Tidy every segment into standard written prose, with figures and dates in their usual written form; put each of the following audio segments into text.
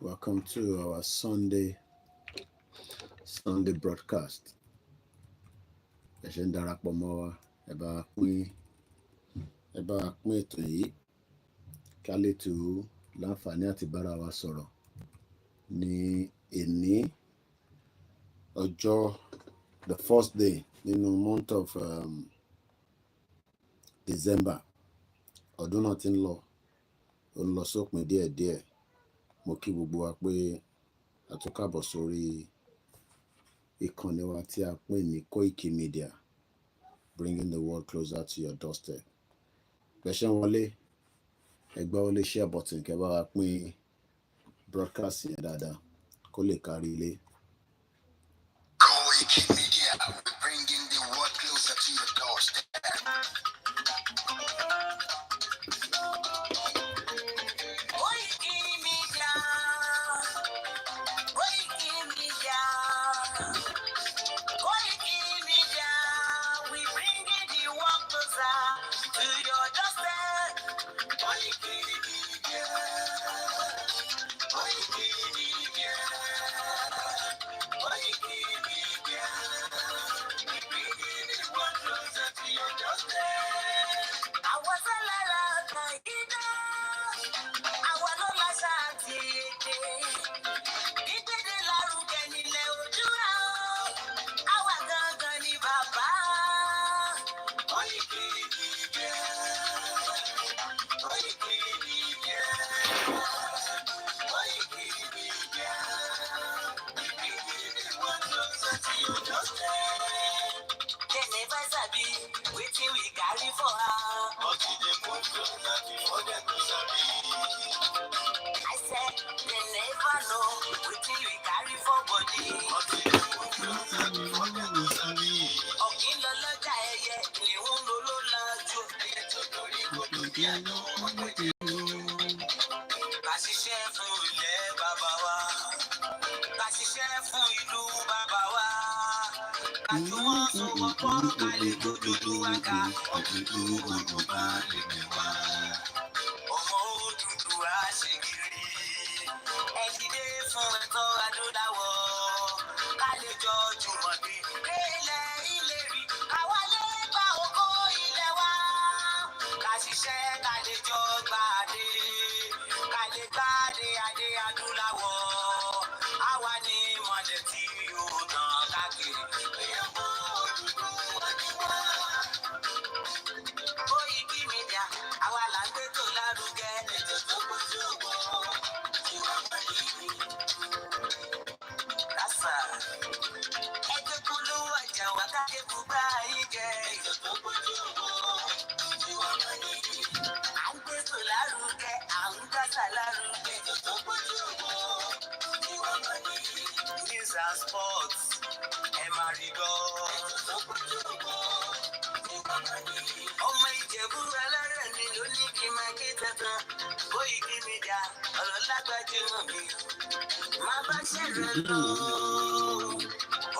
Welcome to our Sunday broadcast. Ẹ ṣé ń darapọ̀ mọ́ wa, ẹ bá wa pín ètò yìí ká lè tù láǹfààní àti bára wa sọ̀rọ̀ ní èní ọjọ́ the first day nínú month of December. Ọdún náà ti ń lọ, ó ń lọ sópin díẹ̀díẹ̀. Mo kí gbogbo wa pé a tún káàbọ̀ sórí ìkànnì wa tí a pè ní Koikimedia, bringing the world closer to your doorstep. Bẹ́ṣẹ́ wọlé, ẹgbẹ́ wọlé share button kẹ́ bá wa pín broadcast yẹn dáadáa kó lè kárí ilé. Koikimedia, bringing the world closer to your doorstep.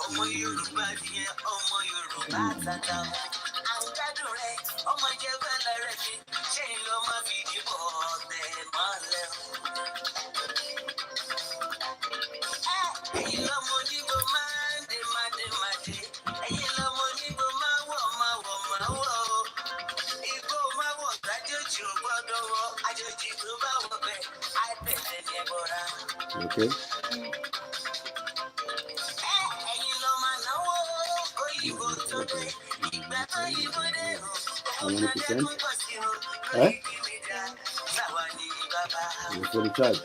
Ọmọ Yorùbá ni ọmọ Yorùbá tata. Àǹkádùn rẹ̀ ọmọ Ìjẹ̀bú lẹ́rẹ̀ mi ṣé ń lọ máa fi dìbò ọ̀tẹ̀ mọ́lẹ̀. Ẹ̀yin lọ́mọ onígbò máa ń dé mádémádé. Ẹ̀yin lọ́mọ onígbò máa wọ̀. Igbó máa wọ̀ tájòjì ò gbọ́dọ̀ wọ̀. Àjòjì tó bá wọ̀ bẹ́ẹ̀ á tẹ̀lé ní ẹ̀bọ̀ra. Okay. How many percent? Eh? You for the charge?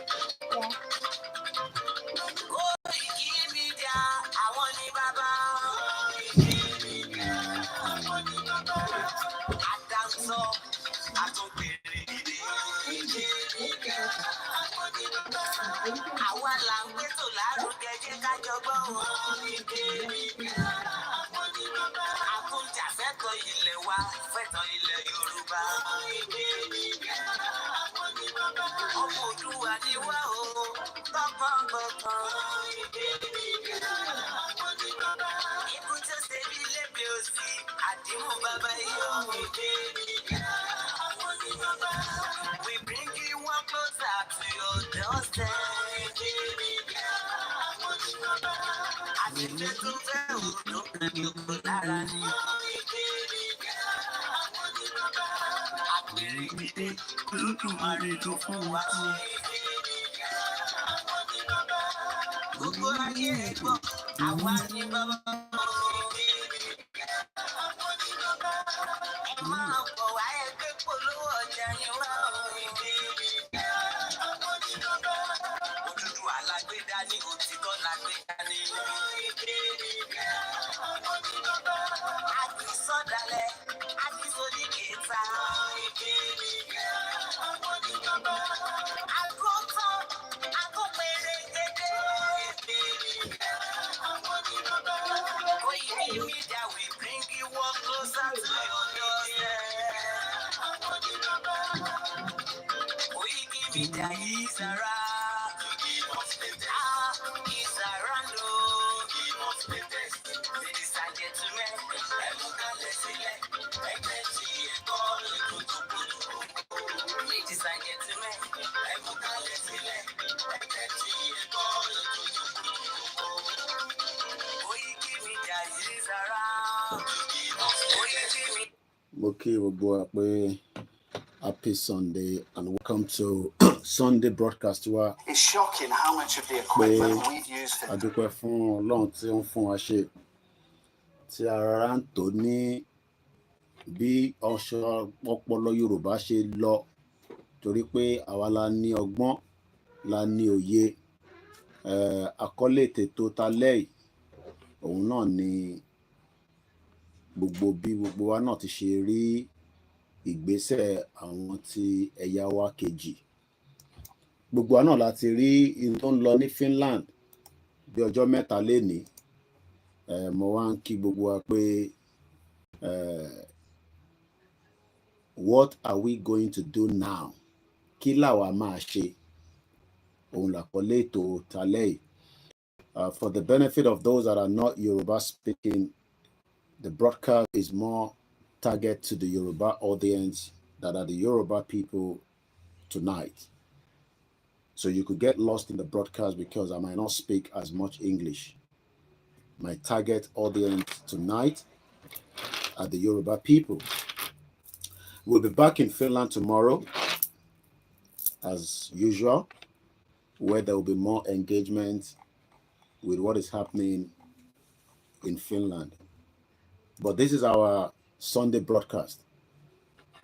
Fẹ́tọ̀ ilẹ̀ Yorùbá. Ọmọ Òdùwà ni wá o, gbọ̀ngbọ̀ngbọ̀n. Ikú tó ṣe bí lébi òsì, àdìmú bàbá yọ. We bring you one closer to your doorstep. ìfẹ́ tó fẹ́ òdò ní oko lára ni. Àpèrè dídé Olódùmarè ló fún wa ṣe. Gbogbo ayé ẹ̀gbọ́, àwa ni bàbá. Ẹ máa bọ̀ wá ẹgbẹ́ polówó ọjà yín wá Òdúdú alágbèdá ní òtítọ́ lágbèdá ní. Àti sọ́dalẹ̀, àti sódì kẹta. Àgọ́tọ̀, àgọ́pẹ̀rẹ̀ dédé. Koikimedia, we bring you one closer to your doorstep. Koikimedia is around. Is around. Ladies and gentlemen, ladies and gentlemen, Koikimedia is around. Mo kí gbogbo wa pé happy Sunday and welcome to Sunday broadcast wa. It's shocking how much of the equipment we've used for A dúpẹ́ fún Ọlọ́run tí ó ń fún wa ṣe tí ara ń tò ní bí ọ̀ṣọ́ ọpọlọ Yorùbá ṣe lọ torí pé àwa la ní ọgbọ́n la ní òye àkọlé ètò talẹ́ yìí òun náà ni gbogbo bí gbogbo wa náà ti ṣe rí ìgbésẹ̀ àwọn ti ẹ̀yà wa kejì gbogbo wa náà láti rí in tó ń lọ ní Finland bí ọjọ́ mẹ́ta lénìí mo wá ń kí gbogbo wa pé what are we going to do now? Kí làwa máa ṣe? Òun làkọlé ètò talẹ́ yìí. For the benefit of those that are not Yoruba speaking, the broadcast is more targeted to the Yoruba audience that are the Yoruba people tonight. So you could get lost in the broadcast because I might not speak as much English. My target audience tonight are the Yoruba people. We'll be back in Finland tomorrow, as usual, where there will be more engagement with what is happening in Finland. But this is our Sunday broadcast,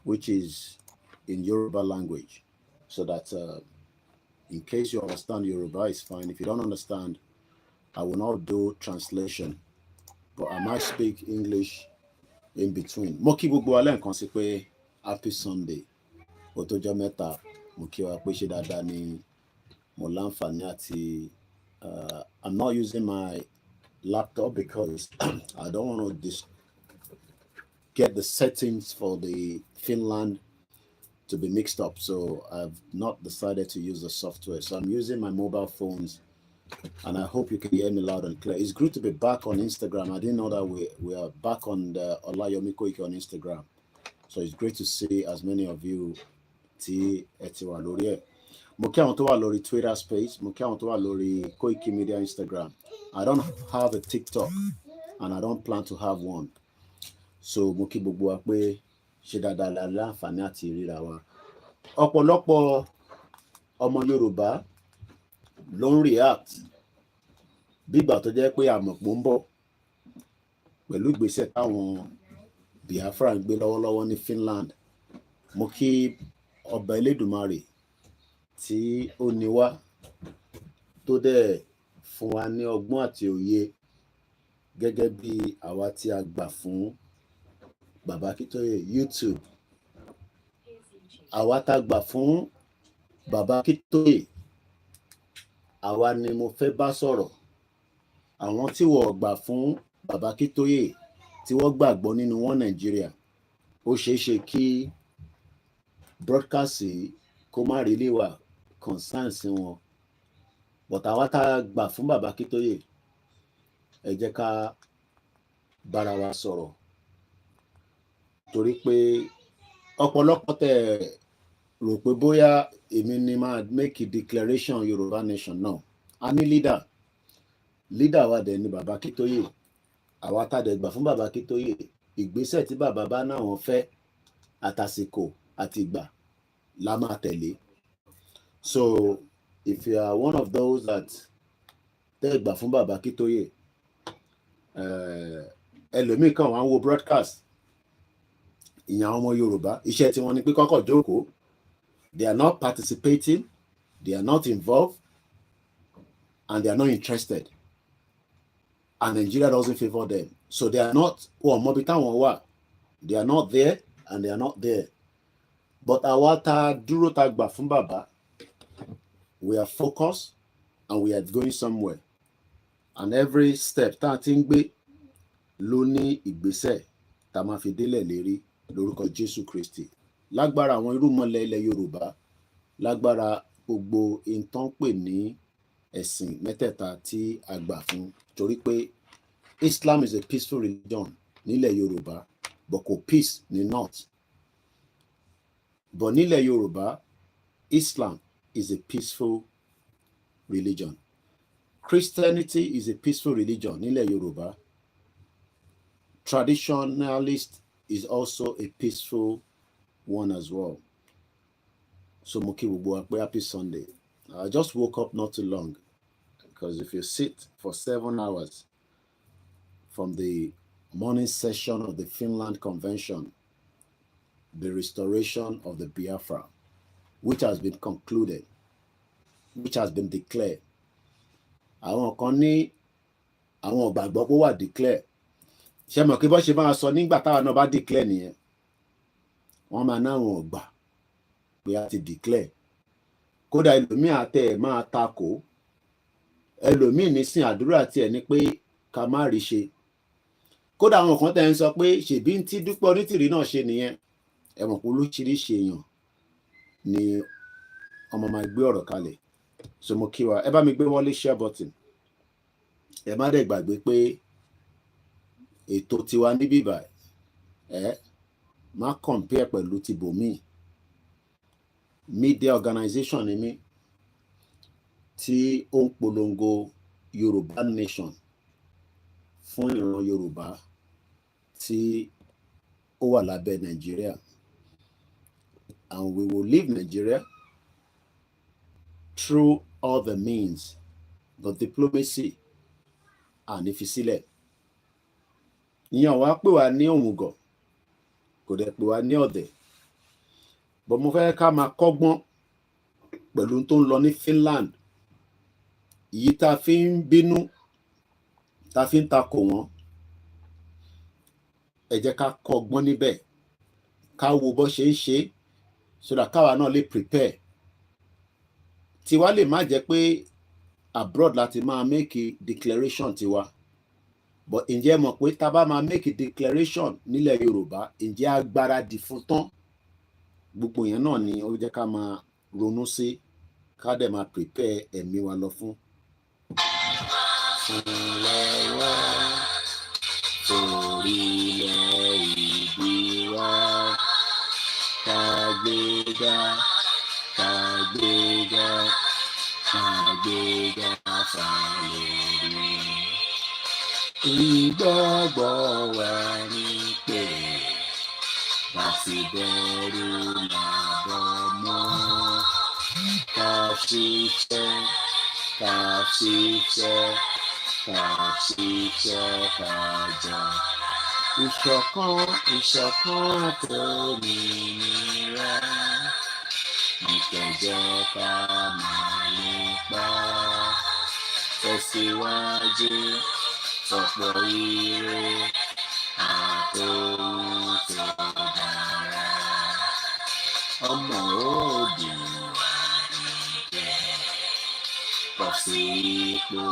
which is in Yoruba language, so that in case you understand Yoruba, it's fine. If you don't understand, I will not do translation, but I might speak English in between. Mo kí gbogbo wa lẹ́ẹ̀kan sí pé happy Sunday. Ó tó jọ́ mẹ́ta, mo kí wa pé ṣe dáadáa ni mo láǹfààní àti I'm not using my laptop because I don't want to get the settings for the Finland to be mixed up. So I've not decided to use the software. So I'm using my mobile phones, and I hope you can hear me loud and clear. It's good to be back on Instagram. I didn't know that we are back on the OLAYOMI KOIKI on Instagram. So it's great to see as many of you tí ẹ ti wà lórí ẹ̀. Mo kí àwọn tó wà lórí Twitter space, mo kí àwọn tó wà lórí Koikimedia Instagram. I don't have a TikTok and I don't plan to have one. So mo kí gbogbo wa pé ṣe dáadáa la láǹfààní àti ríra wa. Ọ̀pọ̀lọpọ̀ ọmọ Yorùbá ló ń react bí ìgbà tó jẹ́ pé àmọ̀pọ̀ ń bọ̀ pẹ̀lú ìgbésẹ̀ táwọn Biafra ń gbé lọ́wọ́lọ́wọ́ ní Finland. Mo kí ọba Elédùmarè tí ó ní wá tó dẹ̀ fún wa ní ọgbọ́n àti òye gẹ́gẹ́ bí àwa tí a gbà fún Bàbá Akíntóyè YouTube. Àwa tá gbà fún Bàbá Akíntóyè, àwa ni mo fẹ́ bá sọ̀rọ̀. Àwọn tí wọ́n gbà fún Bàbá Akíntóyè tí wọ́n gbàgbọ́ nínú wọn Nàìjíríà, ó ṣeé ṣe kí broadcast kó má rí lè wà concern sí wọn. But àwa tá gbà fún Bàbá Akíntóyè, ẹ jẹ́ ká bára wa sọ̀rọ̀. Torí pé ọ̀pọ̀lọpọ̀ tẹ́ rò pé bóyá èmi ni máa make a declaration Yorùbá nation náà. A ní leader leader wa dẹ̀ ni bàbá Akíntóyè, àwa tá dẹ̀ gbà fún bàbá Akíntóyè, ìgbésẹ̀ tí bàbá bá náà wọn fẹ́ àtàsìkò àti ìgbà la máa tẹ̀lé. So if you are one of those that tẹ́ gbà fún bàbá Akíntóyè, ẹlòmíì kan wà ń wo broadcast ìyẹn àwọn ọmọ Yorùbá, iṣẹ́ tí wọ́n ní pé kọ́kọ́ jókòó, they are not participating, they are not involved, and they are not interested, and Nigeria doesn't favor them, so they are not, they are not there and they are not there. But àwa tá dúró tá gbà fún bàbá, we are focused and we are going somewhere, and every step tá ti ń gbé ló ní ìgbésẹ̀ tá máa fi délẹ̀ lérí lórúkọ Jésù Kristi. Lágbára àwọn irúmọlẹ̀ ilẹ̀ Yorùbá, lágbára gbogbo ìtàn pè ní ẹ̀sìn mẹ́tẹ̀ẹ̀ta tí a gbà fún, torí pé Islam is a peaceful religion nílẹ̀ Yorùbá, but kò peace ní north. But nílẹ̀ Yorùbá, Islam is a peaceful religion. Christianity is a peaceful religion nílẹ̀ Yorùbá. Traditionalist is also a peaceful one as well. So mo kí gbogbo wa pé happy Sunday. I just woke up not too long, because if you sit for 7 hours from the morning session of the Finland Convention, the restoration of the Biafra, which has been concluded, which has been declared. Àwọn kan ní àwọn ìgbàgbọ́ pé wà declare. Ṣé mọ̀ kí bọ́ ṣe máa sọ nígbà táwọn náà bá declare nìyẹn? Wọ́n máa náwọn ọgbà pé a ti declare. Kódà ẹlòmíì àtẹ máa takò. Ẹlòmíì nísìn àdúrà tiẹ̀ ní pé ká má rí ṣe. Kódà àwọn kan tẹ̀ ń sọ pé ṣèbí ń tí Dúpẹ́ Onítìrí náà ṣe nìyẹn. Ẹ mọ̀ pé olóṣìíríṣìí èèyàn ni ọmọ máa gbé ọ̀rọ̀ kalẹ̀. So mo kí wa, ẹ bá mi gbé wọlé share button. Ẹ má dẹ̀ gbàgbé pé ètò tiwa níbí báyìí, má compare pẹ̀lú ti bòmíì. Media organization ni mí tí ó ń polongo Yorùbá nation fún ìran Yorùbá tí ó wà lábẹ́ Nigeria. And we will leave Nigeria through all the means, but diplomacy and ìfisílẹ̀. Ìyẹn wá pè wá ní òmùgọ̀, kò dẹ̀ pè wá ní ọ̀dẹ̀. But mo fẹ́ ká máa kọ́gbọ́n pẹ̀lú tó ń lọ ní Finland. Èyí tá fi ń bínú, tá fi ń takò wọ́n. Ẹ jẹ́ ká kọ́gbọ́n níbẹ̀, ká wo bó ṣe ń ṣe, so that káwa náà lè prepare. Tiwa lè má jẹ́ pé abroad láti máa make declaration tiwa. But ǹjẹ́ mọ̀ pé tá bá máa make declaration nílẹ̀ Yorùbá, ǹjẹ́ agbára dì fún tán? Gbogbo yẹn náà ni ó jẹ́ ká máa ronú sí, ká dẹ̀ máa prepare ẹ̀mí wa lọ fún. Fúnlẹ̀wọ́ orílẹ̀ ìbí wa, kàgbéga, kàgbéga, kàgbéga fàlórí. Ìgbàgbọ́ wa ní pé láti bẹ̀rù làbọ̀ mọ́. Ká ṣiṣẹ́, ká ṣiṣẹ́, ká ṣiṣẹ́, ká jà. Ìṣọ̀kan, ìṣọ̀kan àtòmìnira. Ìkẹjẹ́ ká máa lépa. Tẹ̀síwájú, ọ̀pọ̀ ire àtòhun tó dára. Ọmọ Oòduà dìde, bọ́ sí ipò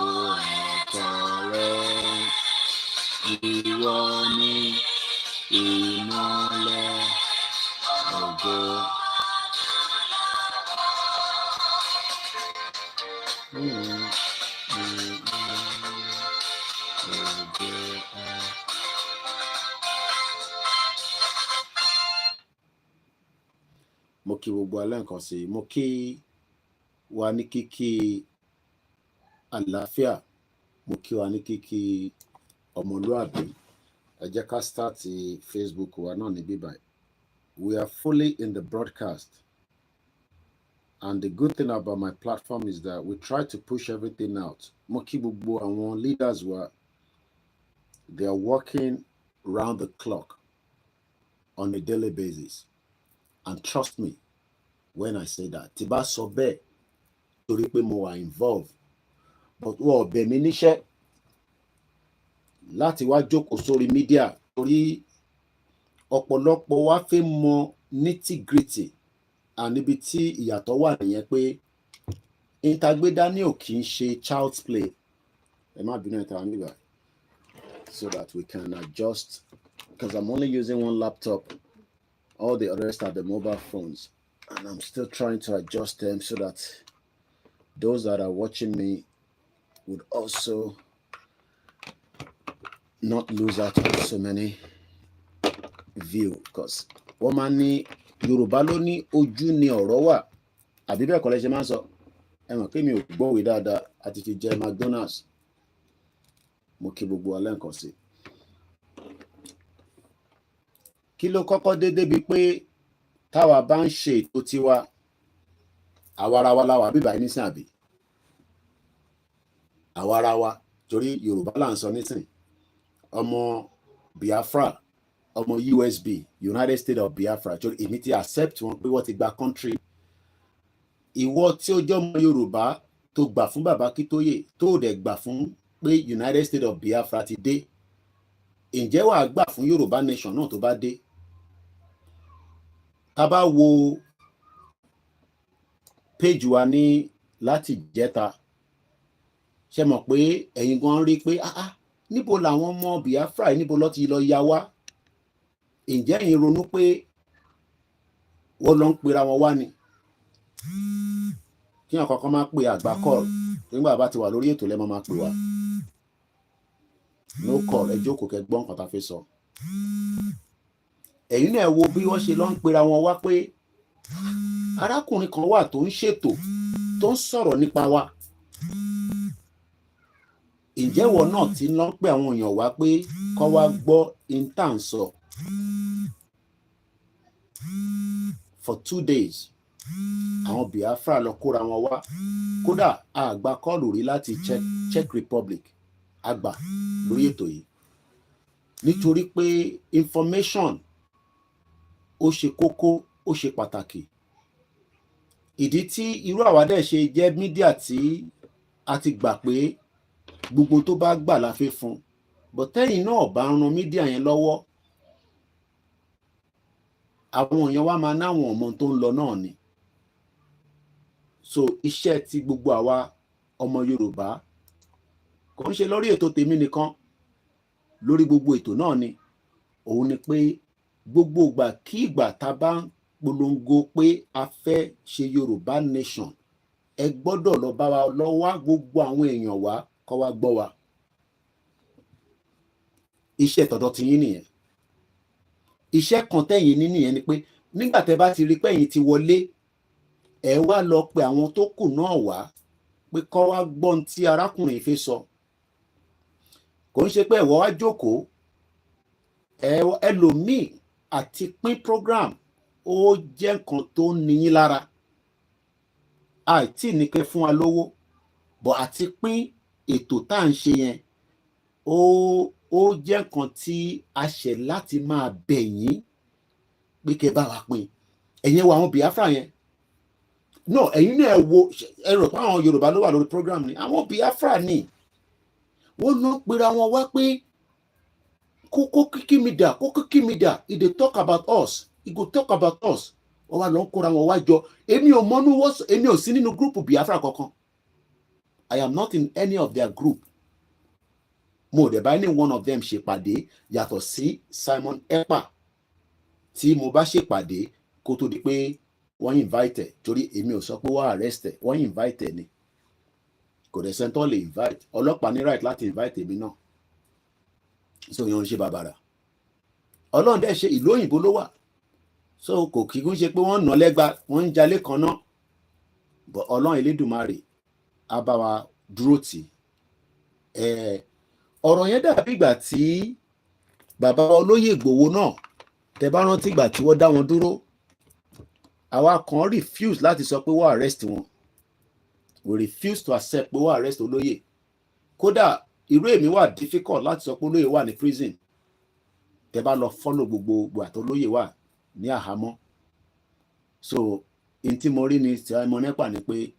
ẹ̀tọ́ rẹ. Ìwọ ni ìmọ́lẹ̀ ògo. Mo kí gbogbo alẹ́ nǹkan sí, mo kí wa ní kíkí àlàáfíà, mo kí wa ní kíkí ọmọlúàbí. Ẹ jẹ́ ká start Facebook wa náà ní bíbáyìí. We are fully in the broadcast. And the good thing about my platform is that we try to push everything out. Mo kí gbogbo àwọn leaders wa, they are working round the clock on a daily basis. And trust me when I say that. Tí bá sọ bẹ́ẹ̀ torí pé mo wà involved. But wọ́n bẹ̀ mí níṣẹ́ láti wá jókòó sórí mídíà torí ọ̀pọ̀lọpọ̀ wa fẹ́ mọ nitty-gritty. And níbi tí ìyàtọ̀ wà nìyẹn pé ìtagbédání ò kì í ṣe child's play. Ẹ má bínú ẹ̀ta nígbà. So that we can adjust, because I'm only using one laptop. All the others are the mobile phones. And I'm still trying to adjust them so that those that are watching me would also not lose out on so many views. Because wọ́n máa ní Yorùbá ló ní ojú ni ọ̀rọ̀ wà. Àbí bẹ́ẹ̀ kọ́ lẹ ṣe máa ń sọ. Ẹ mọ̀ pé mi ò gbọ́wé dáadáa àti ti jẹ McDonald's. Mo kí gbogbo alẹ́ nǹkan sí. Kí ló kọ́kọ́ dé débi pé táwa bá ń ṣe ètò tiwa àwarawa láwa bíbá yìí nísìn àbí? Àwarawa torí Yorùbá là ń sọ nísìn. Ọmọ Biafra, ọmọ USB, United States of Biafra, torí èmi ti accept wọn pé wọ́n ti gba country. Ìwọ tí ó jẹ́ ọmọ Yorùbá tó gbà fún bàbá Akíntóyè tó dẹ̀ gbà fún pé United States of Biafra ti dé, ǹjẹ́ wàá gbà fún Yorùbá nation náà tó bá dé? Ká bá wo page wa ní láti jẹta, ṣe mọ̀ pé ẹ̀yin gan rí pé níbo làwọn ọmọ Biafra níbo ló ti lọ ya wá? Ǹjẹ́ ẹ̀yin ronú pé wọ́n lọ ń pera wọn wá ni? Kí àwọn kankan máa pe àgbà call nígbà bá ti wà lórí ètò lẹ́mọ̀ máa pè wá. No call, ẹ jókòó kẹ́ gbọ́ nǹkan tá fẹ́ sọ. Ẹ̀yin náà wo bí wọ́n ṣe lọ ń pera wọn wá pé arákùnrin kan wà tó ń ṣètò tó ń sọ̀rọ̀ nípa wa. Ǹjẹ́ ìwọ náà ti ń lọ pé àwọn èèyàn wá pé kó wá gbọ́ intern sọ? For 2 days àwọn Biafra lọ kóra wọn wá. Kódà àgbà kọ́ọ̀lù rí láti Czech Republic àgbà lórí ètò yìí nítorí pé information ó ṣe kókó, ó ṣe pàtàkì. Ìdí tí irú àwa dẹ̀ ṣe jẹ́ mídíà tí a ti gbà pé gbogbo tó bá gbà la fẹ́ fún, but tẹ́yìn náà bá ń ran mídíà yẹn lọ́wọ́, àwọn èèyàn wa máa náwọn ọmọ tó ń lọ náà ni. So iṣẹ́ tí gbogbo àwa ọmọ Yorùbá kò ń ṣe lórí ètò tèmi nìkan, lórí gbogbo ètò náà ni. Òun ni pé gbogbo ìgbà kí ìgbà tá bá ń polongo pé a fẹ́ ṣe Yorùbá nation, ẹ gbọ́dọ̀ lọ bá wa lọ wá gbogbo àwọn èèyàn wá kó wá gbọ́ wa. Iṣẹ́ tọ̀dọ̀ ti yín nìyẹn. Iṣẹ́ kan tẹ́yìn ní nìyẹn ni pé nígbà tẹ́ bá ti rí pé ẹ̀yin ti wọlé, ẹ wá lọ pe àwọn tó kù náà wá pé kó wá gbọ́ ohun tí arákùnrin fẹ́ sọ. Kò ń ṣe pé ẹ̀wọ́ wá jókòó, ẹlòmíì àti pín program ó jẹ́ nǹkan tó ní yín lára. Àìtí ní kẹ́ fún wa lówó, bọ̀ àti pín ètò tá à ń ṣe yẹn ó jẹ́ nǹkan tí a ṣẹ̀ láti máa bẹ̀ yín pé kẹ́ bá wa pín. Ẹ̀yin wo àwọn Biafra yẹn? No, ẹ̀yin náà wo, ẹ rò pé àwọn Yorùbá ló wà lórí program ni? Àwọn Biafra ni. Wọ́n lọ pera wọn wá pé Koikimedia, if they talk about us, he go talk about us. Wọ́n wá lọ kóra wọn wá jọ. Èmi ò sí nínú group Biafra kankan. I am not in any of their group. Mo dẹ̀ bá any one of them ṣèpàdé yàtọ̀ sí Simon Ekpa tí mo bá ṣèpàdé kó tó di pé wọ́n invite, torí èmi ò sọ pé wọ́n arrest, wọ́n invite ni. Kò dẹ̀ sẹ́ńtọ́ lè invite. Ọlọ́pàá ní right láti invite èmi náà. So yẹn ń ṣe bàbàrà. Ọlọ́run dẹ̀ ṣe ìlú òyìnbó ló wà. So kò kí ń ṣe pé wọ́n nà lẹ́gba, wọ́n ń jalè kan náà. But Ọlọ́run Elédùmarè á bá wa dúró tì. ọ̀rọ̀ yẹn dàbí ìgbà tí bàbá olóyè Ìgbòho náà tẹ bá rántí ìgbà tí wọ́n dá wọn dúró, àwa kan refuse láti sọ pé wọ́n arrest wọn, we refuse to accept pé wọ́n arrest olóyè. Kódà irú èmi wà difficult láti sọ pé olóyè wà ní prison tẹ bá lọ follow gbogbo àtolóyè wà ní àhámọ́. So in tí mo rí ni Simon Ekpa ni pé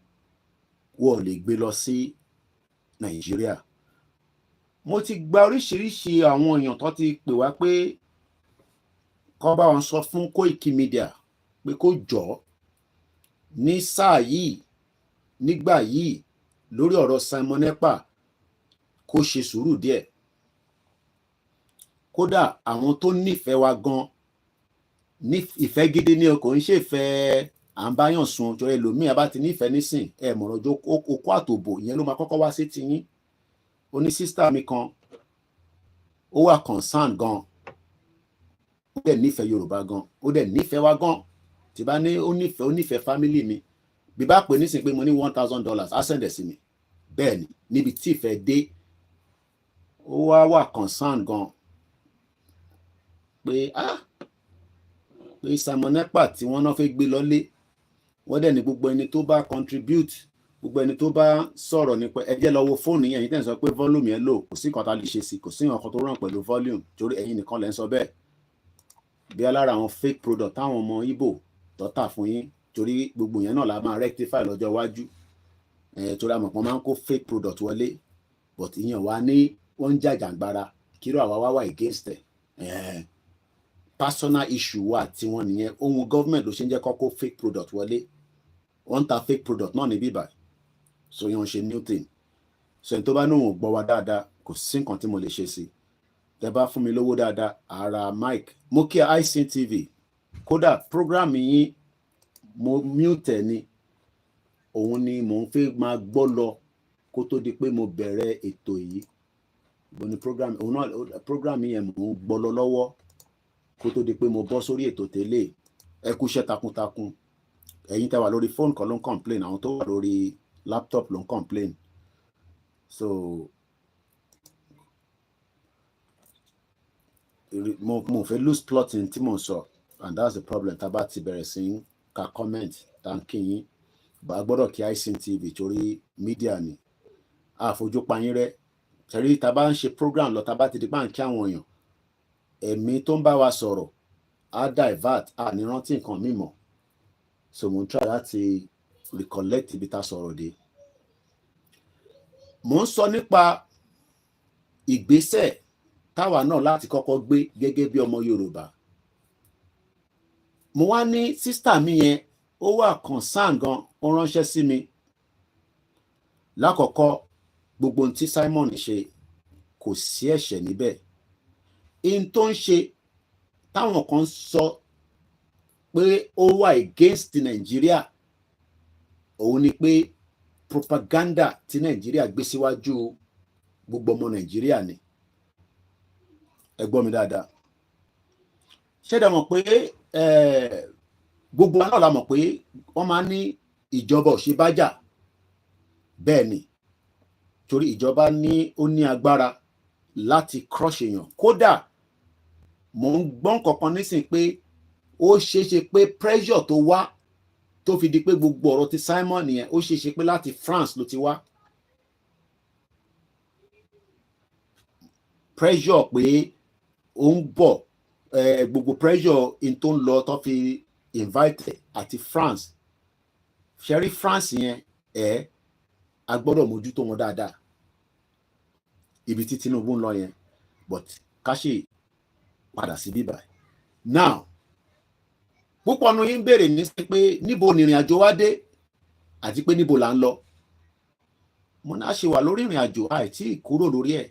wọ́n lè gbé lọ sí Nàìjíríà. Mo ti gba oríṣiríṣi àwọn èèyàn tó ti pè wá pé kó bá wọn sọ fún Koikimedia pé kó jọ̀ọ́ ní sáà yìí nígbà yìí lórí ọ̀rọ̀ Simon Ekpa kó ṣe sùúrù díẹ̀. Kódà àwọn tó nífẹ̀ẹ́ wa gan ní ìfẹ́ gidi ní ọkọ̀ ń ṣe ìfẹ́ à ń báyàn sun ọjọ́ ẹlòmíì abá ti nífẹ̀ẹ́ nísìn mọ̀rọ̀ ọjọ́ okó àtòbò ìyẹn ló máa kọ́kọ́ wá sí tiyín. Ó ní sísítà mi kan ó wà concern gan, ó dẹ̀ nífẹ̀ẹ́ Yorùbá gan, ó dẹ̀ nífẹ̀ẹ́ wa gan. Tí bá ní ó nífẹ̀ẹ́ family mi, bí bá pè nísìn pé mo ní $1,000 á sẹ̀ndẹ̀ sí mi. Bẹ́ẹ̀ ni níbi tí ìfẹ́ dé ó wà concern gan pé pé Simon Ekpa tí wọ́n náà fẹ́ gbé lọ́lé, wọ́n dẹ̀ ní gbogbo ẹni tó bá contribute, gbogbo ẹni tó bá sọ̀rọ̀ nípa ẹjẹ́ lọ wo fóònù yẹn, ẹ̀yin tẹ́ ń sọ pé volume yẹn lò, kò sí nǹkan tá lè ṣe sí, kò sí nǹkan tó ràn pẹ̀lú volume torí ẹ̀yin nìkan lẹ́ ń sọ bẹ́ẹ̀. Bí alára àwọn fake product táwọn ọmọ Igbo tó tà fún yín, torí gbogbo yẹn náà la máa rectify lọ́jọ́ iwájú. Torí àmọ̀ kan máa ń kó fake product wọlé, but ìyẹn wá ní wọ́n ń jàjàǹgbara kíró àwa wá wà against ẹ̀. Personal issue wa tí wọ́n nìyẹn, ohun government ló ṣe ń jẹ́ kó fake product wọlé. Wọ́n ń ta fake product náà ní bíbá, so yẹn ń ṣe new thing. So ẹni tó bá níwọ̀n gbọ́ wa dáadáa kò sí nǹkan tí mo lè ṣe sí. Tẹ bá fún mi lówó dáadáa ara mic mo kí ICTV, kódà program yín mo mute ni, òun ni mò ń fẹ́ máa gbọ́ lọ kó tó di pé mo bẹ̀rẹ̀ ètò yìí. Bó ni program òun náà program yẹn mò ń gbọ́ lọ lọ́wọ́ kó tó di pé mo bọ́ sórí ètò tẹ́lẹ̀. Ẹ kú iṣẹ́ takuntakun. Ẹ̀yin tẹ́ wà lórí phone kan ló ń complain, àwọn tó wà lórí laptop ló ń complain. So mo fẹ́ lose plotting tí mo sọ, and that's the problem. Tá bá ti bẹ̀rẹ̀ sí ka comment thank yín, bá gbọ́dọ̀ kí ICTV torí media ni àfojú pa yín rẹ́. Torí tá bá ń ṣe program lọ, tá bá ti di pa ń kí àwọn èèyàn, ẹ̀mí tó ń bá wa sọ̀rọ̀ á divert, á ní rántí nǹkan mímọ́. So mo ń try láti recollect ibi tá sọ̀rọ̀ dé. Mo ń sọ nípa ìgbésẹ̀ táwa náà láti kọ́kọ́ gbé gẹ́gẹ́ bí ọmọ Yorùbá. Mo wá ní sister mi yẹn ó wà concern gan, ó ránṣẹ́ sí mi. Lákọ̀ọ́kọ́ gbogbo ohun tí Simon ṣe kò sí ẹ̀ṣẹ̀ níbẹ̀. In tó ń ṣe táwọn kan sọ pé ó wà against Nàìjíríà, òun ni pé propaganda tí Nàìjíríà gbé síwájú gbogbo ọmọ Nàìjíríà ni. Ẹ gbọ́ mi dáadáa. Ṣé dá mọ̀ pé gbogbo wa náà la mọ̀ pé wọ́n máa ní ìjọba ò ṣe bá jà. Bẹ́ẹ̀ ni, torí ìjọba ó ní agbára láti crush èèyàn. Kódà mò ń gbọ́n kankan nísìn pé ó ṣeéṣe pé pressure tó wá tó fi di pé gbogbo ọ̀rọ̀ ti Simon yẹn ó ṣeéṣe pé láti France ló ti wá. Pressure pé ó ń bọ̀, gbogbo pressure in tó ń lọ tó fi invite àti France. Ṣẹ́rí France yẹn a gbọ́dọ̀ mójútó wọn dáadáa. Ibi tí Tinubu ń lọ yẹn, but ká ṣe padà sí bíbá. Now púpọ̀ nu yín béèrè ní sí pé níbo ni ìrìn àjò wá dé àti pé níbo là ń lọ. Mo náà ṣe wà lórí ìrìn àjò àìtí kúrò lórí ẹ̀.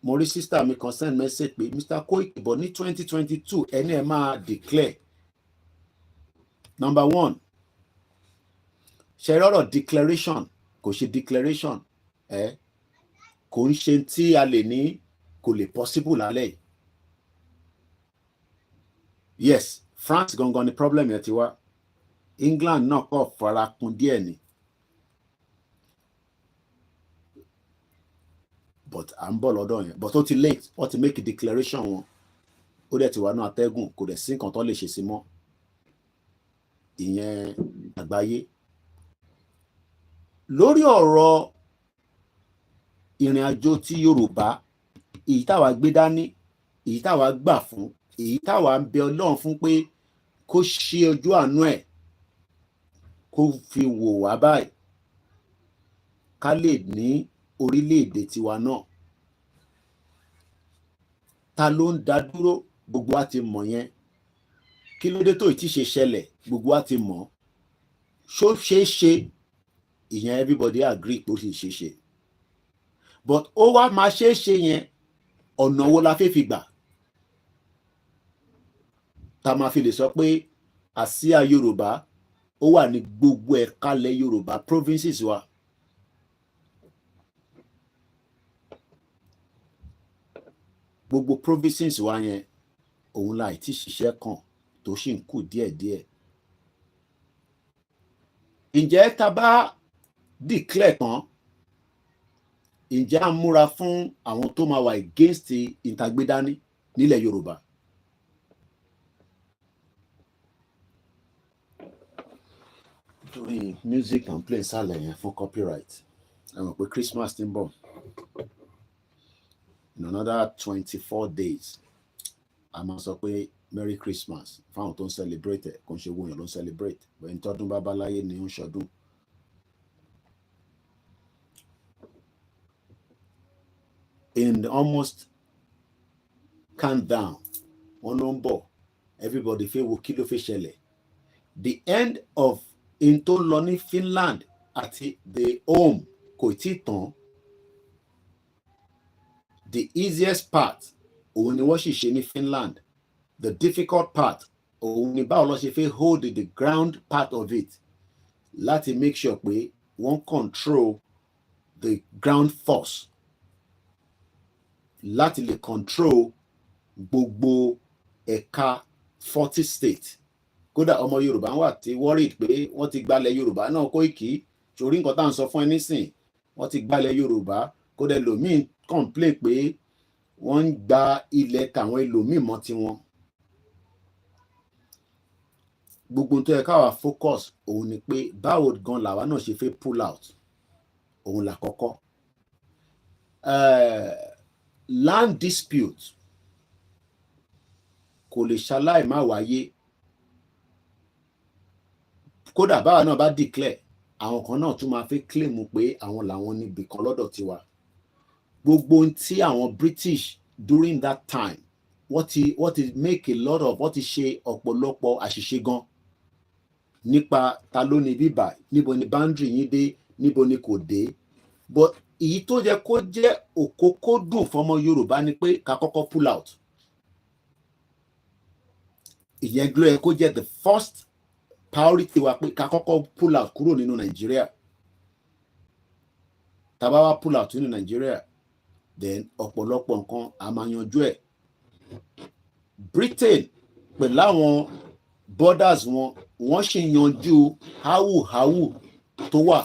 Mo rí sister mi kan send message pé Mr. Koiki bọ̀ ní 2022 ẹni ẹ máa declare. Number one, ṣe rọrọ̀ declaration kò ṣe declaration kò ń ṣe tí a lè ní kò lè possible lálẹ́. Yes, France gangan ni problem yẹn ti wá. England náà kọ́ farakun díẹ̀ ni. but à ń bọ̀ lọ́dọ̀ yẹn but ó ti late wọ́n ti make a declaration wọn ó dẹ̀ ti wà ní atẹ́gùn kò dẹ̀ sí nǹkan tó lè ṣe sí mọ́ ìyẹn àgbáyé. Lórí ọ̀rọ̀ ìrìn àjò tí Yorùbá èyí táwa gbé dání èyí táwa gbà fún èyí táwa ń bẹ Ọlọ́run fún pé kó ṣí ojú àánú ẹ̀ kó fi wò wá báyìí ká lè ní orílẹ̀-èdè tiwa náà. Ta ló ń dá dúró? Gbogbo wa ti mọ̀ yẹn. Kí ló dé tó ì tí ṣe ṣẹlẹ̀? Gbogbo wa ti mọ̀. Ṣó ṣeé ṣe? Ìyẹn everybody agree pé ó sì ṣeé ṣe. But ó wá máa ṣeé ṣe yẹn ọ̀nà wo la fẹ́ fi gbà? Ta máa fi lè sọ pé àsíá Yorùbá ó wà ní gbogbo ẹ̀ka ilẹ̀ Yorùbá provinces wa. Gbogbo provinces wa yẹn òun la ti ṣiṣẹ́ kan tó sì ń kù díẹ̀díẹ̀. Ǹjẹ́ ta bá declare tán ǹjẹ́ à ń múra fún àwọn tó máa wà against ìtagbédání nílẹ̀ Yorùbá? Torí music and play sálẹ̀ yẹn fún copyright ẹ mọ̀ pé Christmas ti ń bọ̀ in another 24 days a máa sọ pé Merry Christmas fáwọn tó ń celebrate ẹ̀ kò ń ṣe owó yẹn ló ń celebrate bẹ́ẹ̀ ní tọ́dún bá bá láyé ni ó ń ṣọdún. In the almost countdown wọ́n ló ń bọ̀ everybody fẹ́ wo kí ló fẹ́ ṣẹlẹ̀. The end of in tó lọ ní Finland àti the home kò tí ì tán. The easiest part òun ni wọ́n sì ṣe ní Finland. The difficult part òun ni báwo ló ṣe fẹ́ hold the ground part of it láti make sure pé wọ́n control the ground force láti lè control gbogbo ẹ̀ka 40 states. Kódà ọmọ Yorùbá wà tí worried pé wọ́n ti gbalẹ̀ Yorùbá náà Koiki torí nǹkan tá à ń sọ fún ẹ nísìn wọ́n ti gbalẹ̀ Yorùbá kódà ẹlòmíín complain pé wọ́n ń gba ilẹ̀ tàwọn ẹlòmíín mọ́ tiwọn. Gbogbo tó yẹ káwa focus òun ni pé báwo gan làwa náà ṣe fẹ́ pull out òun là kọ́kọ́. Land dispute kò lè ṣaláì má wáyé. Kódà báwa náà bá declare àwọn kan náà tún máa fẹ́ claim pé àwọn làwọn níbi kan lọ́dọ̀ tiwa. Gbogbo tí àwọn British during that time wọ́n ti make a lot of wọ́n ti ṣe ọ̀pọ̀lọpọ̀ àṣìṣe gan nípa ta ló ní bíbà níbo ni boundary yín dé níbo ni kò dé. But èyí tó jẹ́ kó jẹ́ òkókó dùn fọmọ Yorùbá ni pé ká kọ́kọ́ pull out. Ìyẹn gbọ́ ẹ kó jẹ́ the first priority wa pé ká kọ́kọ́ pull out kúrò nínú Nàìjíríà. Tá bá wá pull out nínú Nàìjíríà then ọ̀pọ̀lọpọ̀ nǹkan a máa yanjú ẹ̀. Britain pẹ̀lú àwọn borders wọn wọ́n ṣì yanjú háwùháwù tó wà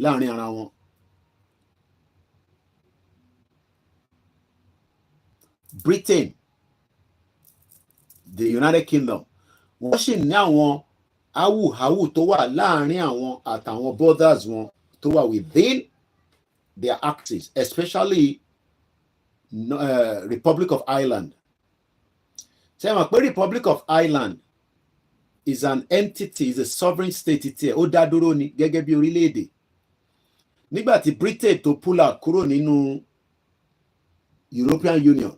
láàrin ara wọn. Britain, the United Kingdom wọ́n ṣì ní àwọn háwùháwù tó wà láàrin àwọn àtàwọn borders wọn tó wà within their axis, especially Republic of Ireland. Ṣé mọ̀ pé Republic of Ireland is an entity, is a sovereign state tiẹ̀ ó dá dúró ni gẹ́gẹ́ bí orílẹ̀-èdè. Nígbà tí Britain tó pull out kúrò nínú European Union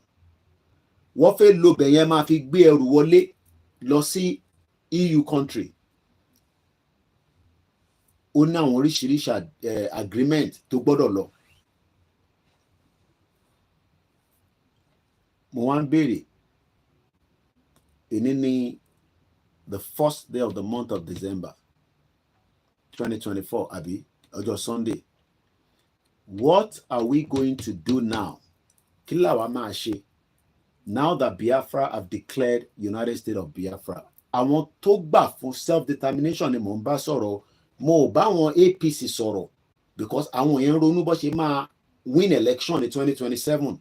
wọ́n fẹ́ lo bẹ̀yẹn máa fi gbé ẹrù wọlé lọ sí EU country. Ó ní àwọn oríṣiríṣi agreement tó gbọ́dọ̀ lọ. Mo wá ń béèrè èní ní the first day of the month of December 2024 àbí ọjọ́ Sunday. What are we going to do now? Kí làwa máa ṣe now that Biafra have declared United States of Biafra? Àwọn tó gbà fún self-determination ni mò ń bá sọ̀rọ̀. Mo ò bá àwọn APC sọ̀rọ̀ because àwọn yẹn ronú bó ṣe máa win election ní 2027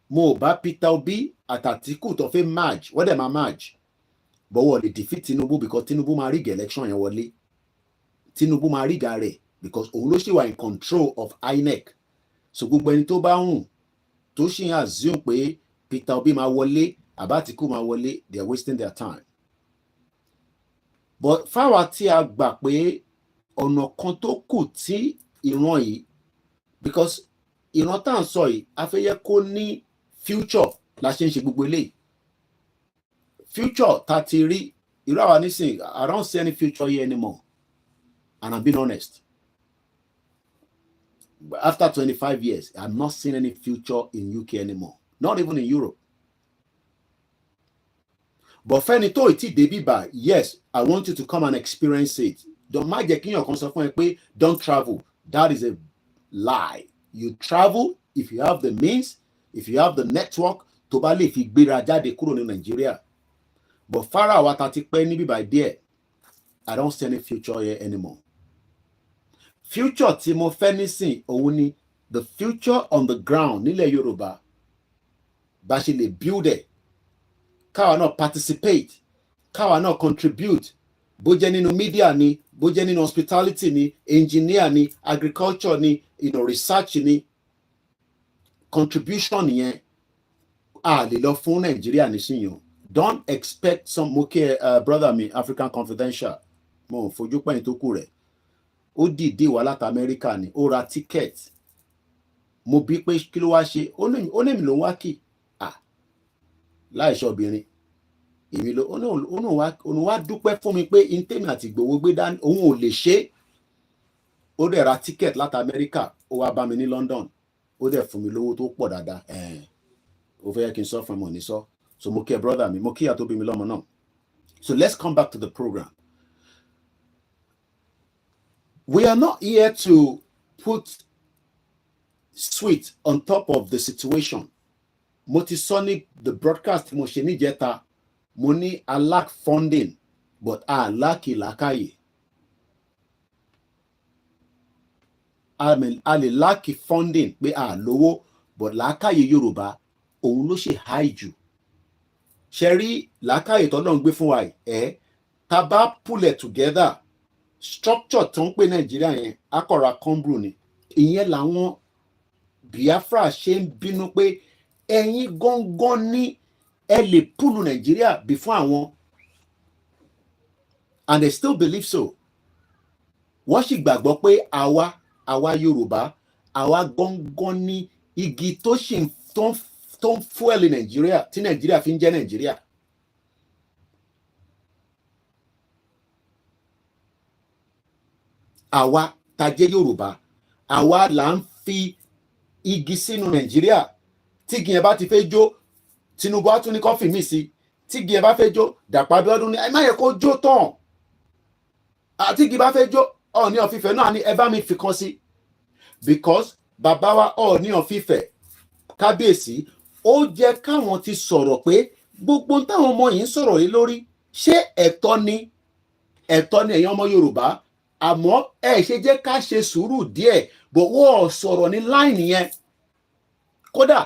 mo bá Peter Obi àtàtìkù tó fẹ́ merge wọ́n dẹ̀ máa merge but wọ́n lè defeat Tinubu because Tinubu máa rig election yẹn wọlé Tinubu máa rig rẹ̀ because òun ló ṣì wà in control of INEC so gbogbo ẹni tó bá hùn tó ṣì ń assume pé Peter Obi máa wọlé àbátìkù máa wọlé they are wasting their time but fáwa tí a gbà pé ọ̀nà kan tó kù tí ìran yìí because ìran tá à ń sọ yìí a fẹ́ yẹ kó ní future la ṣe ń ṣe gbogbo eléyìí future tá ti rí irú àwa nísìnyí I don't see any future here anymore and I'm being honest after 25 years I'm not seeing any future in UK anymore not even in Europe but fẹ́ni tó ì tí débí bá yes I want you to come and experience it don't má jẹ́ kíyàn kan sọ fún ẹ pé don't travel that is a lie you travel if you have the means if you have the network tó bá lè fi gbéra jáde kúrò ní Nàìjíríà but fara wa ta ti pẹ́ níbí by there I don't see any future here anymore future tí mo fẹ́ nísìn òun ni the future on the ground nílẹ̀ Yorùbá bá ṣe lè build it káwa náà participate káwa náà contribute bó jẹ́ nínú media ni bó jẹ́ nínú hospitality ni engineer ni agriculture ni research ni contribution yẹn a lè lọ fún Nàìjíríà nísìnyí don't expect some brother mi African Confidential mo fojú pẹ́yìn tó kù rẹ̀ ó dìde wá láti Amẹ́ríkà ni ó ra ticket mo bí pé kí ló wá ṣe ó ní mi ló ń wá kì láìṣọ́ obìnrin èmi ló òun wá dúpẹ́ fún mi pé intemi àti Ìgbòho gbé dání òun ò lè ṣe ó dẹ̀ ra ticket láti Amẹ́ríkà ó wá bá mi ní London ó dẹ̀ fún mi lówó tó pọ̀ dáadáa ó fẹ́ kí n sọ fún mi ò ní sọ so mo kí ẹ brother mi mo kí ìyá tó bí mi lọ́mọ náà so let's come back to the program. We are not here to put sweet on top of the situation. Mo ti sọ ní the broadcast mo ṣe níjẹta mo ní I lack funding but I lack ìlàkàyè. I mean a lè lack funding pé a lówó but làákàyè Yorùbá òun ló ṣe high jù. Ṣé rí làákàyè tó lọ́n gbé fún wa ẹ̀ tá bá pull it together structure tó ń pè Nàìjíríà yẹn akọ̀ra kọ́ńbrù ni ìyẹn làwọn Biafra ṣe ń bínú pé ẹ̀yin gangan ní ẹ lè púlù Nàìjíríà bí fún àwọn and they still believe so wọ́n sì gbàgbọ́ pé àwa Yorùbá àwa gangan ní igi tó ṣì tó ń fuel Nàìjíríà tí Nàìjíríà fi ń jẹ́ Nàìjíríà. Àwa tá jẹ́ Yorùbá àwa là ń fi igi sínú Nàìjíríà tí igi yẹn bá ti fẹ́ jó Tinubu á tún ní kọ́fì mí sí tí igi yẹn bá fẹ́ jó Dàpọ̀ Abíọ́dún ní ẹ má yẹ kó jó tán àti igi bá fẹ́ jó Ọọ̀ni of Ifẹ̀ náà ní ẹ bá mi fi kan sí because bàbá wa Ọọ̀ni of Ifẹ̀ kábíyèsí ó jẹ́ káwọn ti sọ̀rọ̀ pé gbogbo táwọn ọmọ yìí ń sọ̀rọ̀ yìí lórí ṣé ẹ̀tọ́ ni ẹ̀yin ọmọ Yorùbá àmọ́ ẹ ṣe jẹ́ ká ṣe sùúrù díẹ̀ bó wọ́n sọ̀rọ̀ ní láìní yẹn kódà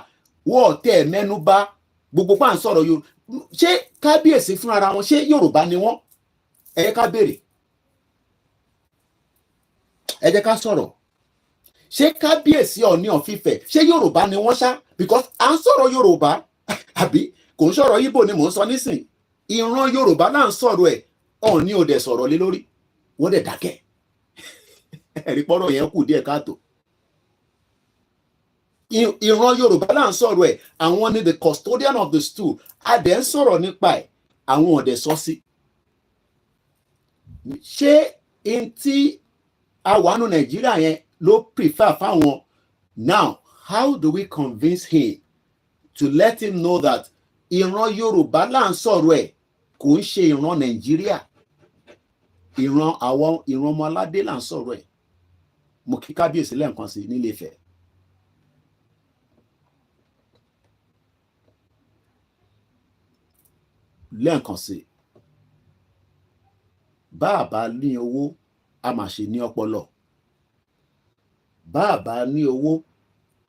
wọ́n tẹ̀ mẹ́nu bà gbogbo pa ń sọ̀rọ̀ Yorùbá ṣé kábíyèsí fún ara wọn ṣé Yorùbá ni wọ́n ẹ jẹ́ ká béèrè ẹ jẹ́ ká sọ̀rọ̀ ṣé kábíyèsí Ọọ̀ni of Ifẹ̀ ṣé Yorùbá ni wọ́n ṣá because à ń sọ̀rọ̀ Yorùbá àbí kò ń sọ̀rọ̀ Ìgbò ni mò ń sọ nísìn ìran Yorùbá náà ń sọ̀rọ̀ ẹ̀ Ọọ̀ni ò dẹ̀ sọ̀rọ̀ lé lórí wọ́n dẹ̀ dákẹ́ ẹ̀rí pọ́rọ̀ yẹn kù díẹ̀ káàtó ìran Yorùbá náà ń sọ̀rọ̀ ẹ̀ àwọn ni the custodian of the stool adẹ̀ ń sọ̀rọ̀ nípa ẹ̀ àwọn ọ̀dẹ̀ sọ sí ṣé n tí àwọnù Nàìjíríà yẹn ló prefer fáwọn now how do we convince him to let him know that ìran Yorùbá là ń sọ̀rọ̀ ẹ̀ kò ń ṣe ìran Nàìjíríà ìran ọmọ aládé là ń sọ̀rọ̀ ẹ̀ mo kí kábíyèsí lẹ́ẹ̀kan sí nílé Ifẹ̀ lẹ́ẹ̀kan sí bàbá ní owó a máa ṣe ní ọpọlọ bàbá ní owó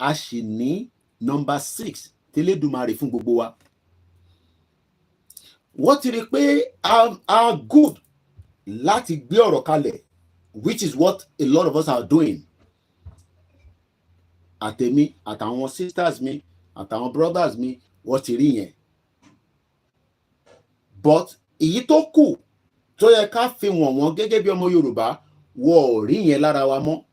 a sì ní number 6 tẹ́lẹ̀dùmarè fún gbogbo wa. Wọ́n ti rí pé a good láti gbé ọ̀rọ̀ kalẹ̀, which is what a lot of us are doing. Àtèmi àtàwọn sisters mi àtàwọn brothers mi wọ́n ti rí yẹn. But èyí tó kù tó yẹ ká fi wọ̀n wọ́n gẹ́gẹ́ bí ọmọ Yorùbá wọ́n ò rí yẹn lára wa mọ́.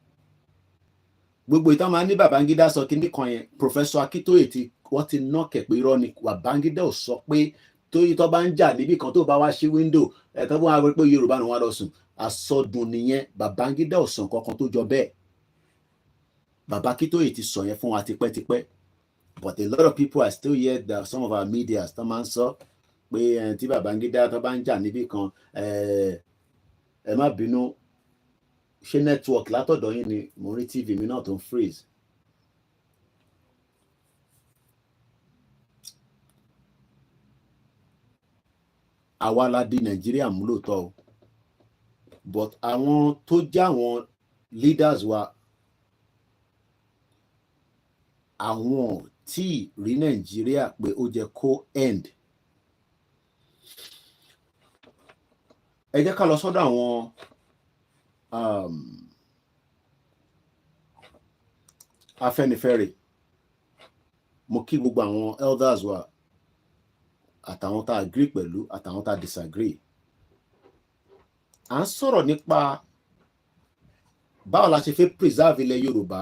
Gbogbo ìtàn máa ní Babangida sọ kíní kan yẹn, Professor Akintoye tí wọ́n ti ná kẹ̀pẹ́ irọ́ ni. Babangida ò sọ pé tóyí tó bá ń jà níbì kan tó bá wá sí window ẹ̀tọ́ bó wá wí pé Yorùbá ni wọ́n lọ sùn. Àsọdùn nìyẹn. Babangida ò sọ kankan tó jọ bẹ́ẹ̀. Baba Akintoye ti sọ yẹn fún wa tipẹ́tipẹ́. But a lot of people are still here, that some of our media tó máa ń sọ pé tí Babangida tó bá ń jà níbì kan ẹ má bínú, ṣé network látọ̀dọ̀ yín ni? Mo rí TV mi náà tó ń freeze. Àwa la di Nàìjíríà mú lóòótọ́ o, but àwọn tó já àwọn leaders wa àwọn tí rí Nàìjíríà pé ó jẹ́ kó end. Ẹ jẹ́ ká lọ sọ́dọ̀ àwọn Afẹ́nifẹ́re. Mo kí gbogbo àwọn elders wa àtàwọn tá agree pẹ̀lú àtàwọn tá disagree. À ń sọ̀rọ̀ nípa báwo la ṣe fẹ́ preserve ilẹ̀ Yorùbá.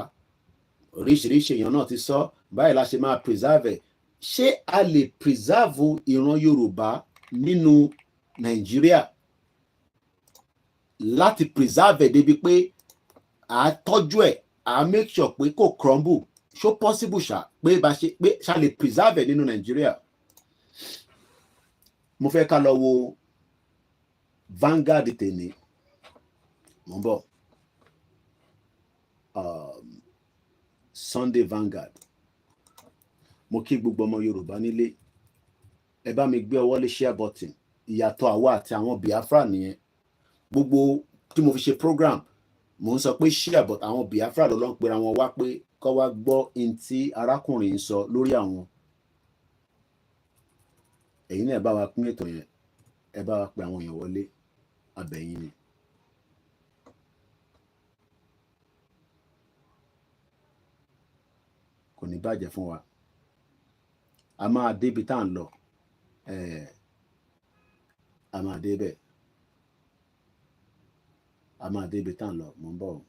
Oríṣiríṣi èèyàn náà ti sọ báyìí la ṣe máa preserve ẹ̀. Ṣé a lè preserve ìran Yorùbá nínú Nàìjíríà? Láti preserve ẹ̀ débi pé à tọ́jú ẹ̀, à make sure pé kò crumble. Ṣó possible ṣá pé ṣá lè preserve ẹ̀ nínú Nàìjíríà? Mo fẹ́ ká lọ wo Vanguard tèmi. Mo ń bọ̀. Sunday Vanguard. Mo kí gbogbo ọmọ Yorùbá nílé. Ẹ bá mi gbé ọwọ́ lé share button. Ìyàtọ̀ àwa àti àwọn Biafra nìyẹn. Gbogbo tí mo fi ṣe program mo ń sọ pé share, but àwọn Biafra ló ń pera wọn wá pé kó wá gbọ́ in tí arákùnrin ń sọ lórí àwọn. Ẹ̀yin náà ẹ bá wa pín ètò yẹn, ẹ bá wa pe àwọn èèyàn wọlé, abẹ̀yìn ni. Kò ní bàjẹ́ fún wa. A máa débi tá à ń lọ. A máa débẹ̀. A máa débi tá à ń lọ. Mo ń bọ̀.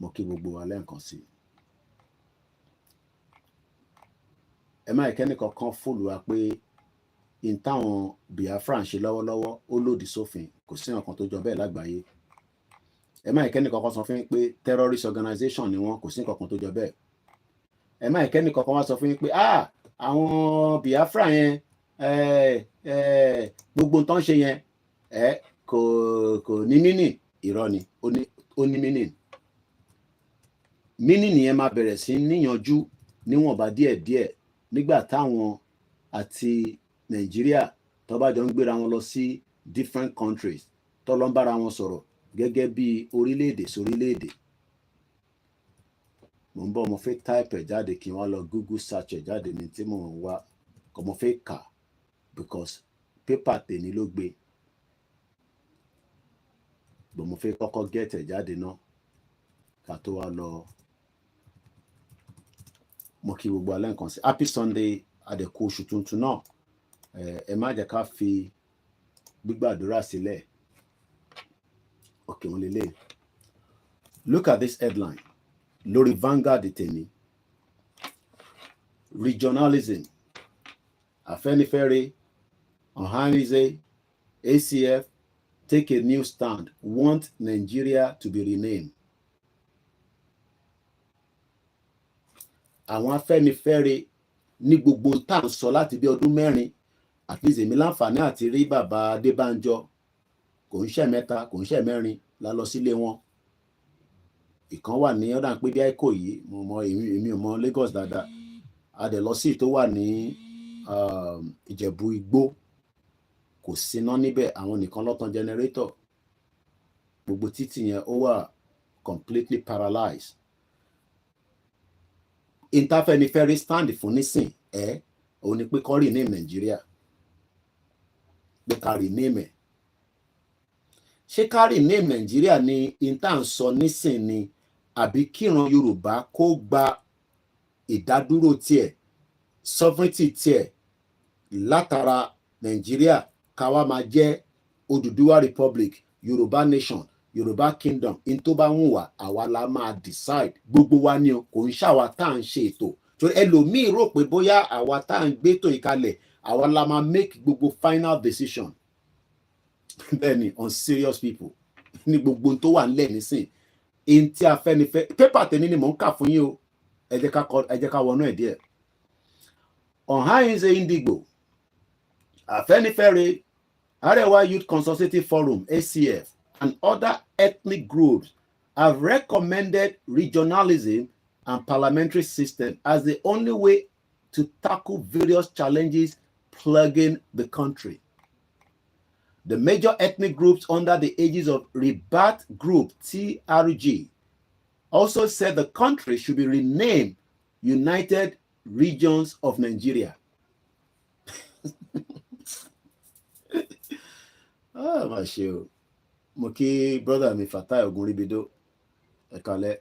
Mo kí gbogbo wa lẹ́ẹ̀kan sí. Ẹ má ìkẹ́ni kankan fòlù wa pé in táwọn Biafra ń ṣe lọ́wọ́lọ́wọ́ ó lòdì sófin. Kò sí nǹkan tó jọ bẹ́ẹ̀ lágbàáyé. Ẹ má ìkẹ́ni kankan sọ fún yín pé terrorist organization ni wọ́n. Kò sí nǹkan tó jọ bẹ́ẹ̀. Ẹ má ìkẹ́ni kankan wá sọ fún yín pé àwọn Biafra yẹn gbogbo nǹkan ṣe yẹn kò ní meaning. Irọ́ ni, ó ní meaning. Meaning yẹn máa bẹ̀rẹ̀ sí níyanjú níwọ̀nba díẹ̀díẹ̀ nígbà táwọn àti Nàìjíríà tó bá jọ ń gbéra wọn lọ sí different countries tó lọ ń bára wọn sọ̀rọ̀ gẹ́gẹ́ bí orílẹ̀-èdè sórílẹ̀-èdè. Mo ń bọ̀, mo fẹ́ type ẹ̀ jáde kí n wá lọ Google search ẹ̀ jáde ní tí mo ń wá. Kò mo fẹ́ kà because paper tèmi ló gbé. Bọ̀ mo fẹ́ kọ́kọ́ get ẹ̀ jáde náà ká tó wá lọ. Mo kí gbogbo alẹ́ nǹkan sí. Happy Sunday, àdẹ̀kù oṣù tuntun náà. Ẹ má jẹ́ ká fi gbígbàdúrà sílẹ̀. Okay, wọ́n lélẹ̀. Look at this headline. Lórí Vanguard tèmi. Regionalism. Afẹ́nifẹ́re, Ohanaeze, ACF take a new stand. Want Nigeria to be renamed. Àwọn Afẹ́nifẹ́re ní gbogbo tá ń sọ láti bí ọdún mẹ́rin. At least èmi láǹfààní àti rí bàbá Adébánjọ. Kò ń ṣe mẹ́ta, kò ń ṣe mẹ́rin la lọ sílé wọn. Ìkan wà ní ọ̀dà pé bí àìkò yìí, èmi ò mọ Lagos dáadáa. A dẹ̀ lọ sí tó wà ní Ìjẹ̀bú Igbó. Kò síná níbẹ̀, àwọn nìkan ló tan generator. gbogbo títì yẹn ó wà completely paralyzed. Afẹ́nifẹ́re stand fún nísìn òun ni pé kó rename Nàìjíríà, pé ká rename ẹ̀. Ṣé ká rename Nàìjíríà ni inta ń sọ nísìn ni, àbí kíran Yorùbá kó gba ìdádúró tiẹ̀, sovereignty tiẹ̀ látara Nàìjíríà, ká wá máa jẹ́ Odùduwà Republic, Yorùbá nation, Yorùbá kingdom, in tó bá wù wá àwa la máa decide. Gbogbo wa ni o, kò ń ṣàwa tá à ń ṣe ètò. So ẹlòmíì rò pé bóyá àwa tá à ń gbétò ìkalẹ̀ àwa la máa make gbogbo final decision. Bẹ́ẹ̀ni, on serious people ní gbogbo tó wà nílẹ̀ nísìn, in tí Afẹ́nifẹ́re pépà tèmi ni mò ń kà fún yín o, ẹ jẹ́ ká wọnú ẹ̀ díẹ̀. Ọ̀hánìṣe Indigbo, Afẹ́nifẹ́re, Arewa Youth Consultative Forum, ACF, and other ethnic groups have recommended regionalism and parliamentary system as the only way to tackle various challenges plaguing the country. The major ethnic groups under the aegis of Rebirth Group, TRG, also said the country should be renamed United Regions of Nigeria. My show. Moki brother mi Fatai Ogunribido. Ekale.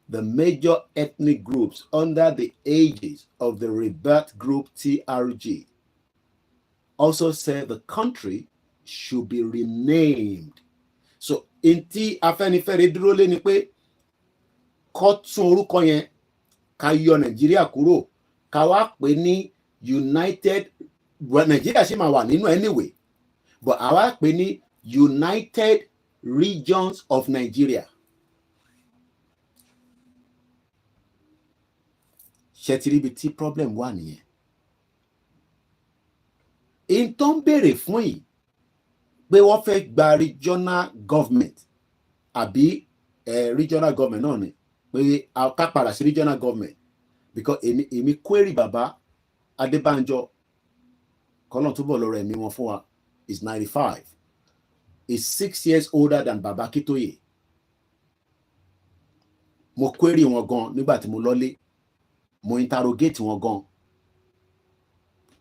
The major ethnic groups under the aegis of the Rebirth Group, TRG, also said the country should be renamed. So, inti Afẹ́nifẹ́re dúró lé ni pé kó tún orúkọ yẹn ká yọ Nàìjíríà kúrò, ká wá pè ní United, Nàìjíríà ṣì máa wà nínú anyway, but àwa pè ní United Regions of Nigeria. Ṣé ti rí ibi tí problem wà nìyẹn? In tó ń béèrè fún yìí pé wọ́n fẹ́ gba regional government àbí regional government náà ni pé ká padà sí regional government, because èmi query bàbá Adébánjọ kọ́lọ́n túbọ̀ lọ́rọ̀ ẹ̀mí wọn fún wa, is 95, is 6 years older than Baba Kitoye. Mo query wọn gan nígbà tí mo lọ́lé, mo interrogate wọn gan,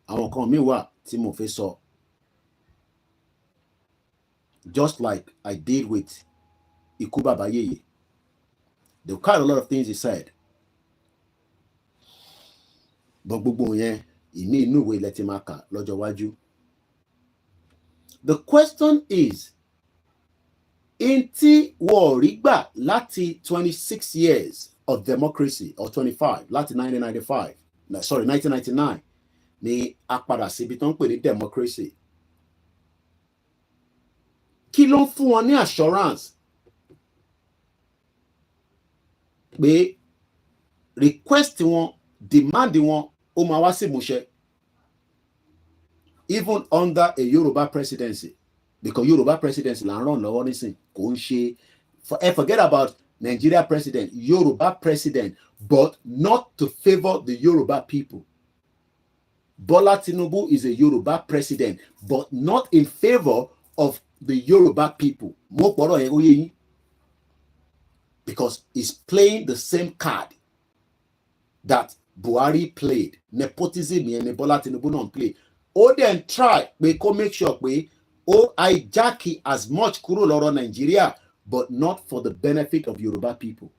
àwọn kan mi wà tí mo fẹ́ sọ, just like I did with Ikú Baba Yeye. There were quite a lot of things he said, but gbogbo yẹn ìní inú ìwé ilẹ̀ tí máa kà lọ́jọ́ iwájú. The question is, in tí wọ́n rí gbà láti 26 years of democracy, or 25, láti 1999, ni a padà síbi tó ń pè ní democracy. Kí ló ń fún wọn ní assurance pé request wọn, demand wọn ó máa wá sí ìmúṣẹ, even under a Yoruba presidency? Because Yoruba presidency là ń ràn lọ́wọ́ nísìn, kò ń ṣe, forget about Nigeria president, Yoruba president, but not to favor the Yoruba people. Bola Tinubu is a Yoruba president, but not in favor of the Yoruba people. Mo pọ̀rọ̀ yẹn ó yé yín, because he's playing the same card that Buhari played. Nepotism yẹn ni Bola Tinubu náà play. Ó dẹ̀ try pé kó make sure pé ó hijack as much kúrò lọ́rọ̀ Nigeria, but not for the benefit of Yoruba people.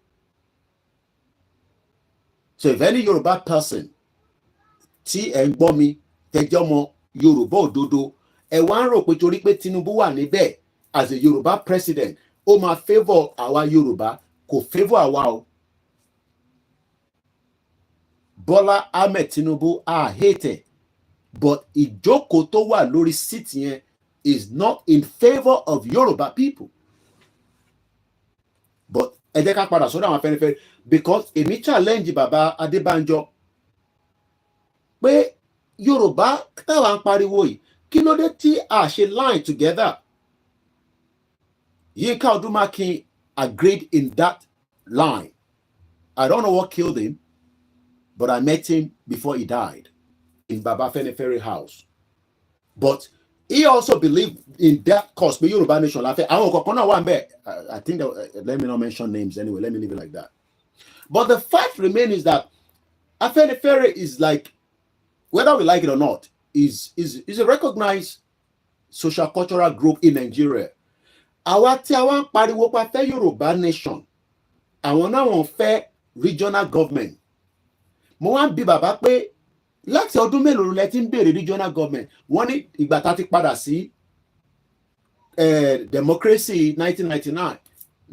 So if any Yoruba person tí ẹ ń gbọ́ mi tẹjọ́ mọ Yorùbá òdodo, ẹ wá ń rò pé torí pé Tinubu wà níbẹ̀ as a Yoruba president, ó máa favour àwa Yorùbá, kò favour àwa o. Bola Ahmed Tinubu hate, but ìjókòó tó wà lórí seat yẹn is not in favor of Yoruba people. But ẹ jẹ́ ká padà sọ́dọ̀ àwọn Afẹ́nifẹ́re, because èmi challenge bàbá Adébánjọ pé Yorùbá táwa ń pariwo yìí, kí ló dé tí a ṣe line together? Yínká Ọdúnmákin agreed in that line. I don't know what killed him, but I met him before he died in Baba Afẹ́nifẹ́re house. But he also believed in that cause, but Yoruba nation. I think that, let me not mention names anyway. Let me leave it like that. But the fact remains is that Afenifere is like, whether we like it or not, is a recognized social cultural group in Nigeria. Àwa tí àwa ń pariwo pa fẹ́ Yoruba nation, àwọn náà wọ́n fẹ́ regional government. Mo wá ń bi bàbá pé láti ọdún mélòó lẹ ti ń béèrè regional government. Wọ́n ní ìgbà tá ti padà sí democracy 1999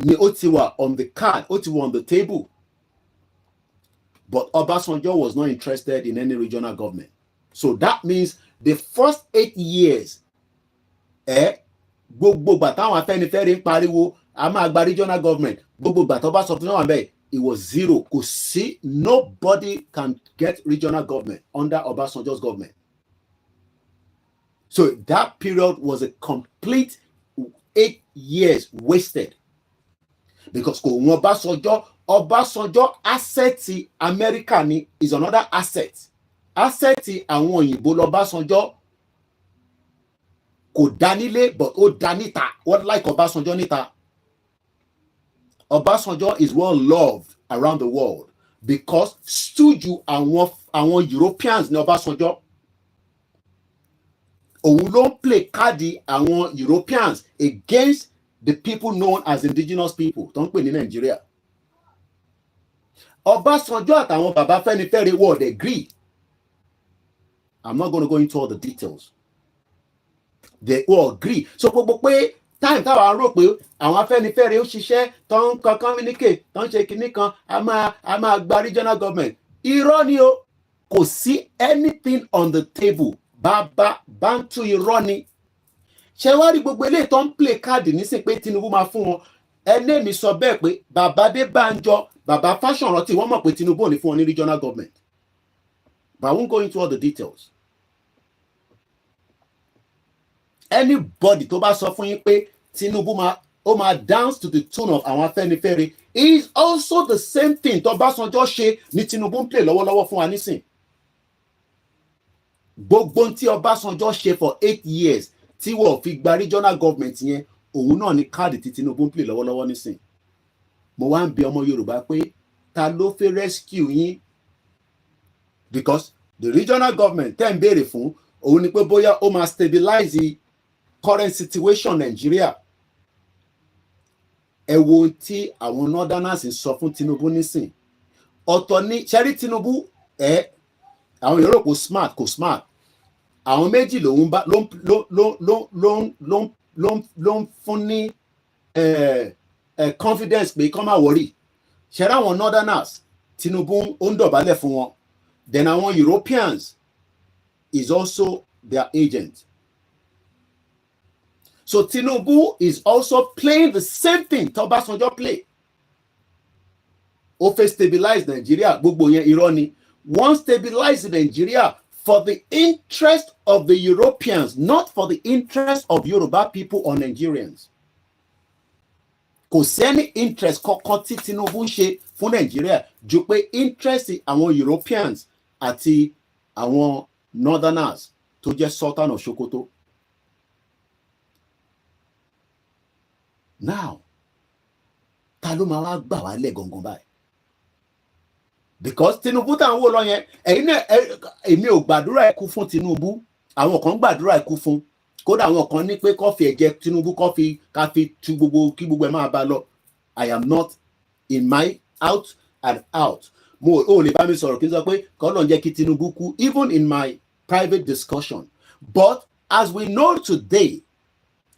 ni ó ti wà on the card, ó ti wà on the table. But Obasanjo was not interested in any regional government. So that means the first 8 years, gbogbo gbà táwọn Afẹ́nifẹ́re ń pariwo a máa gba regional government, gbogbo gbà tó bá sọ fún wọn bẹ́ẹ̀, it was zero. Kò sí, nobody can get regional government under Obasanjo's government. So that period was a complete 8 years wasted. Because Obasanjo asset America ni is another asset. Asset àwọn òyìnbó l'Ọbásanjọ́ kò dánilé but ó dánítà. What like Obasanjo níta? Obasanjo is well loved around the world because stúdù àwọn Europeans ní Obasanjo. Òun ló ń play káàdì àwọn Europeans against the people known as indigenous people tó ń pè ní Nigeria. Obasanjo àtàwọn bàbá Afẹ́nifẹ́re would agree. I'm not going to go into all the details. They all agree. So gbogbo pé time táwa rò pé àwọn Afẹ́nifẹ́re ó ṣiṣẹ́ tó ń kan communicate tó ń ṣe kinní kan a máa gba regional government. Irọ́ ni o. Kò sí anything on the table. Bàbá Bantu irọ́ ni. Ṣé wá rí gbogbo eléyìí tó ń play card nísìn pé Tinubu máa fún wọn. Ẹlẹ́mi sọ bẹ́ẹ̀ pé bàbá Adébánjọ, bàbá Fáṣọ̀rántì wọ́n mọ̀ pé Tinubu ò ní fún wọn ní regional government. But I won't go into all the details. Anybody tó bá sọ fún yín pé Tinubu máa dance to the tune of àwọn Afẹ́nifẹ́re is also the same thing tó Ọbásanjọ́ ṣe ní Tinubu ń play lọ́wọ́lọ́wọ́ fún wa nísìn. Gbogbo tí Ọbásanjọ́ ṣe for 8 years tí wọ́n fi gba regional government yẹn, òun náà ni káàdì tí Tinubu ń play lọ́wọ́lọ́wọ́ nísìn. Mo wá ń bi ọmọ Yorùbá pé ta ló fẹ́ rescue yín? Because the regional government tẹ́ ń béèrè fún òun ni pé bóyá ó máa stabilize the current situation Nigeria. Ẹ wo tí àwọn northerners ń sọ fún Tinubu nísìn. Ọ̀tọ̀ ni ṣẹ́rí Tinubu àwọn Yorùbá kò smart. Àwọn méjì lòun bá ló ń fún ní confidence pé kán má worry. Ṣẹ́rí àwọn northerners Tinubu ó ń dọ̀bálẹ̀ fún wọn. Then àwọn Europeans is also their agent. So Tinubu is also playing the same thing Ọbásanjọ́ play. Ó fẹ́ stabilize Nigeria, gbogbo yẹn irọ́ ni. Wọ́n stabilize Nigeria for the interest of the Europeans, not for the interest of Yoruba people or Nigerians. Kò sẹ́ni interest kankan tí Tinubu ń ṣe fún Nigeria ju pé interest àwọn Europeans àti àwọn northerners tó jẹ́ Sultan of Sokoto. Now, ta ló máa wá gbà wá lẹ̀ gangan báyìí? Because Tinubu tá ń wò lọ yẹn, ẹ̀yin náà èmi ò gbàdúrà ikú fún Tinubu, àwọn kan gbàdúrà ikú fún. Kódà àwọn kan ní pé kó fi ẹ̀jẹ̀ Tinubu kó fi ká fi tu gbogbo kí gbogbo ẹ̀ máa bá lọ. I am not in my out and out. Mo ò lè bá mi sọ̀rọ̀ kí n sọ pé kó lọ jẹ́ kí Tinubu kú, even in my private discussion. But as we know today,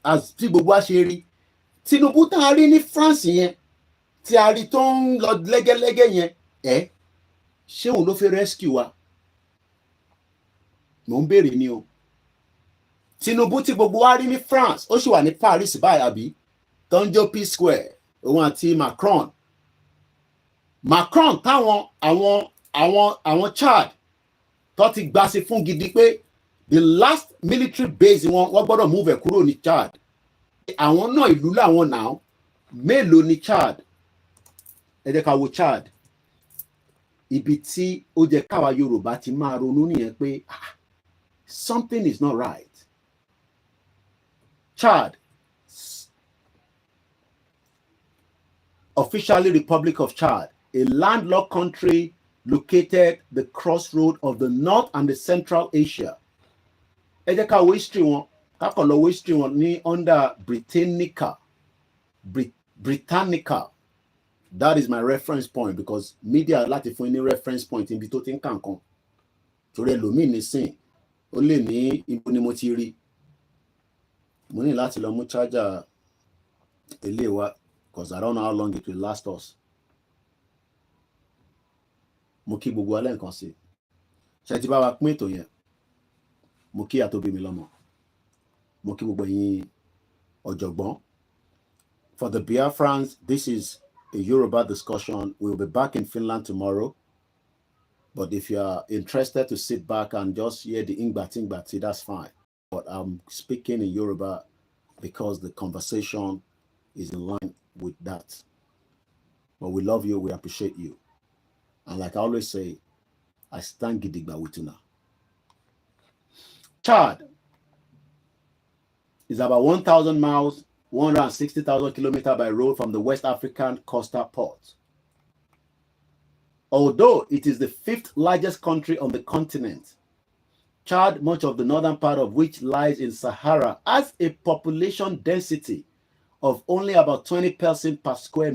as tí gbogbo wa ṣe rí, Tinubu tá a rí ní France yẹn, tí a rí tó ń lọ lẹ́gẹ́lẹ́gẹ́ yẹn, ṣé òun ló fẹ́ rescue wa? Mo ń béèrè ni o. Tinubu tí gbogbo wa rí ní France, ó sì wà ní Paris báyìí àbí? Tó ń jó Peace Square, òun àti Macron táwọn àwọn Chad tó ti gbà sí fún gidi pé the last military base wọ́n gbọ́dọ̀ move ẹ̀ kúrò ní Chad. Àwọn náà ìlú làwọn náà mélòó ní Chad? Ẹ jẹ́ ká wo Chad. Ibi tí ó jẹ́ káwa Yorùbá ti máa ronú nìyẹn pé something is not right. Chad, officially Republic of Chad, a landlocked country located the crossroad of the North and the Central Asia. Ẹ jẹ́ ká wo history wọn, ká kàn lọ wo history wọn ní under Britannica. That is my reference point because media láti fún ní reference point ibi tó ti ń kàn kan. Torí ẹlòmíì nísìn, ó lè ní ibo ni mo ti rí. Mo ní láti lọ mú charger ilé wa because I don't know how long it will last us. Mo kí gbogbo alẹ́ nǹkan sí. Ṣé ti bá wa pín ètò yẹn? Mo kí àtòbí mi lọ́mọ. Mo kí gbogbo yín ọ̀jọ̀gbọ́n. For the Biafrans, this is a Yoruba discussion. We'll be back in Finland tomorrow. But if you are interested to sit back and just hear the Ingbati, that's fine. But I'm speaking in Yoruba because the conversation is in line with that. But we love you, we appreciate you. And like I always say, I stand gidigba wituna. Chad is about 1,000 miles, 160,000 kilometers by road from the West African coastal port. Although it is the 5th largest country on the continent, Chad, much of the northern part of which lies in Sahara, has a population density of only about 20 persons per square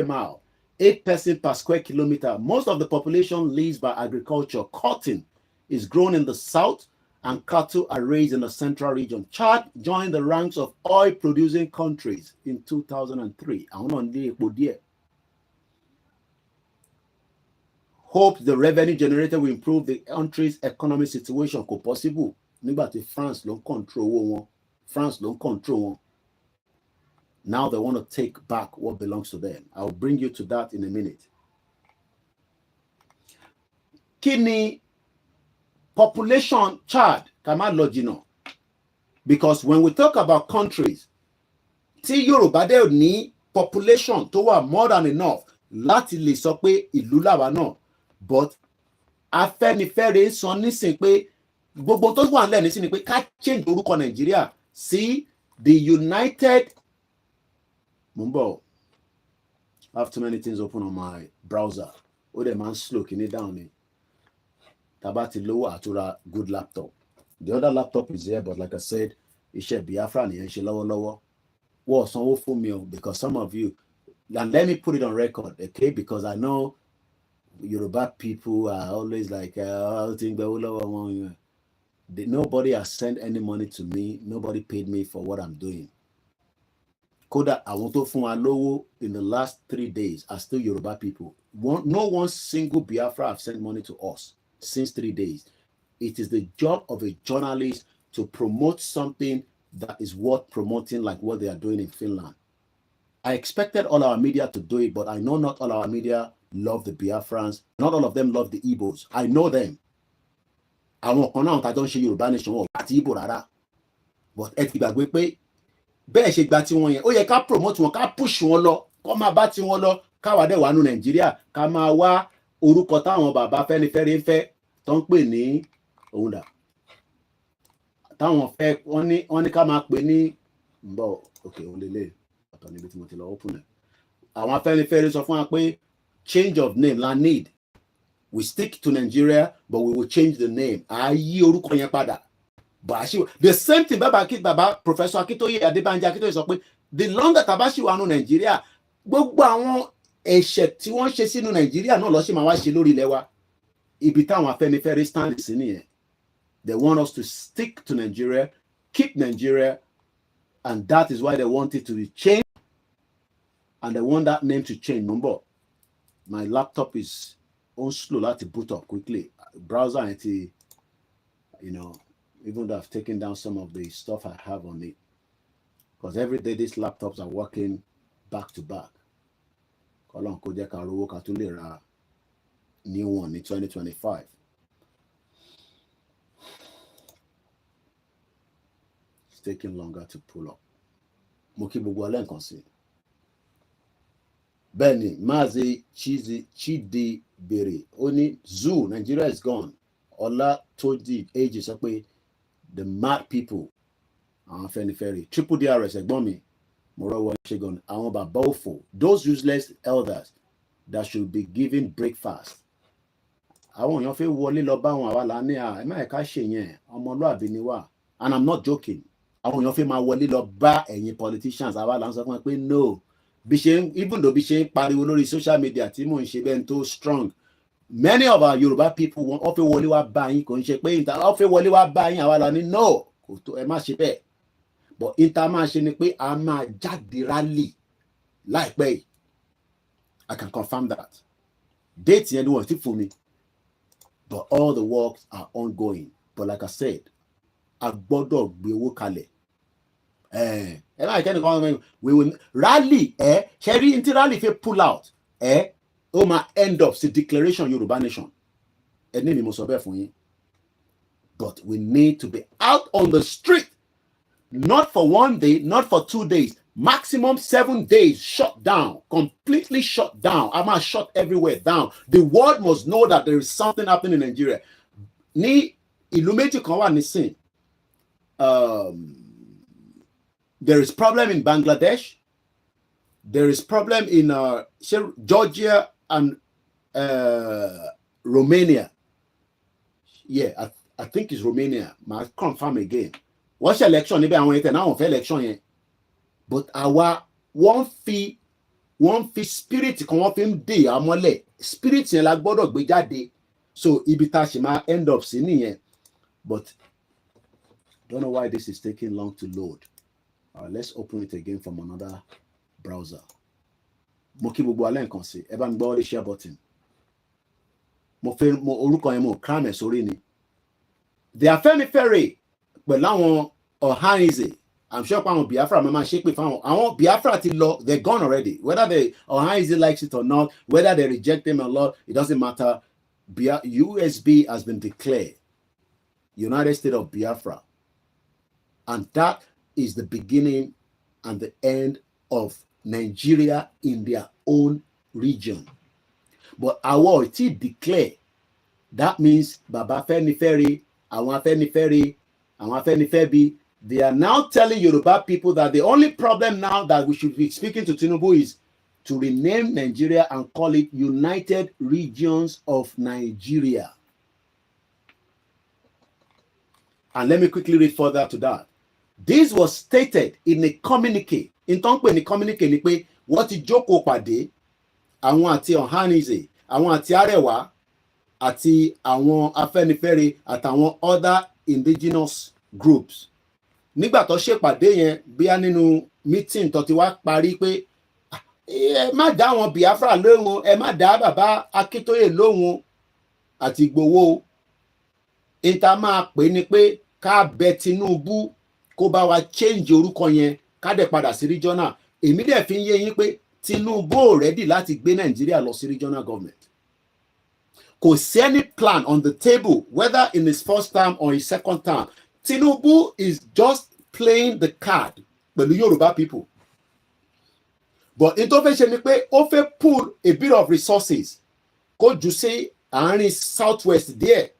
mile, 8 persons per square kilometer. Most of the population lives by agriculture. Cotton is grown in the south and cattle are raised in the central region. Chad joined the ranks of oil-producing countries in 2003. Hopes the revenue generated will improve the country's economic situation. Could possible. Nígbà France don't control one. France don't control one. Now they want to take back what belongs to them. I'll bring you to that in a minute. Kini population Chad, Kama Logino. Because when we talk about countries, tí Yorùbá dẹ̀ ní population tó wà more than enough láti lè sọ pé ìlú làwa náà. But Afẹ́nifẹ́re sọ nísìn pé gbogbo tó wà nílẹ̀ nísìn ni pé ká change orúkọ Nàìjíríà sí the United. Mumbo, I have too many things open on my browser. Oh, the man slow, can it down me? Tabati low atura good laptop. The other laptop is here, but like I said, it should be Biafra and she lower. Well, some for me because some of you, and let me put it on record, okay? Because I know Yoruba people are always like, nobody has sent any money to me. Nobody paid me for what I'm doing. Koda, I want to fún wa lówó in the last 3 days are still Yoruba people. No one single Biafra have sent money to us since 3 days. It is the job of a journalist to promote something that is worth promoting, like what they are doing in Finland. I expected all our media to do it, but I know not all our media love the Biafrans. Not all of them love the Igbos. I know them. Àwọn kan náà tàjọ ń ṣe Yorùbá nation wọn àti Igbo rárá. But ẹ ti gbàgbé pé bẹ́ẹ̀ ṣe gba tiwọn yẹn ó yẹ ká promote wọn ká push wọn lọ kó máa bá tiwọn lọ káwa dẹ̀ wà nù Nàìjíríà ká máa wá orúkọ táwọn bàbá Fẹ́nifẹ́re ń fẹ́ tó ń pè ní òun dà táwọn fẹ́ wọ́n ní ká máa pè ní bọ́ okay òun lélẹ̀ ọ̀tọ̀ níbi tí mo ti lọ open ẹ̀ àwọn Fẹ́nifẹ́re sọ fún wa pé change of name la need we stick to Nigeria but we will change the name àyí orúkọ yẹn padà. The same thing baba Professor Akintoye Adebanji Akintoye sọ pé the longer tabashi wà nù Nàìjíríà gbogbo àwọn ẹ̀ṣẹ̀ tí wọ́n ṣe sínú Nàìjíríà náà ló ṣì máa wá ṣe lórí ilẹ̀ wa ibi táwọn Afẹ́nifẹ́re stand sí nìyẹn. They want us to stick to Nigeria, keep Nigeria, and that is why they want it to be changed and they want that name to change. Number, my laptop is on slow to boot up quickly. Browser anti, even though I've taken down some of the stuff I have on it. Because every day these laptops are working back to back. New one in 2025. It's taking longer to pull up. Moki Bugwalen can see. Benny, Mazi, Chidi Beri. Only Zoo, Nigeria is gone. Ola told the ages, the mad people àwọn Afẹ́nifẹ́re triple DRS ẹ̀gbọ́n mi mo rọ́wọ́ ṣe gan àwọn bàbá òfò those useless elders that should be given breakfast àwọn èèyàn fẹ́ wọlé lọ bá àwọn àwa là ní ẹ má ẹ̀ka ṣe yẹn ọmọlúàbí ni wà and I'm not joking àwọn èèyàn fẹ́ máa wọlé lọ bá ẹ̀yin politicians àwa là ń sọ fún ẹ pé no bí ṣe even though bí ṣe ń pariwo lórí social media tí mò ń ṣe bẹ́ẹ̀ tó strong many of our Yoruba people wọ́n fẹ́ wọlé wá bá yín kò ń ṣe pé wọ́n fẹ́ wọlé wá bá yín àwa là ní no kò tó ẹ má ṣe bẹ́ẹ̀ but ìta máa ṣe ni pé a máa jáde rally láìpẹ́ yìí I can confirm that date yẹn ni wọ́n ti fún mi but all the works are ongoing but like I said a gbọ́dọ̀ gbé owó kalẹ̀ ẹ máa kẹ́ni kan we will rally ṣe rí ní rally fẹ́ pull out ó máa end up sí declaration Yorùbá nation ẹni mi mo sọ bẹ́ẹ̀ fún yín but we need to be out on the street not for 1 day not for 2 days maximum 7 days shut down completely shut down I'm not shut everywhere down the world must know that there is something happening in Nigeria ní ìlú méjì kan wà nísìn there is problem in Bangladesh there is problem in Georgia and Romania yeah I think it's Romania ma confirm again what's election níbẹ̀ àwọn ètò náà wọ́n fẹ́ election yẹn but àwa wọ́n fi spirit kan wọ́n fi ń dè àmọ́lẹ̀ spirit yẹn la gbọ́dọ̀ gbé jáde so ibi tá a ṣe máa end up sí nìyẹn but don't know why this is taking long to load let's open it again from another browser mo kí gbogbo alẹ́ nǹkan sí ẹ bá ń gbọ́ share button mo orúkọ yẹn mo kram ẹ̀ sórí ni the Afẹ́nifẹ́re pẹ̀lú àwọn Ọ̀hánìzè I'm sure àwọn Biafra máa ṣépè fáwọn àwọn Biafra ti lọ they're gone already whether the Ọ̀hánìzè likes it or not whether they reject them or not it doesn't matter USB has been declared United States of Biafra and that is the beginning and the end of Nigeria in their own region but our ti declare that means Baba Afẹ́nifẹ́re àwọn Afẹ́nifẹ́bi they are now telling Yoruba people that the only problem now that we should be speaking to Tinubu is to rename Nigeria and call it United Regions of Nigeria. And let me quickly read further to that. This was stated in a communique. In tonpe ni communique ni pé wọ́n ti jókòó pàdé àwọn àti Ọ̀hánìzè, àwọn àti Arewa àti àwọn Afẹ́nifẹ́re àtàwọn other indigenous groups. Nígbà tó ṣèpàdé yẹn bíá nínú meeting tó ti wá parí pé ẹ má dá àwọn Biafra lóhùn ẹ má dá bàbá Akíntóyè lóhùn àti Ìgbòho ìta máa pè ní pé ká bẹ Tinubu kó bá wa change orúkọ yẹn ká dẹ̀ padà sí regional èmi dẹ̀ fi ń yé yín pé Tinubu ò ready láti gbé Nàìjíríà lọ sí regional government kò sí any plan on the table whether in his first term or his second term Tinubu is just playing the card pẹ̀lú Yoruba people but in tó fẹ́ ṣe ni pé ó fẹ́ pull a bit of resources kó jù sí àárín southwest díẹ̀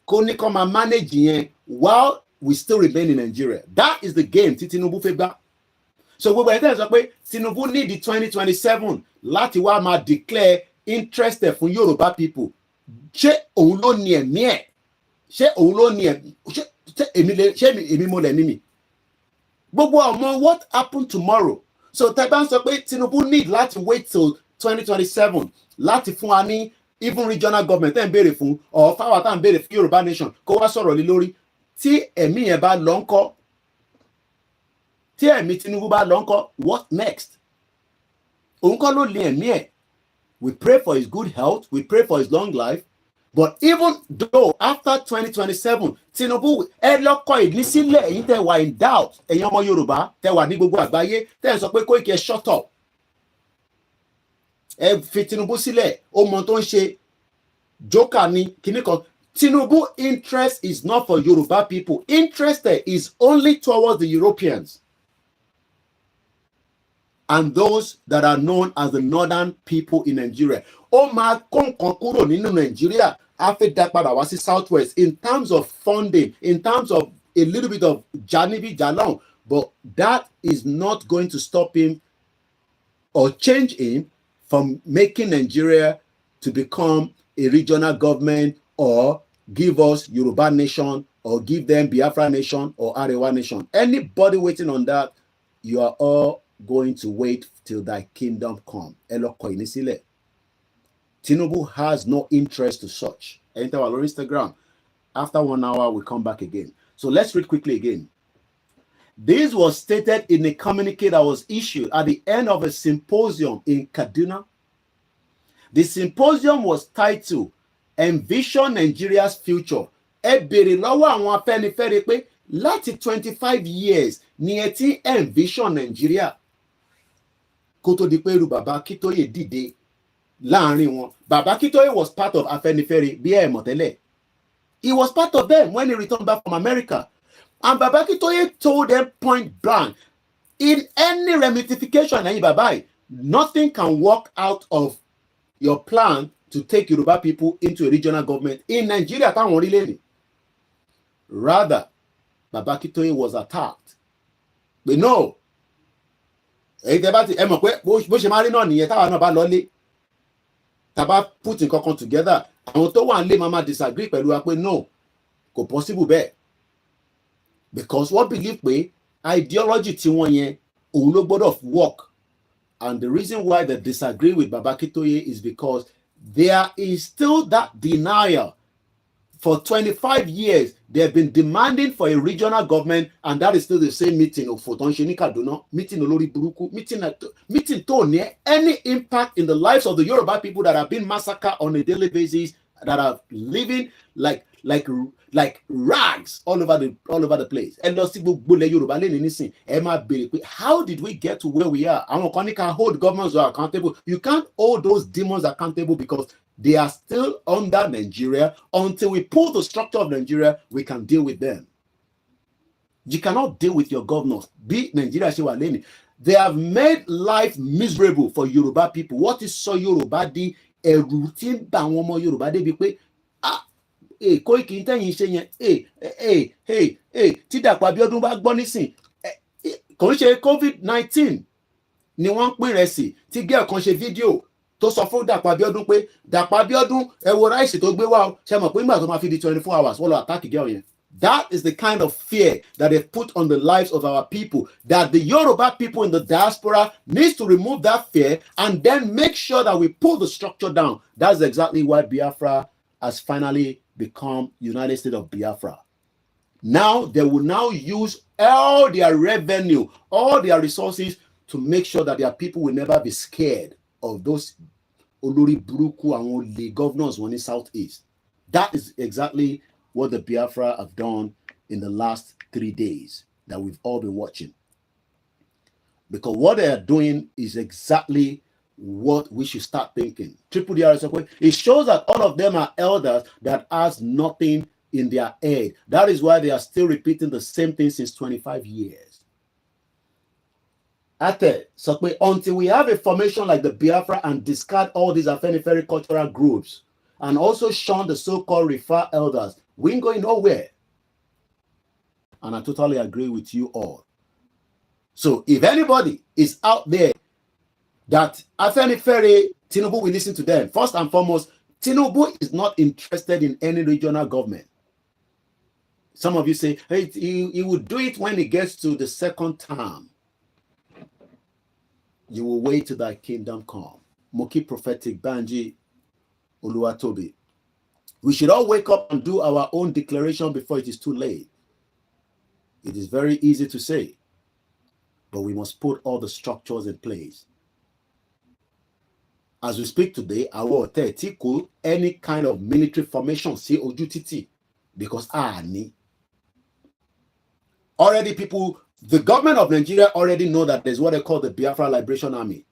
kó ní kó máa manage yẹn while we still remain in Nigeria that is the game tí Tinubu fẹ́ gbá so gbogbo ẹ̀ tẹ́ ẹ sọ pé Tinubu need the 2027 láti wá máa declare interest fún Yoruba people ṣé òun ló ní ẹ̀mí ẹ̀ ṣé òun ló ní ẹ̀mí ṣé èmi mo lẹ̀ ní mi gbogbo ọmọ what happen tomorrow so tẹ́ bá ń sọ pé Tinubu need láti wait till 2027 láti fún wa ní even regional government tẹ́ ń béèrè fún or fáwọn tá ń béèrè fún Yorùbá nation kó wá sọ̀rọ̀ lé lórí tí ẹ̀mí yẹn bá lọ ńkọ́ tí ẹ̀mí Tinubu bá lọ ńkọ́ what next òun kọ́ ló lé ẹ̀mí ẹ̀ we pray for his good health we pray for his long life but even though after 2027 Tinubu ẹ lọ́kọ̀ ìnísílẹ̀ ẹ̀yin tẹ́ wà in doubt ẹ̀yin ọmọ Yorùbá tẹ́ wà ní gbogbo àgbáyé tẹ́ sọ pé Koiki ẹ shut up ẹ fi Tinubu sílẹ̀ ó mọ tó ń ṣe joker ni kíní kan Tinubu interest is not for Yoruba people interest is only towards the Europeans and those that are known as the northern people in Nigeria ó máa kó nǹkan kúrò nínú Nigeria á fẹ́ dá padà wá sí southwest in terms of funding in terms of a little bit of Janibi Jalon, but that is not going to stop him or change him from making Nigeria to become a regional government or give us Yoruba nation or give them Biafra nation or Arewa nation. Anybody waiting on that, you are all going to wait till thy kingdom come. Tinubu has no interest to such. Enter our Instagram. After 1 hour, we come back again. So let's read quickly again. This was stated in a communique that was issued at the end of a symposium in Kaduna. The symposium was titled Envision Nigeria's Future. Ẹ bèrè lọ́wọ́ àwọn Afẹ́nifẹ́re pé láti 25 years ni ẹ ti envision Nigeria. Kó tó di pé irú Bàbá Akíntóyè dìde láàrin wọn. Bàbá Akíntóyè was part of Afẹ́nifẹ́re bí ẹ mọ̀ tẹ́lẹ̀. He was part of them when he returned back from America. And Baba Akíntóyè told them point blank, in any ramification, nothing can work out of your plan to take Yoruba people into a regional government in Nigeria. Rather, Baba Akíntóyè was attacked. But no. Taba put in concord together. Àwọn tó wà nílé mama disagree pẹ̀lú wa pé no, kò possible bẹ́ẹ̀. Because what believe pé ideology tí wọ́n yẹn òun ló gbọ́dọ̀ work. And the reason why they disagree with Baba Akíntóyè is because there is still that denial. For 25 years, they have been demanding for a regional government, and that is still the same meeting of Fotonsheni Kaduna, meeting Olori Buruku, meeting Tony, any impact in the lives of the Yoruba people that have been massacred on a daily basis, that are living like rags all over the place. How did we get to where we are? I can hold governments accountable. You can't hold those demons accountable because they are still under Nigeria. Until we pull the structure of Nigeria, we can deal with them. You cannot deal with your governors. Be Nigeria. They have made life miserable for Yoruba people. What is so Yoruba? A routine Yoruba be Koiki ntẹ̀yìn ṣe yẹn tí Dàpọ̀ Abíọ́dún bá gbọ́ nísìn kò ń ṣe COVID-19 ni wọ́n ń pín rẹ̀ sí tí gẹ́ẹ̀ kan ṣe fídíò tó sọ fún Dàpọ̀ Abíọ́dún pé Dàpọ̀ Abíọ́dún ẹ wo ráìsì tó gbé wá o ṣe mọ̀ pé nígbà tó máa fi di 24 hours wọ́n lọ àtàkì gẹ́ọ̀ yẹn. That is the kind of fear that they put on the lives of our people, that the Yoruba people in the diaspora needs to remove that fear and then make sure that we pull the structure down. That's exactly why Biafra has finally become United States of Biafra. Now they will now use all their revenue, all their resources to make sure that their people will never be scared of those Olori Buruku and the governors in the Southeast. That is exactly what the Biafra have done in the last 3 days that we've all been watching. Because what they are doing is exactly what we should start thinking. Triple DRS, it shows that all of them are elders that has nothing in their head. That is why they are still repeating the same thing since 25 years. Until we have a formation like the Biafra and discard all these Afenifere cultural groups and also shun the so-called refer elders, we ain't going nowhere. And I totally agree with you all. So if anybody is out there that Afenifere, Tinubu will listen to them. First and foremost, Tinubu is not interested in any regional government. Some of you say, hey, he will do it when he gets to the second term. You will wait till thy kingdom come. Moki prophetic Banji Oluwatobi. We should all wake up and do our own declaration before it is too late. It is very easy to say, but we must put all the structures in place. As we speak today, I will tell any kind of military formation, see Ojutiti, because already people, the government of Nigeria already know that there's what they call the Biafra Liberation Army.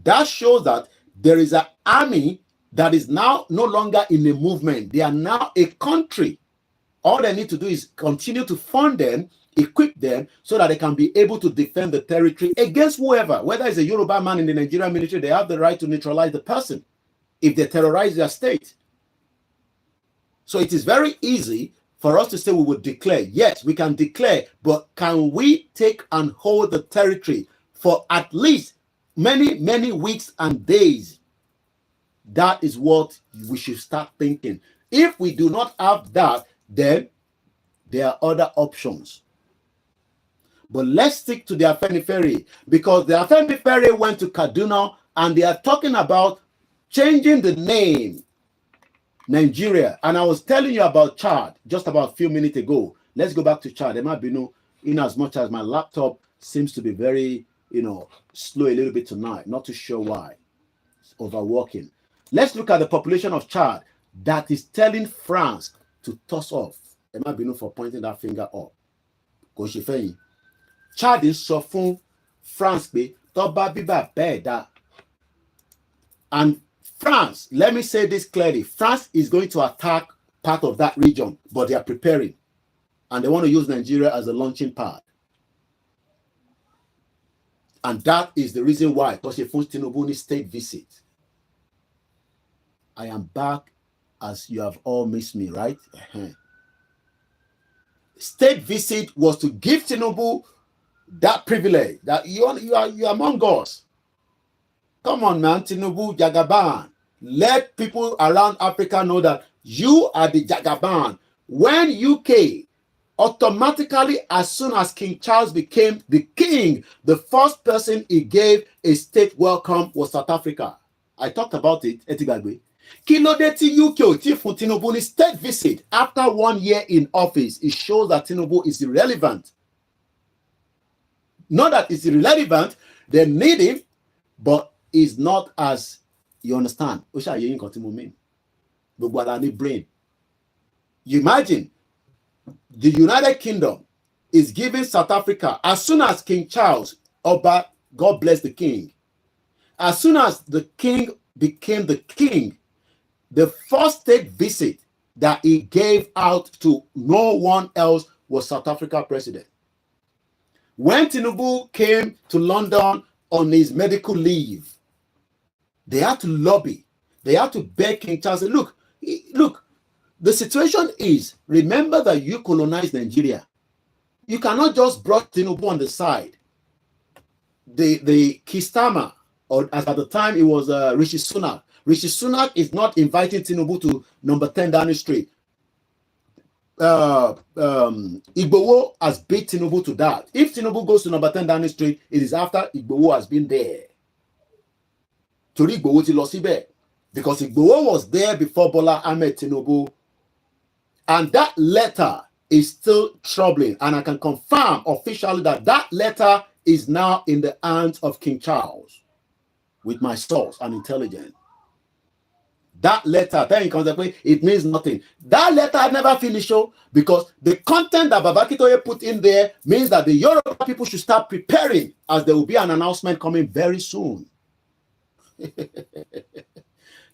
That shows that there is an army that is now no longer in a movement. They are now a country. All they need to do is continue to fund them, equip them so that they can be able to defend the territory against whoever. Whether it's a Yoruba man in the Nigerian military, they have the right to neutralize the person if they terrorize their state. So it is very easy for us to say we would declare. Yes, we can declare, but can we take and hold the territory for at least many, many weeks and days? That is what we should start thinking. If we do not have that, then there are other options. But let's stick to the Afenifere, because the Afenifere went to Kaduna and they are talking about changing the name Nigeria. And I was telling you about Chad just about a few minutes ago. Let's go back to Chad. There might be no, in as much as my laptop seems to be very, slow a little bit tonight. Not too sure why. It's overworking. Let's look at the population of Chad that is telling France to toss off. There might be no for pointing that finger up. Chad is sọ fún France pé tó bá bíbà bẹ́ẹ̀ dá. And France, let me say this clearly, France is going to attack part of that region, but they are preparing. And they want to use Nigeria as a launching pad. And that is the reason why Kosefun Tinubu's state visit. I am back as you have all missed me, right? State visit was to give Tinubu that privilege that you are among us. Come on, man, Tinubu, Jagaban. Let people around Africa know that you are the Jagaban. When UK automatically, as soon as King Charles became the king, the first person he gave a state welcome was South Africa. I talked about it, Etigagwe. Kilodeti UK fún Tinubu's state visit after 1 year in office. It shows that Tinubu is irrelevant. Not that it's irrelevant, they need him, but it's not as, you understand. Brain. You imagine the United Kingdom is giving South Africa, as soon as King Charles, Oba, God bless the king, as soon as the king became the king, the first state visit that he gave out to no one else was South Africa president. When Tinubu came to London on his medical leave, they had to lobby. They had to beg King Charles, look, the situation is, remember that you colonized Nigeria. You cannot just brought Tinubu on the side. The Kistama, or as at the time it was Rishi Sunak. Rishi Sunak is not inviting Tinubu to number 10 Downing Street. Igboho has beat Tinubu to that. If Tinubu goes to number 10 Downing Street, it is after Igboho has been there. Tori Igboho ti lọ síbẹ̀, because Igboho was there before Bola Ahmed Tinubu. And that letter is still troubling. And I can confirm officially that that letter is now in the hands of King Charles with my source and intelligence. That letter, it means nothing. That letter never finished, because the content that Babakitoye put in there means that the Yoruba people should start preparing, as there will be an announcement coming very soon.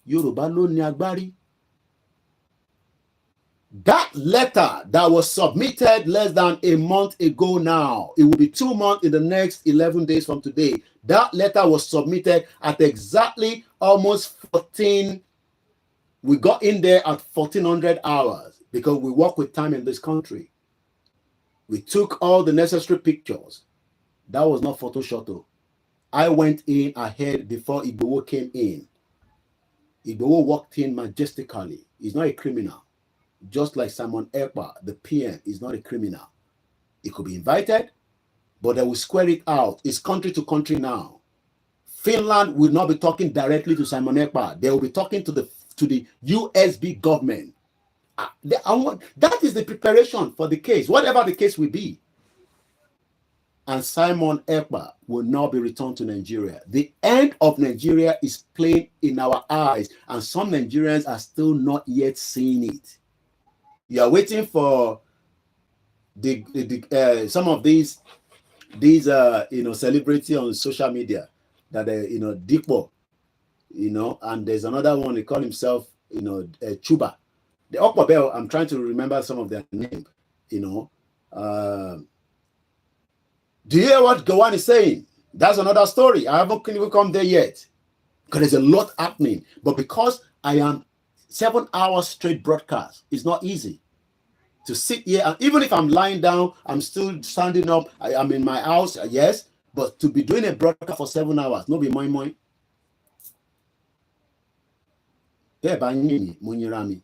Yoruba lo ni agbari. That letter that was submitted less than a month ago now, it will be 2 months in the next 11 days from today. That letter was submitted at exactly almost 14. We got in there at 1400 hours because we work with time in this country. We took all the necessary pictures. That was not Photoshop. I went in ahead before Igboho came in. Igboho walked in majestically. He's not a criminal. Just like Simon Ekpa, the PM, is not a criminal. He could be invited, but they will square it out. It's country to country now. Finland will not be talking directly to Simon Ekpa. They will be talking to the USB government. That is the preparation for the case, whatever the case will be. And Simon Ekpa will not be returned to Nigeria. The end of Nigeria is plain in our eyes, and some Nigerians are still not yet seeing it. You are waiting for some of these celebrity on social media that Dikpo, and there's another one, he call himself Chuba. The Okpabel, I'm trying to remember some of their names. Do you hear what Gawan is saying? That's another story. I haven't even come there yet, because there's a lot happening. But because I am 7 hours straight broadcast, it's not easy. To sit here, and even if I'm lying down, I'm still standing up. I'm in my house, yes, but to be doing a broadcast for 7 hours, no be moi moi. Tẹ́ bá yín mi, mo yínra mi.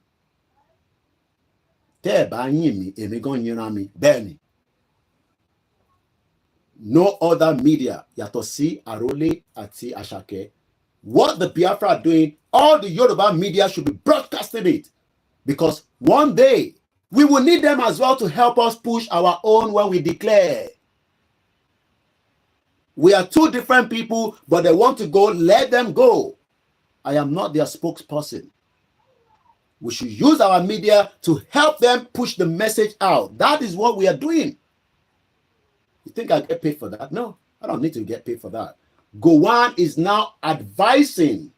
Tẹ́ bá yín mi, èmi gan yínra mi. Bẹ́ẹ̀ ni. No other media yàtọ̀ sí Àrólé àti Àṣàkẹ́. What the Biafra are doing, all the Yoruba media should be broadcasting it, because one day we will need them as well to help us push our own when we declare. We are two different people, but they want to go, let them go. I am not their spokesperson. We should use our media to help them push the message out. That is what we are doing. You think I get paid for that? No, I don't need to get paid for that. Gowon is now advising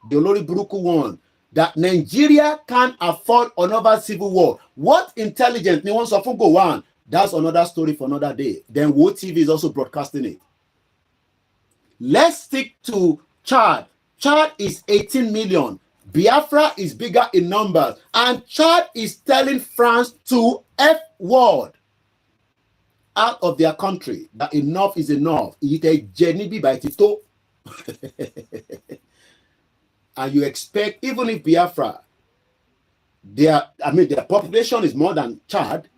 the Olori Buruku one that Nigeria can't afford another civil war. What intelligence? No one saw from Gowon. That's another story for another day. Then Wo TV is also broadcasting it. Let's stick to Chad. Chad is 18 million. Biafra is bigger in numbers. And Chad is telling France to F word out of their country, that enough is enough. And you expect, even if Biafra, their population is more than Chad.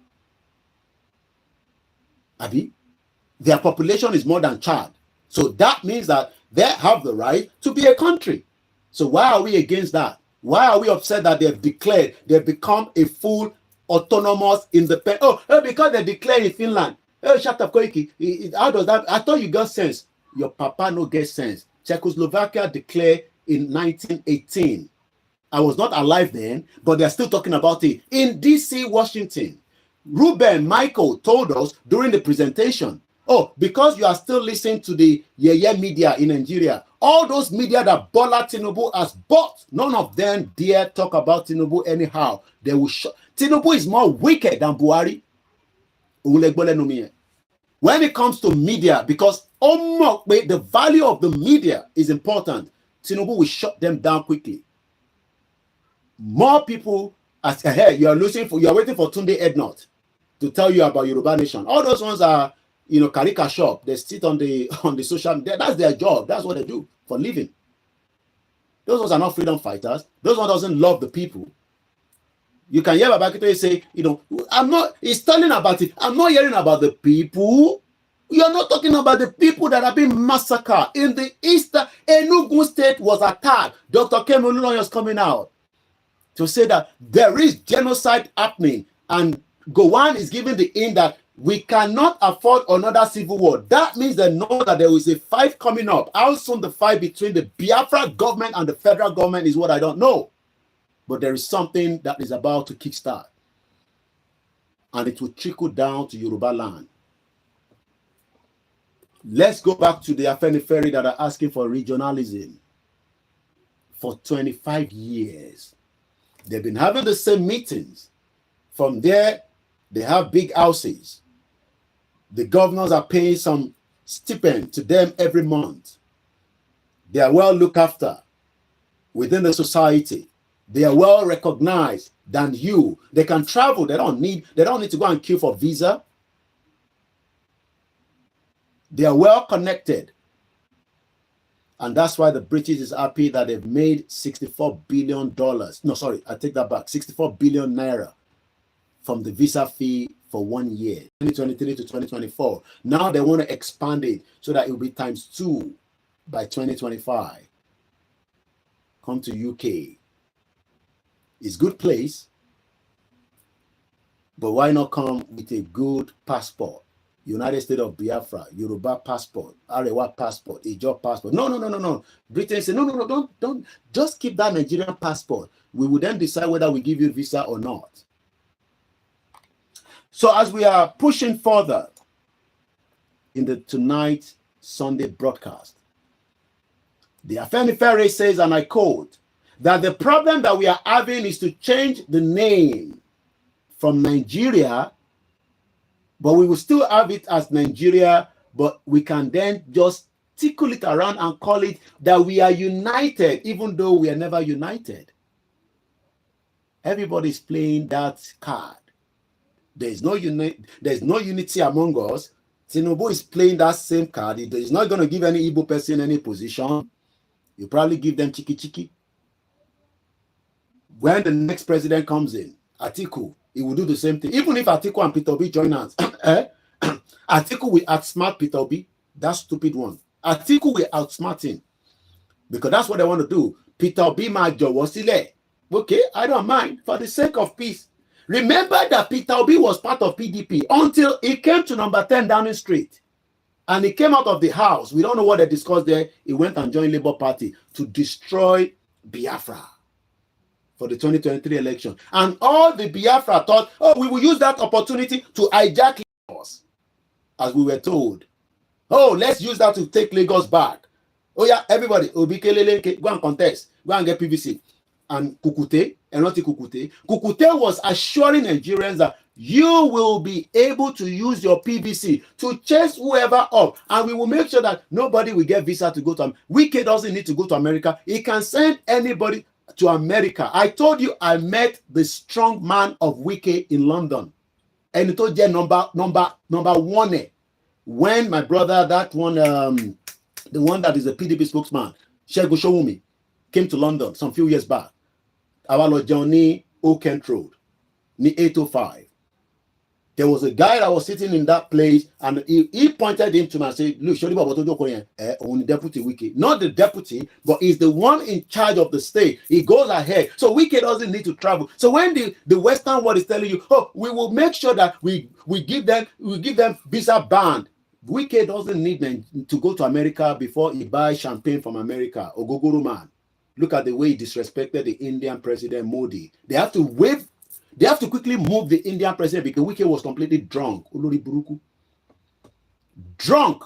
Abi, their population is more than Chad. So that means that they have the right to be a country. So why are we against that? Why are we upset that they've declared, they've become a full autonomous independent? Oh, because they declared in Finland. Oh, shut up, Koiki. How does that? I thought you got sense. Your papa no get sense. Czechoslovakia declared in 1918. I was not alive then, but they're still talking about it. In DC, Washington, Ruben Michael told us during the presentation, oh, because you are still listening to the Yeye media in Nigeria, all those media that Bola Tinubu has bought, none of them dare talk about Tinubu anyhow. They will Tinubu is more wicked than Buhari. When it comes to media, because the value of the media is important, Tinubu will shut them down quickly. More people, as ahead, you are waiting for Tunde Ednot to tell you about Yoruba Nation. All those ones are, caricature shop. They sit on the social media. That's their job. That's what they do for living. Those ones are not freedom fighters. Those ones doesn't love the people. You can hear Babakito say, he's telling about it. I'm not hearing about the people. You're not talking about the people that have been massacred. In the Eastern, Enugu State was attacked. Dr. Kemoluloyo is coming out to say that there is genocide happening. And Gowon is giving the hint that we cannot afford another civil war. That means they know that there is a fight coming up. How soon the fight between the Biafra government and the federal government is what I don't know. But there is something that is about to kickstart. And it will trickle down to Yoruba land. Let's go back to the Afenifere that are asking for regionalism. For 25 years, they've been having the same meetings. From there, they have big houses. The governors are paying some stipend to them every month. They are well looked after within the society. They are well recognized than you. They can travel. They don't need to go and queue for visa. They are well connected. And that's why the British is happy that they've made $64 billion. No, sorry, I take that back. 64 billion naira from the visa fee for 1 year, 2023 to 2024. Now they want to expand it so that it will be ×2 by 2025. Come to UK. It's a good place, but why not come with a good passport? United States of Biafra, Yoruba passport, Arewa passport, Ijo passport. No. Britain said, no, don't. Just keep that Nigerian passport. We will then decide whether we give you a visa or not. So as we are pushing further in the tonight Sunday broadcast, the Afenifere says, and I quote, that the problem that we are having is to change the name from Nigeria, but we will still have it as Nigeria, but we can then just tickle it around and call it that we are united, even though we are never united. Everybody's playing that card. There's no unity among us. Tinubu is playing that same card. He's not going to give any Igbo person any position. You probably give them chiki. When the next president comes in, Atiku, he will do the same thing. Even if Atiku and Peter Obi join us, Atiku will outsmart Peter Obi. That stupid one. Atiku will outsmart him. Because that's what they want to do. Peter Obi ma jowo sile. Okay, I don't mind. For the sake of peace. Remember that Peter Obi was part of PDP until he came to number 10 Downing Street. And he came out of the house. We don't know what they discussed there. He went and joined Labour Party to destroy Biafra for the 2023 election. And all the Biafra thought, oh, we will use that opportunity to hijack Lagos, as we were told. Oh, let's use that to take Lagos back. Oh yeah, everybody, Obikelele, go and contest, go and get PVC. And Kukute, and not Kukute. Kukute was assuring Nigerians that you will be able to use your PVC to chase whoever up, and we will make sure that nobody will get visa to go to America. Wike doesn't need to go to America. He can send anybody to America. I told you I met the strong man of Wike in London. And it told you number one. When my brother, that one, the one that is a PDP spokesman, Shegun Showumi, came to London some few years back. Our Johnny Old Kent Road, ni 805. There was a guy that was sitting in that place, and he pointed him to me and said, look, only Deputy Wike. Not the deputy, but he's the one in charge of the state. He goes ahead. So Wike doesn't need to travel. So when the Western world is telling you, oh, we will make sure that we give them visa ban. Wike doesn't need them to go to America before he buys champagne from America. Ogogoro man. Look at the way he disrespected the Indian president Modi. They have to quickly move the Indian president because Wike was completely drunk. Olori Buruku. Drunk.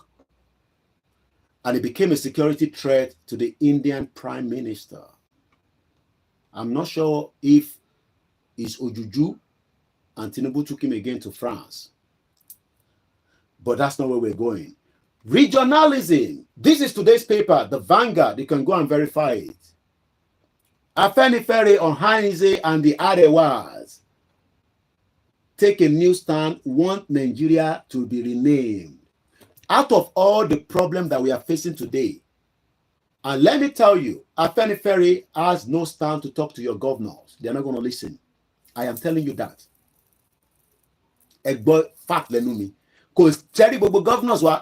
And he became a security threat to the Indian prime minister. I'm not sure if it's Ojuju and Tinubu took him again to France. But that's not where we're going. Regionalism. This is today's paper, the Vanguard. You can go and verify it. Afenifere on Heinze and the Arewas take a new stand, want Nigeria to be renamed. Out of all the problems that we are facing today, and let me tell you, Afenifere has no stand to talk to your governors. They're not going to listen. I am telling you that. Fact, because terrible governors were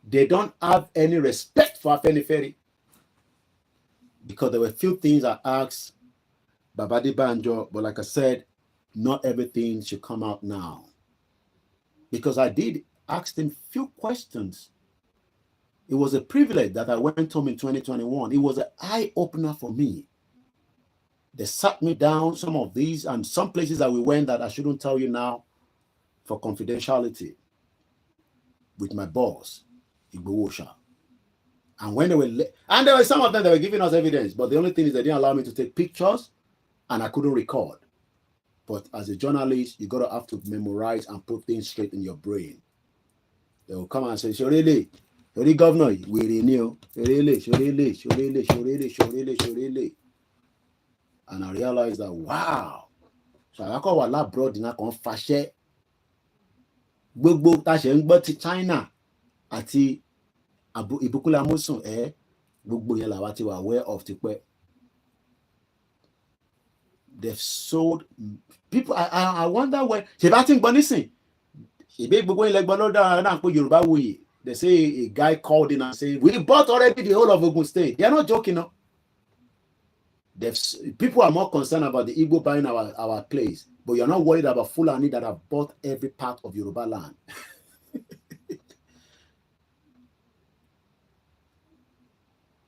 they don't have any respect for Afenifere. Because there were a few things I asked Babadi Banjo, but like I said, not everything should come out now. Because I did ask him a few questions. It was a privilege that I went home in 2021. It was an eye-opener for me. They sat me down, some of these, and some places that we went that I shouldn't tell you now for confidentiality with my boss, Igbowosha. And when they were, and there were some of them that were giving us evidence, but the only thing is they didn't allow me to take pictures, and I couldn't record. But as a journalist, you gotta have to memorize and put things straight in your brain. They will come and say, "Shorele, governor, we renew. Shorele." And I realized that wow, so I call what brought in a confashe. Gbogbo ta ṣe ń gbọ́ ti China àti Ibukula Musun gbogbo yẹn làwa ti wà aware of tipẹ́. They've sold people. I wonder when. Ṣé bá ti ń gbọ́ nísìn? Ìbí gbogbo yẹn lẹ́gbọ́n ló dára náà pé Yorùbá wuyì. They say a guy called in and said, we bought already the whole of Ogun State. They're not joking, no. People are more concerned about the Igbo buying our place, but you're not worried about Fulani that have bought every part of Yoruba land.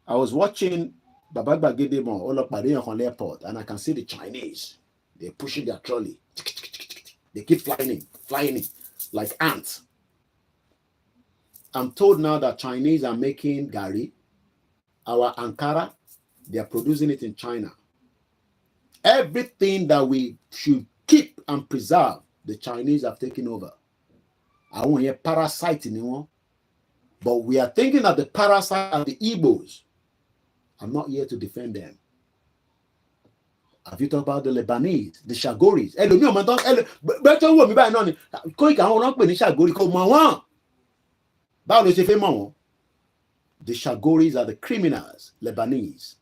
I was watching Babagba Gedemo Olopade on the airport, and I can see the Chinese. They're pushing their trolley. They keep flying in like ants. I'm told now that Chinese are making Gari. Our Ankara, they are producing it in China. Everything that we should keep and preserve, the Chinese have taken over. I won't hear parasite anymore. But we are thinking that the parasite are the Igbos. I'm not here to defend them. Have you talked about the Lebanese, the Shagoris? Ẹlòmíì ọmọ tán bẹ́ẹ̀ wò mí báyìí náà ni Koiki àwọn ọ̀rọ̀ ń pè ní Shagori kò mọ̀ wọ́n. Báwo ló ṣe fẹ́ mọ̀ wọ́n? The Shagoris are the criminals, Lebanese,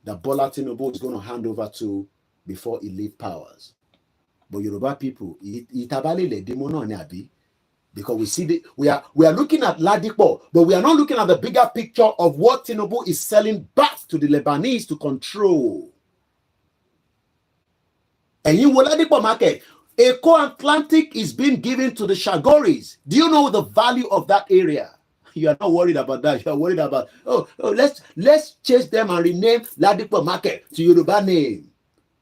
that Bola Tinubu is going to hand over to before he leaves powers. But Yoruba people, because we see we are looking at Ladipo, but we are not looking at the bigger picture of what Tinubu is selling back to the Lebanese to control. And in Ladipo market, Eco Atlantic is being given to the Shagoris. Do you know the value of that area? You are not worried about that. You are worried about, let's chase them and rename Ladipo market to Yoruba name.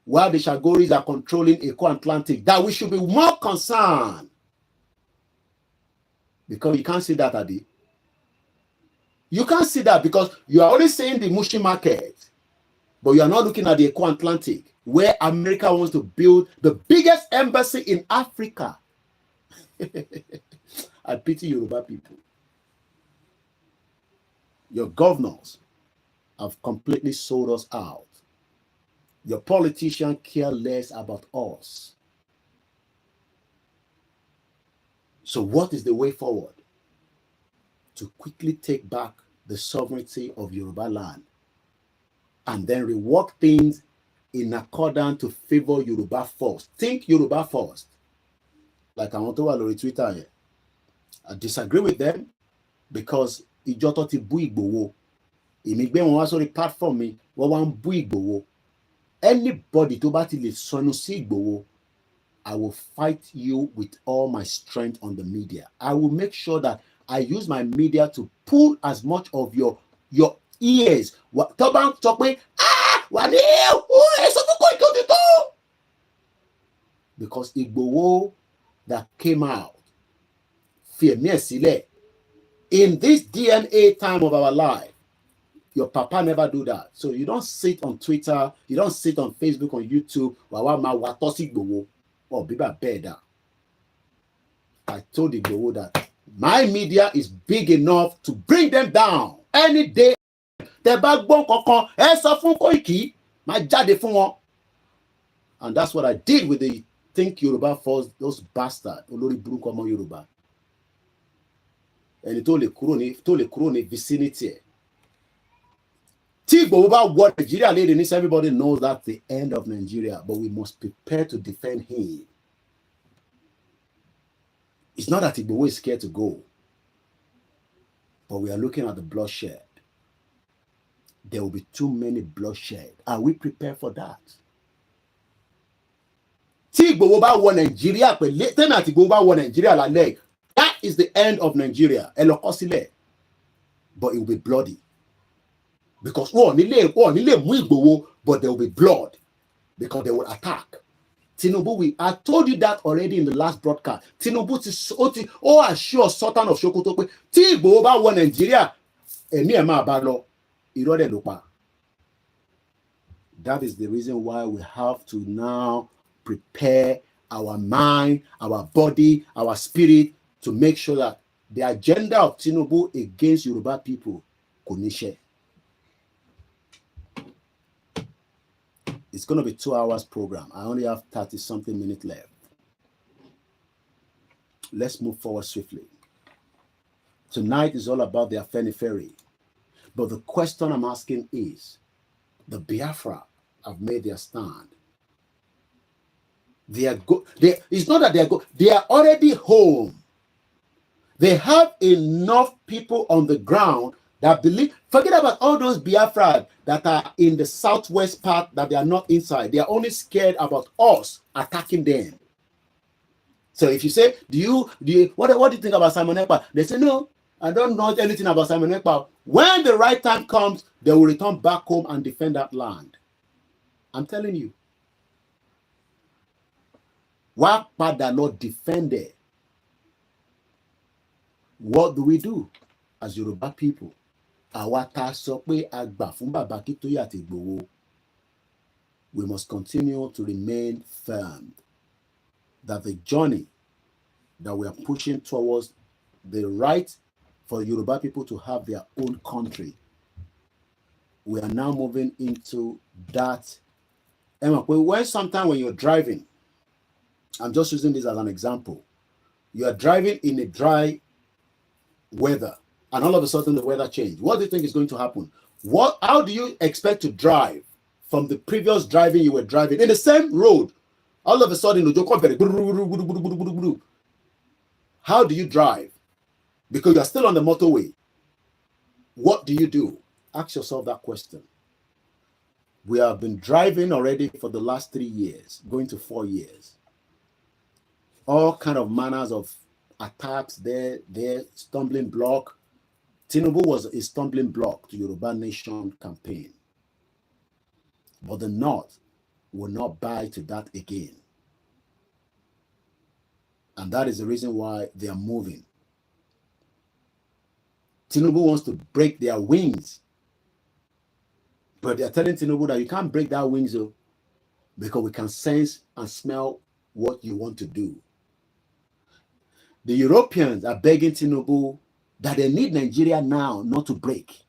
While the Shagoris are controlling Eco Atlantic, that we should be more concerned. Because you can't see that, Adi. You can't see that because you are only saying the Mushi market, but you are not looking at the Eco Atlantic, where America wants to build the biggest embassy in Africa. I pity Yoruba people. Your governors have completely sold us out. Your politicians care less about us. So what is the way forward? To quickly take back the sovereignty of Yoruba land and then rework things in accordance to favor Yoruba first. Think Yoruba first. Like I want to on Twitter here. I disagree with them because Ijoto ti bu Igboho. Imigbe won wá sórí platform mi, wọ́n wá ń bú Igboho. Anybody tó bá ti lè sọnù sí Igboho, I will fight you with all my strength on the media. I will make sure that I use my media to pull as much of your ears. Because Igboho that came out, in this DNA time of our life, your papa never do that. So you don't sit on Twitter, you don't sit on Facebook, on YouTube. I told Igboho that my media is big enough to bring them down any day. And that's what I did with the Think Yoruba First, those bastards. Olori Buruko Omo Yoruba. And it told the Kuroni vicinity. What Nigeria lady, everybody knows that's the end of Nigeria, but we must prepare to defend him. It's not that Igboho is scared to go, but we are looking at the bloodshed. There will be too many bloodshed. Are we prepared for that? That is the end of Nigeria. But it will be bloody. Because but there will be blood. Because they will attack. Tinubu, I told you that already in the last broadcast. Tinubu assure Sultan of Sokoto. Nigeria. That is the reason why we have to now prepare our mind, our body, our spirit to make sure that the agenda of Tinubu against Yoruba people could not share. It's going to be 2 hours program. I only have 30-something minutes left. Let's move forward swiftly. Tonight is all about the Afenifere. But the question I'm asking is, the Biafra have made their stand. It's not that they are already home. They have enough people on the ground that believe, forget about all those Biafra that are in the southwest part that they are not inside. They are only scared about us attacking them. So if you say, what do you think about Simon Ekpa? They say, no, I don't know anything about Simon Ekpa. When the right time comes, they will return back home and defend that land. I'm telling you. Why Pada not defended? What do we do as Yoruba people? We must continue to remain firm that the journey that we are pushing towards the right for Yoruba people to have their own country, we are now moving into that Emma, when sometimes when you're driving, I'm just using this as an example. You are driving in a dry weather, and all of a sudden the weather changed. What do you think is going to happen? How do you expect to drive from the previous driving you were driving in the same road? All of a sudden, how do you drive? Because you are still on the motorway. What do you do? Ask yourself that question. We have been driving already for the last 3 years, going to 4 years. All kind of manners of attacks there, stumbling block. Tinubu was a stumbling block to Yoruba Nation campaign. But the North will not buy to that again. And that is the reason why they are moving. Tinubu wants to break their wings. But they are telling Tinubu that you can't break that wings, though, because we can sense and smell what you want to do. The Europeans are begging Tinubu that they need Nigeria now not to break.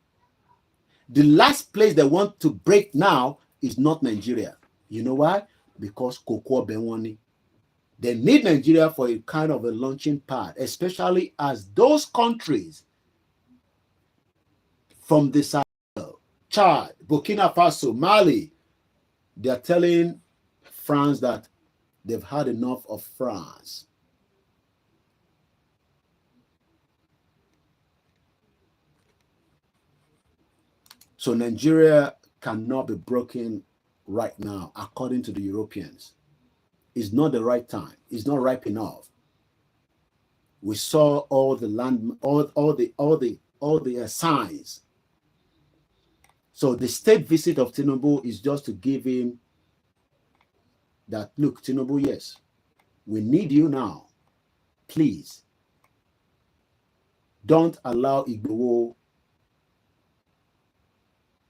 The last place they want to break now is not Nigeria. You know why? Because Koko Benwani. They need Nigeria for a kind of a launching pad, especially as those countries from the Sahel, Chad, Burkina Faso, Mali, they are telling France that they've had enough of France. So Nigeria cannot be broken right now, according to the Europeans. It's not the right time. It's not ripe enough. We saw all the land, all the signs. So the state visit of Tinubu is just to give him that, look, Tinubu, yes, we need you now. Please don't allow Igboho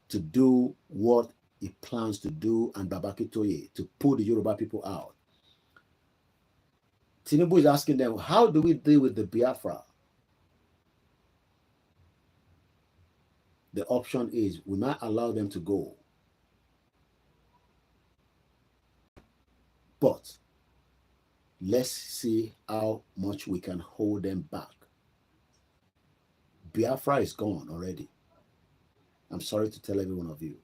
to do what he plans to do and Babakitoye to pull the Yoruba people out. Tinubu is asking them, how do we deal with the Biafra? The option is we might allow them to go. But let's see how much we can hold them back. Biafra is gone already. I'm sorry to tell every one of you.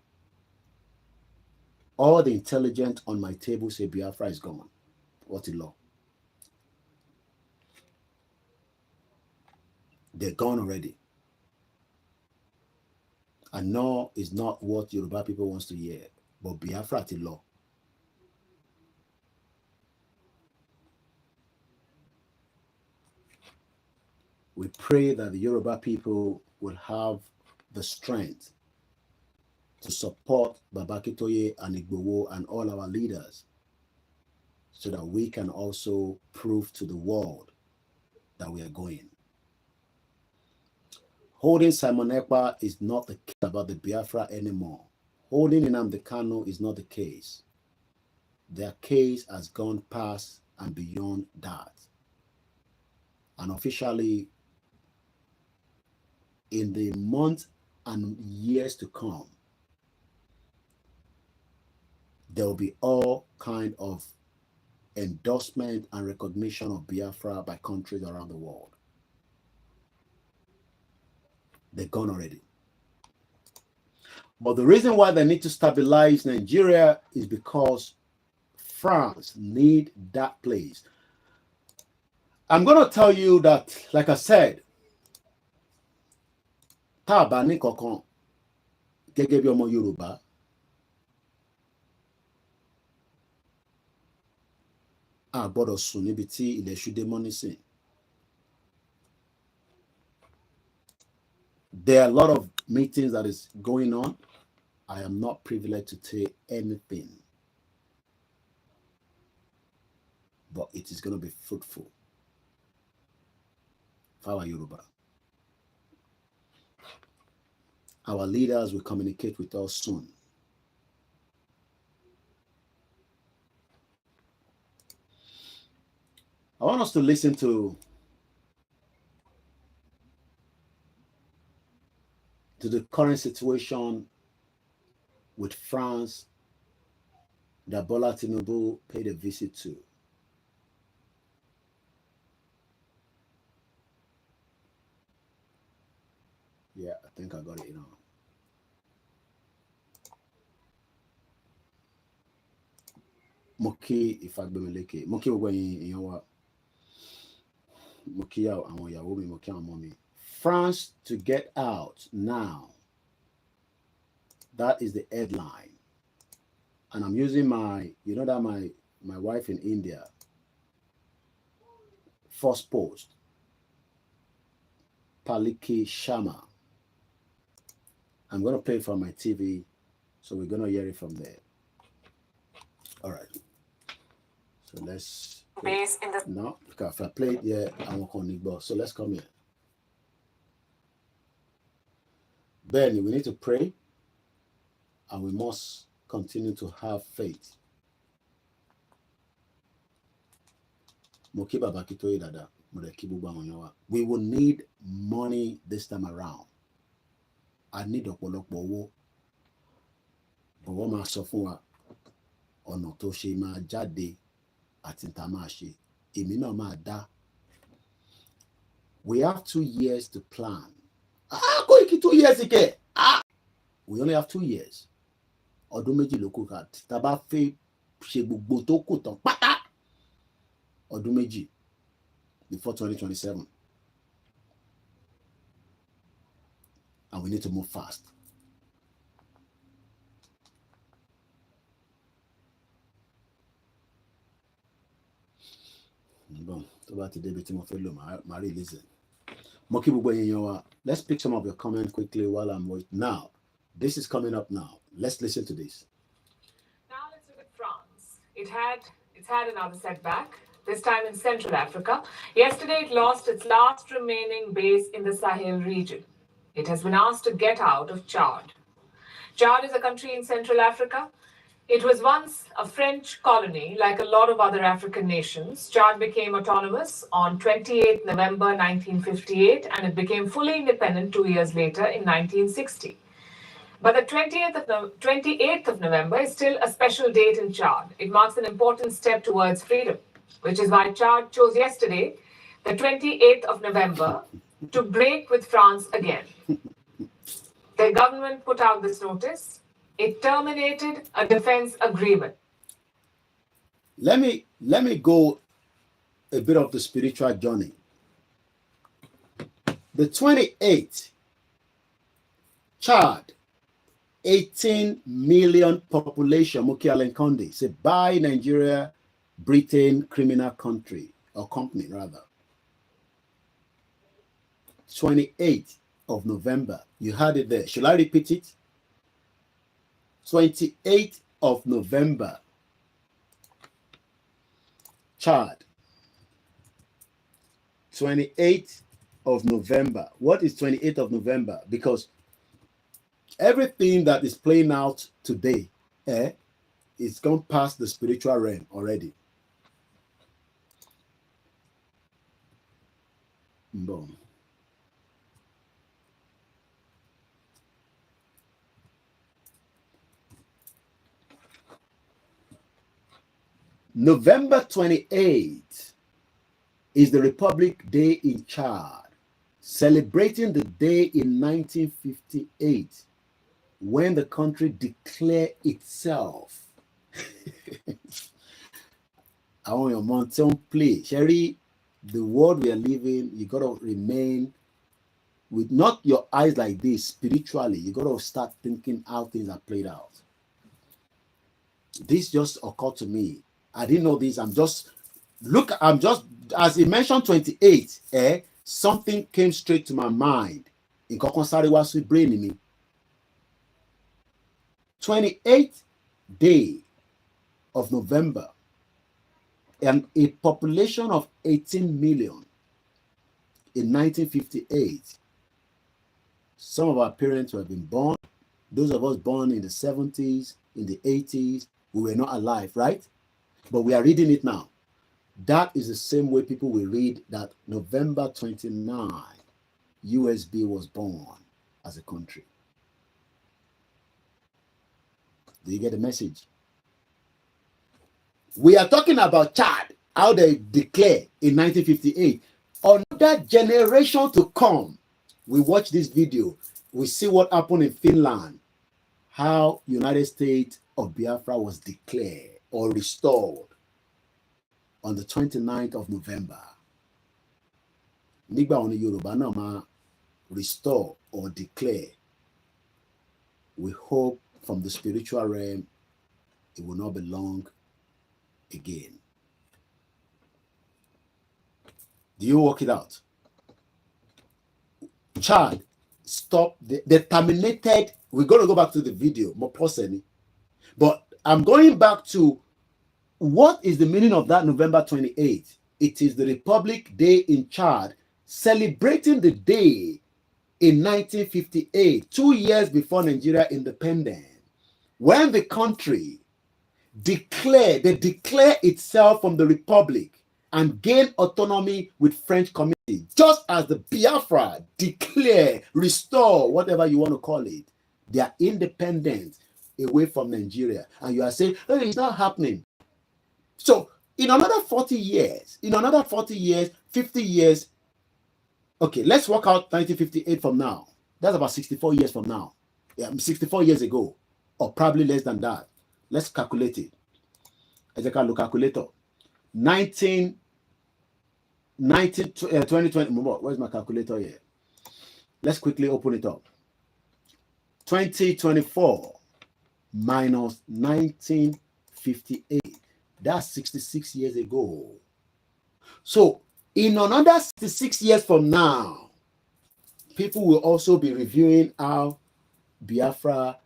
All the intelligent on my table say Biafra is gone. What a law. They're gone already. I know it's not what Yoruba people wants to hear, but Biafra is law. We pray that the Yoruba people will have the strength to support Babakitoye and Igboho and all our leaders so that we can also prove to the world that we are going. Holding Simon Ekpa is not the case about the Biafra anymore. Holding Nnamdi Kanu is not the case. Their case has gone past and beyond that. And officially, in the months and years to come, there will be all kind of endorsement and recognition of Biafra by countries around the world. They're gone already. But the reason why they need to stabilize Nigeria is because France need that place. I'm going to tell you that, like I said, tá bá ní kankan gẹ́gẹ́ bí ọmọ Yorùbá, a gbọ́dọ̀ sùn níbi tí ilẹ̀ ṣú dé mọ́ nísìn. There are a lot of meetings that is going on. I am not privileged to say anything, but it is going to be fruitful for our Yoruba. Our leaders will communicate with us soon. I want us to listen to the current situation with France that Bola Tinubu paid a visit to. Yeah, I think I got it, Moki Ifagbemeleke, Moki Ogwen Yawa, Moki àwọn ìyàwó mi, Moki àwọn ọmọ mi. France to get out now. That is the headline. And I'm using my, that my wife in India, first post, Paliki Sharma. I'm going to play it from my TV, so we're going to hear it from there. All right. So let's... Base in the... No, because if I play it, yeah, I won't call Nick Boss. So let's come here. Benny, we need to pray, and we must continue to have faith. We will need money this time around. I need ọ̀pọ̀lọpọ̀ owó. Bọ̀wọ́ máa sọ fún wa ọ̀nà tó ṣe máa jáde àti tá máa ṣe. Èmi náà máa dá. We have 2 years to plan. Koiki 2 years again. We only have 2 years. Ọdún méjì ló kù ká. Tá bá fẹ́ ṣe gbogbo tó kù tán pátá. Ọdún méjì before 2027. And we need to move fast. Let's pick some of your comments quickly while I'm waiting. Now, this is coming up now. Let's listen to this. Now let's look at France. It's had another setback, this time in Central Africa. Yesterday, it lost its last remaining base in the Sahel region. It has been asked to get out of Chad. Chad is a country in Central Africa. It was once a French colony, like a lot of other African nations. Chad became autonomous on 28 November 1958, and it became fully independent 2 years later in 1960. But the 28th of November is still a special date in Chad. It marks an important step towards freedom, which is why Chad chose yesterday, the 28th of November, to break with France again. The government put out this notice. It terminated a defense agreement. Let me go a bit of the spiritual journey. The 28th, Chad, 18 million population, Mukialen Kondi, say by Nigeria, Britain, criminal country, or company rather. 28th of November. You had it there. Shall I repeat it? 28th of November. Chad. 28th of November. What is 28th of November? Because everything that is playing out today is gone past the spiritual realm already. Boom. November 28th is the Republic Day in Chad, celebrating the day in 1958 when the country declared itself. I want your mountain play. Sherry, the world we are living, you got to remain with not your eyes like this spiritually. You got to start thinking how things are played out. This just occurred to me. I didn't know this. I'm just, as he mentioned 28, something came straight to my mind. In Kokonsari was with brain in me. 28th day of November, and a population of 18 million in 1958. Some of our parents who have been born, those of us born in the 70s, in the 80s, we were not alive, right? But we are reading it now. That is the same way people will read that November 29, USB was born as a country. Do you get the message? We are talking about Chad, how they declare in 1958. Another generation to come, we watch this video, we see what happened in Finland, how United States of Biafra was declared or restored on the 29th of November. Nígbà wo ni Yorùbá náà máa restore or declare? We hope from the spiritual realm it will not be long again. Do you work it out? Chad, stop. They terminated. We're going to go back to the video, more personally. But I'm going back to what is the meaning of that November 28th? It is the Republic Day in Chad, celebrating the day in 1958, 2 years before Nigeria independence, when the country declare itself from the Republic and gain autonomy with French community, just as the Biafra declare, restore, whatever you want to call it, their independence away from Nigeria. And you are saying, oh, it's not happening. So in another 40 years, 50 years, okay, let's work out 1958 from now. That's about 64 years from now. Yeah, 64 years ago, or probably less than that. Let's calculate it. As I can look calculator. 2020. Where's my calculator here? Let's quickly open it up. 2024 minus 1958. That's 66 years ago. So in another 66 years from now, people will also be reviewing how Biafra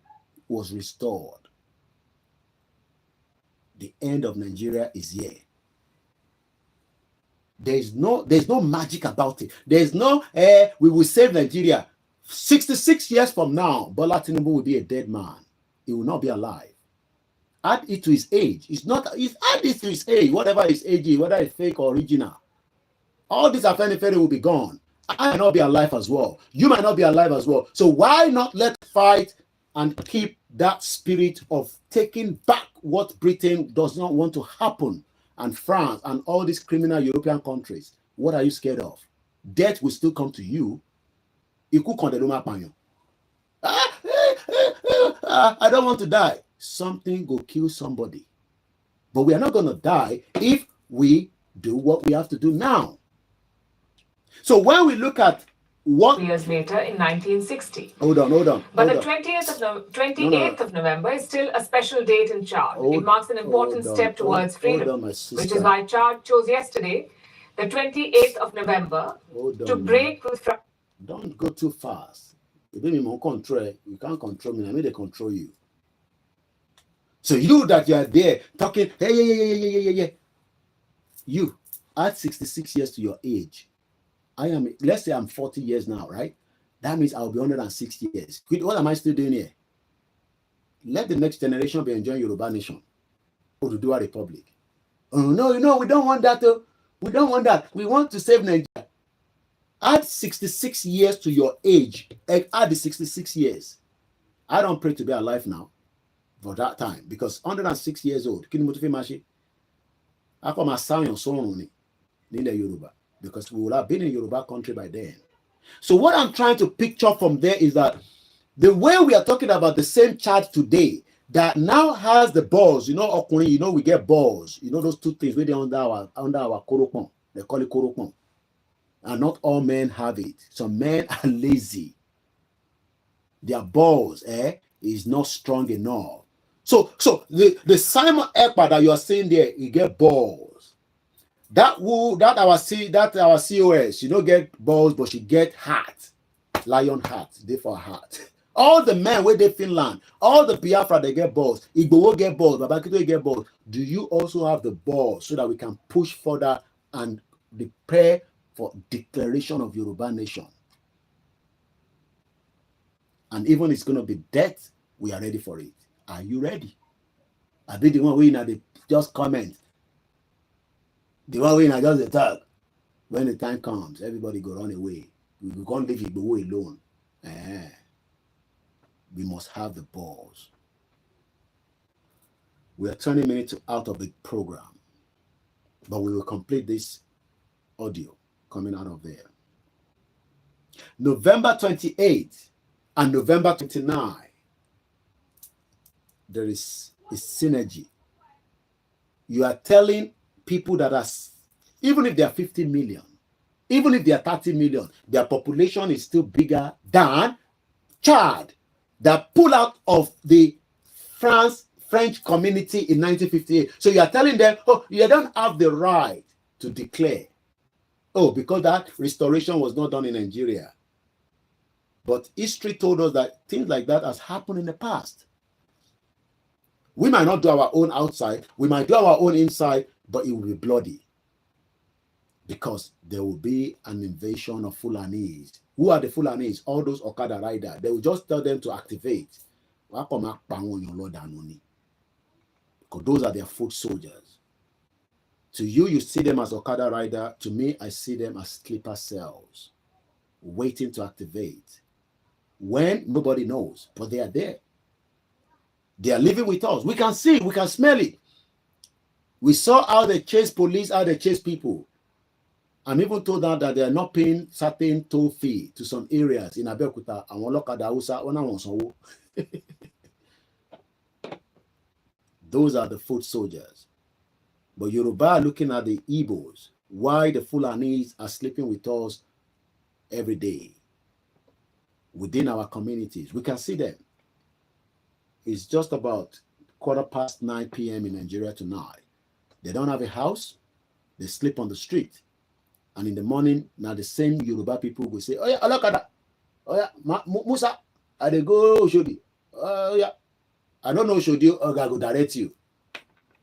was restored. The end of Nigeria is here. There's no magic about it. There's no we will save Nigeria. 66 years from now, Bola Tinubu will be a dead man. He will not be alive. Add it to his age. Add it to his age, whatever his age is, whether it's fake or original. All these Afenifere will be gone. I might not be alive as well. You might not be alive as well. So why not let's fight and keep that spirit of taking back what Britain does not want to happen, and France and all these criminal European countries? What are you scared of? Death will still come to you. I don't want to die. Something will kill somebody. But we are not going to die if we do what we have to do now. So when we look at what years later in 1960. Hold on. But the 28th of November is still a special date in Chad. It marks an important step towards freedom, which is why Chad chose yesterday, the 28th of November, to break with France. Don't go too fast. You can't control me. I mean, they control you. So you that you are there talking, hey. You add 66 years to your age. Let's say I'm 40 years now, right? That means I'll be 106 years. What am I still doing here? Let the next generation be enjoying Yoruba nation or to do a republic. Oh, no, we don't want that. We don't want that. We want to save Nigeria. Add 66 years to your age. Add the 66 years. I don't pray to be alive now for that time because 106 years old. I come a sound your song in the Yoruba. Because we would have been in Yoruba country by then. So what I'm trying to picture from there is that the way we are talking about the same Chad today that now has the balls, we get balls, those two things where they under our koropon. They call it koropon. And not all men have it. Some men are lazy. Their balls is not strong enough. So the Simon Ekpa that you are seeing there, you get balls. That our COS, she don't get balls, but she get heart. Lion heart, they for heart. All the men where they Finland, all the Biafra, they get balls. Igbo get balls, Babakito get balls. Do you also have the balls so that we can push further and prepare for declaration of Yoruba nation? And even it's going to be death, we are ready for it. Are you ready? I be the one where they just comment. The one way I just the talk. When the time comes, everybody go run away. We can't leave Igbo alone. We must have the balls. We are 20 minutes out of the program, but we will complete this audio coming out of there. November 28th and November 29th, there is a synergy. You are telling people that are, even if they are 50 million, even if they are 30 million, their population is still bigger than Chad, that pull out of the French community in 1958. So you are telling them, oh, you don't have the right to declare. Oh, because that restoration was not done in Nigeria. But history told us that things like that has happened in the past. We might not do our own outside, we might do our own inside, but it will be bloody. Because there will be an invasion of Fulanese. Who are the Fulanese? All those Okada riders. They will just tell them to activate. Because those are their foot soldiers. To you, you see them as Okada rider. To me, I see them as sleeper cells, waiting to activate. When nobody knows, but they are there. They are living with us. We can see, we can smell it. We saw how they chase police, how they chase people. I'm even told now that they are not paying certain toll fee to some areas in Abeokuta and Olokada Hausa. Those are the foot soldiers. But Yoruba are looking at the Igbos, why the Fulanis are sleeping with us every day within our communities. We can see them. It's just about 9:15 p.m. in Nigeria tonight. They don't have a house. They sleep on the street. And in the morning, now the same Yoruba people will say, oh yeah, Olokada. Oh yeah, Musa, I dey go Oshodi. Oh yeah, I don't know Oshodi, I go direct you.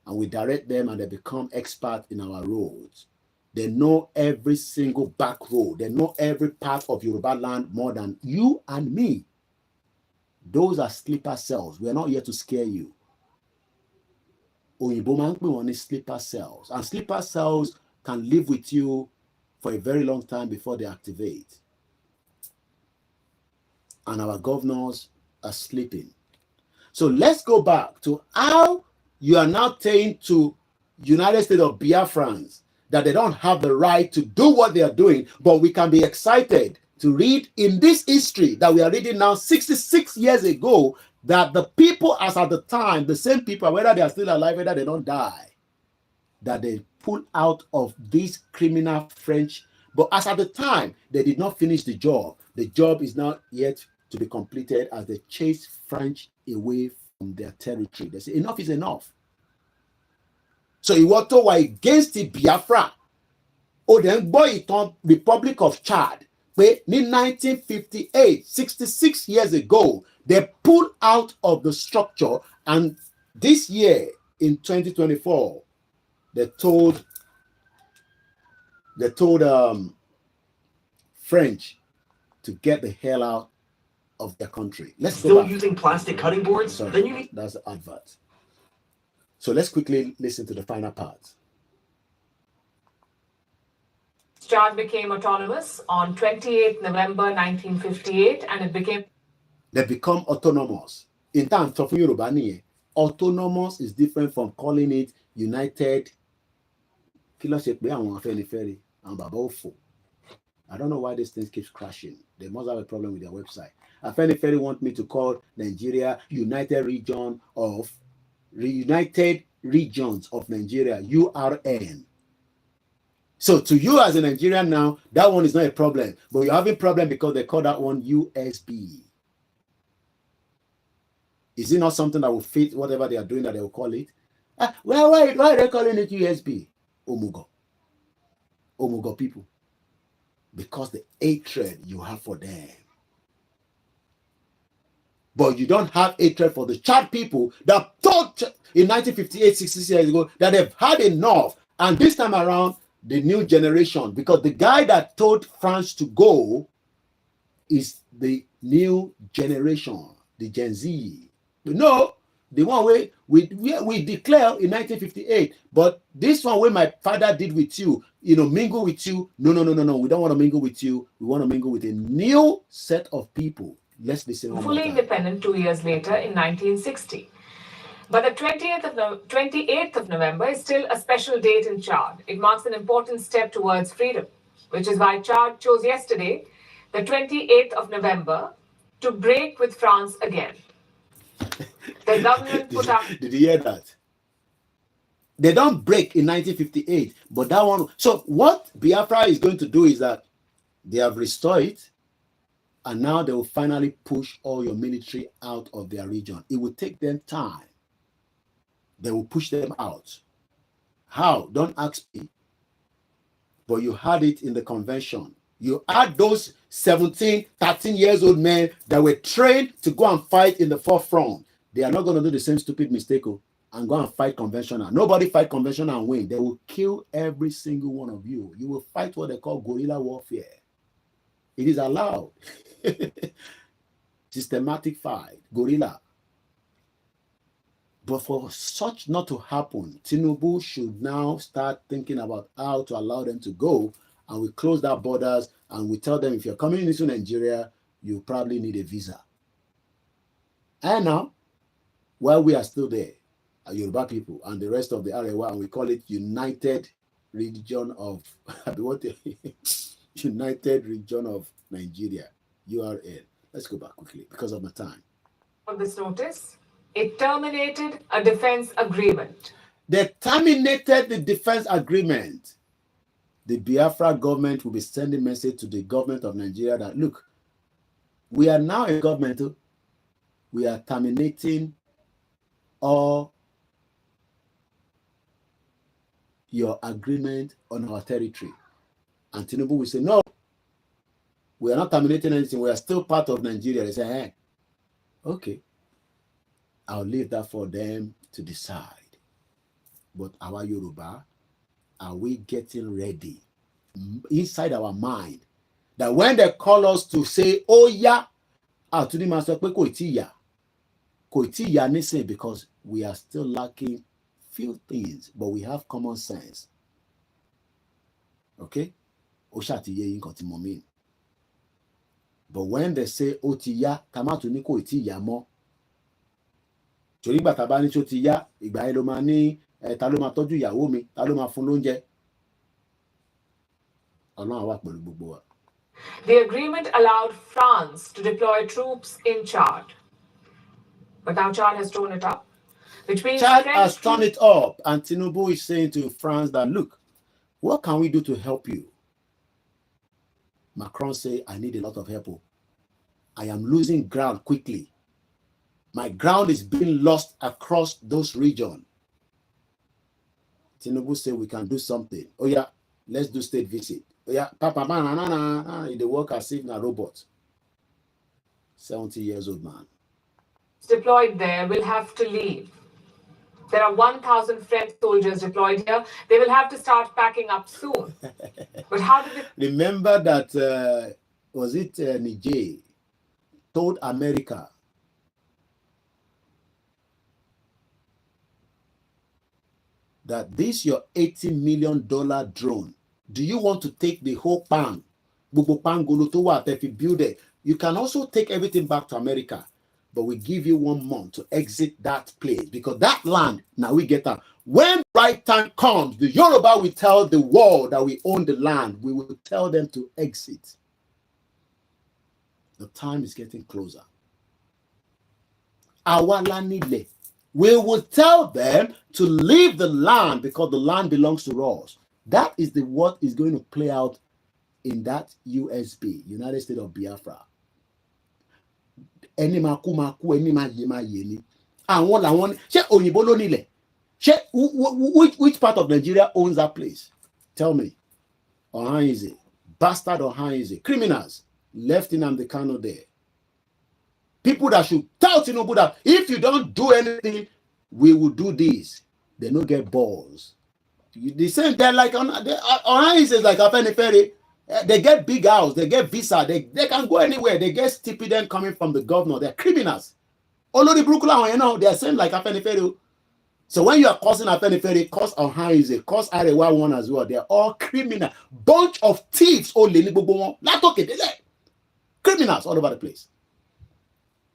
And we direct them and they become experts in our roads. They know every single back road. They know every part of Yoruba land more than you and me. Those are sleeper cells. We are not here to scare you. Oyinbo man pe won ni sleeper cells. And sleeper cells can live with you for a very long time before they activate. And our governors are sleeping. So let's go back to how you are now saying to United States of Biafrans that they don't have the right to do what they are doing, but we can be excited to read in this history that we are reading now 66 years ago that the people as at the time, the same people, whether they are still alive, whether they don't die, that they pull out of this criminal French. But as at the time, they did not finish the job. The job is not yet to be completed as they chase French away from their territory. They say enough is enough. So Iwoto were against the Biafra. Oh, then boy, it Republic of Chad. But in 1958, 66 years ago, they pulled out of the structure. And this year, in 2024, they told French to get the hell out of their country. Let's still go back. Using plastic cutting boards. Sorry, then you need that's the advert. So let's quickly listen to the final part. Chad became autonomous on 28 November 1958, and it became. They become autonomous. In terms of Yoruba, autonomous is different from calling it United. I don't know why this thing keeps crashing. They must have a problem with their website. Afenifere want me to call Nigeria United Regions of Nigeria, URN. So to you as a Nigerian now, that one is not a problem. But you're having a problem because they call that one USB. Is it not something that will fit whatever they are doing that they will call it? Why are they calling it USB? Omugo people. Because the hatred you have for them. But you don't have hatred for the Chad people that thought in 1958, 66 years ago, that they've had enough. And this time around, the new generation, because the guy that told France to go is the new generation, the Gen Z. But no, the one way we declare in 1958, but this one way my father did with you, mingle with you. No. We don't want to mingle with you. We want to mingle with a new set of people. Let's listen. Fully independent 2 years later in 1960. But the 28th of November is still a special date in Chad. It marks an important step towards freedom, which is why Chad chose yesterday, the 28th of November, to break with France again. The government put up... Did you hear that? They don't break in 1958, but that one... So what Biafra is going to do is that they have restored it, and now they will finally push all your military out of their region. It will take them time. They will push them out. How? Don't ask me. But you had it in the convention. You had those 17, 13 years old men that were trained to go and fight in the forefront. They are not going to do the same stupid mistake and go and fight conventional. Nobody fight conventional and win. They will kill every single one of you. You will fight what they call guerrilla warfare. It is allowed. Systematic fight, guerrilla. But for such not to happen, Tinubu should now start thinking about how to allow them to go, and we close that borders and we tell them if you're coming into Nigeria, you probably need a visa. And now, while we are still there, Yoruba people and the rest of the Arewa, and we call it United Region of United Region of Nigeria, URL. Let's go back quickly because of my time. On this notice, it terminated a defense agreement. They terminated the defense agreement. The Biafra government will be sending a message to the government of Nigeria that, look, we are now a government. We are terminating all your agreement on our territory. And Tinubu will say, no, we are not terminating anything. We are still part of Nigeria. They say, hey, okay. I'll leave that for them to decide. But our Yoruba, are we getting ready inside our mind that when they call us to say, oh yeah, because we are still lacking few things, but we have common sense. Okay? But when they say otiya, tamatu ni ko itiya mo. Torí gbà tá bá ní tó ti yá, ìgbà yẹn ló máa ní ta ló máa tọ́jú ìyàwó mi, ta ló máa fún lóúnjẹ. Ọlọ́run á wà pẹ̀lú gbogbo wa. The agreement allowed France to deploy troops in Chad. But now Chad has torn it up. Which means Chad has torn it up, and Tinubu is saying to France that, look, what can we do to help you? Macron say, I need a lot of help. I am losing ground quickly. My ground is being lost across those regions. Tinubu say we can do something. Oh yeah, let's do state visit. Oh yeah, Papa man, they work as if a robot. 70 years old man. Deployed there will have to leave. There are 1,000 French soldiers deployed here. They will have to start packing up soon. But how did it... Remember that, was it Niger told America that this your $80 million drone, do you want to take the whole pan? If you build it, you can also take everything back to America, but we give you 1 month to exit that place because that land, now we get that. When right time comes, the Yoruba will tell the world that we own the land. We will tell them to exit. The time is getting closer. Awalanile. We will tell them to leave the land because the land belongs to us. That is what is going to play out in that USB, United States of Biafra. Which part of Nigeria owns that place? Tell me. Ohaneze, bastard Ohaneze, criminals left in Amdekano there. People that should tell Tinubu that if you don't do anything, we will do this. They don't get balls. The same, they're like Ohaneze is like Afenifere. They get big house, they get visa, they can go anywhere. They get stipend coming from the governor. They're criminals. Olori Brukula, you know, they're same like Afenifere. So when you are causing Afenifere, cause Ohaneze, cause Arewa one as well. They're all criminal. Bunch of thieves. Criminals all over the place.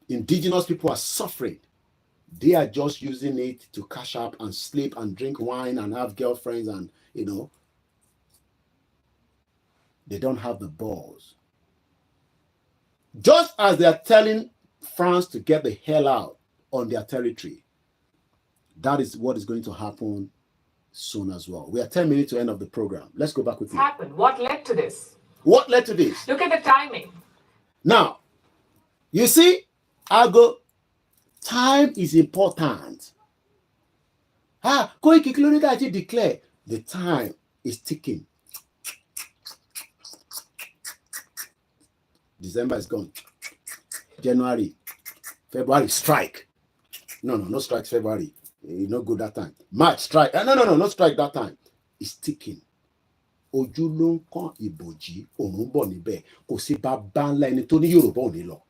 Indigenous people are suffering. They are just using it to cash up and sleep and drink wine and have girlfriends and, they don't have the balls. Just as they are telling France to get the hell out on their territory, that is what is going to happen soon as well. We are 10 minutes to end of the program. Let's go back with you. Happened. What led to this? What led to this? Look at the timing. Now, you see, I go, time is important. Koiki declare the time is ticking. December is gone. January, February, strike. No strike February. You not good that time. March, strike. No strike that time. It's ticking. Ojú ló ń kán ìbòjì, òun bọ̀ níbẹ̀. Kò sí bàbá ńlá ẹni tó ní Yorùbá ò ní lọ.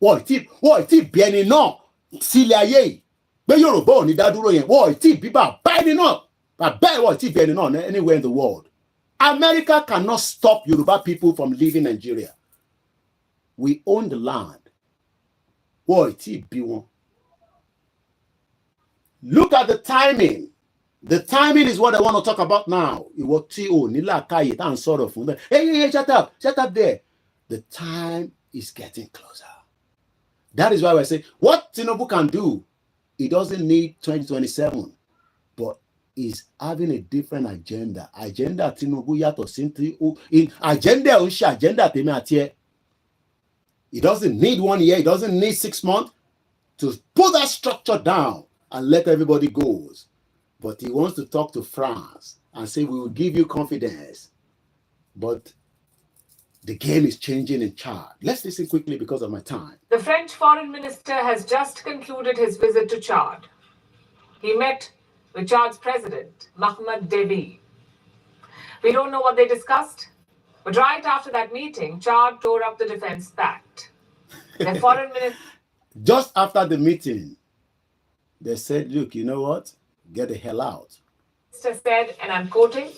Wọ́n ti bí ẹni náà sílẹ̀ ayé yìí. Pé Yorùbá ò ní dá dúró yẹn. Wọ́n ti bí bàbá ẹni náà. Bàbá ẹ̀ wọ́n ti bí ẹni náà anywhere in the world. America cannot stop Yoruba people from leaving Nigeria. We own the land. Wọ́n ti bí wọn. Look at the timing. The timing is what I want to talk about now. Hey, shut up there. The time is getting closer. That is why we're saying what Tinubu can do, he doesn't need 2027, but he's having a different agenda. Agenda Tinubu yato sinti in agenda unsha agenda teme atie. He doesn't need 1 year, he doesn't need 6 months to put that structure down and let everybody go. But he wants to talk to France and say, we will give you confidence. But the game is changing in Chad. Let's listen quickly because of my time. The French foreign minister has just concluded his visit to Chad. He met with Chad's president, Mohamed Déby. We don't know what they discussed, but right after that meeting, Chad tore up the defense pact. The foreign minister... Just after the meeting, they said, look, you know what? Get the hell out. Said, and I'm quoting,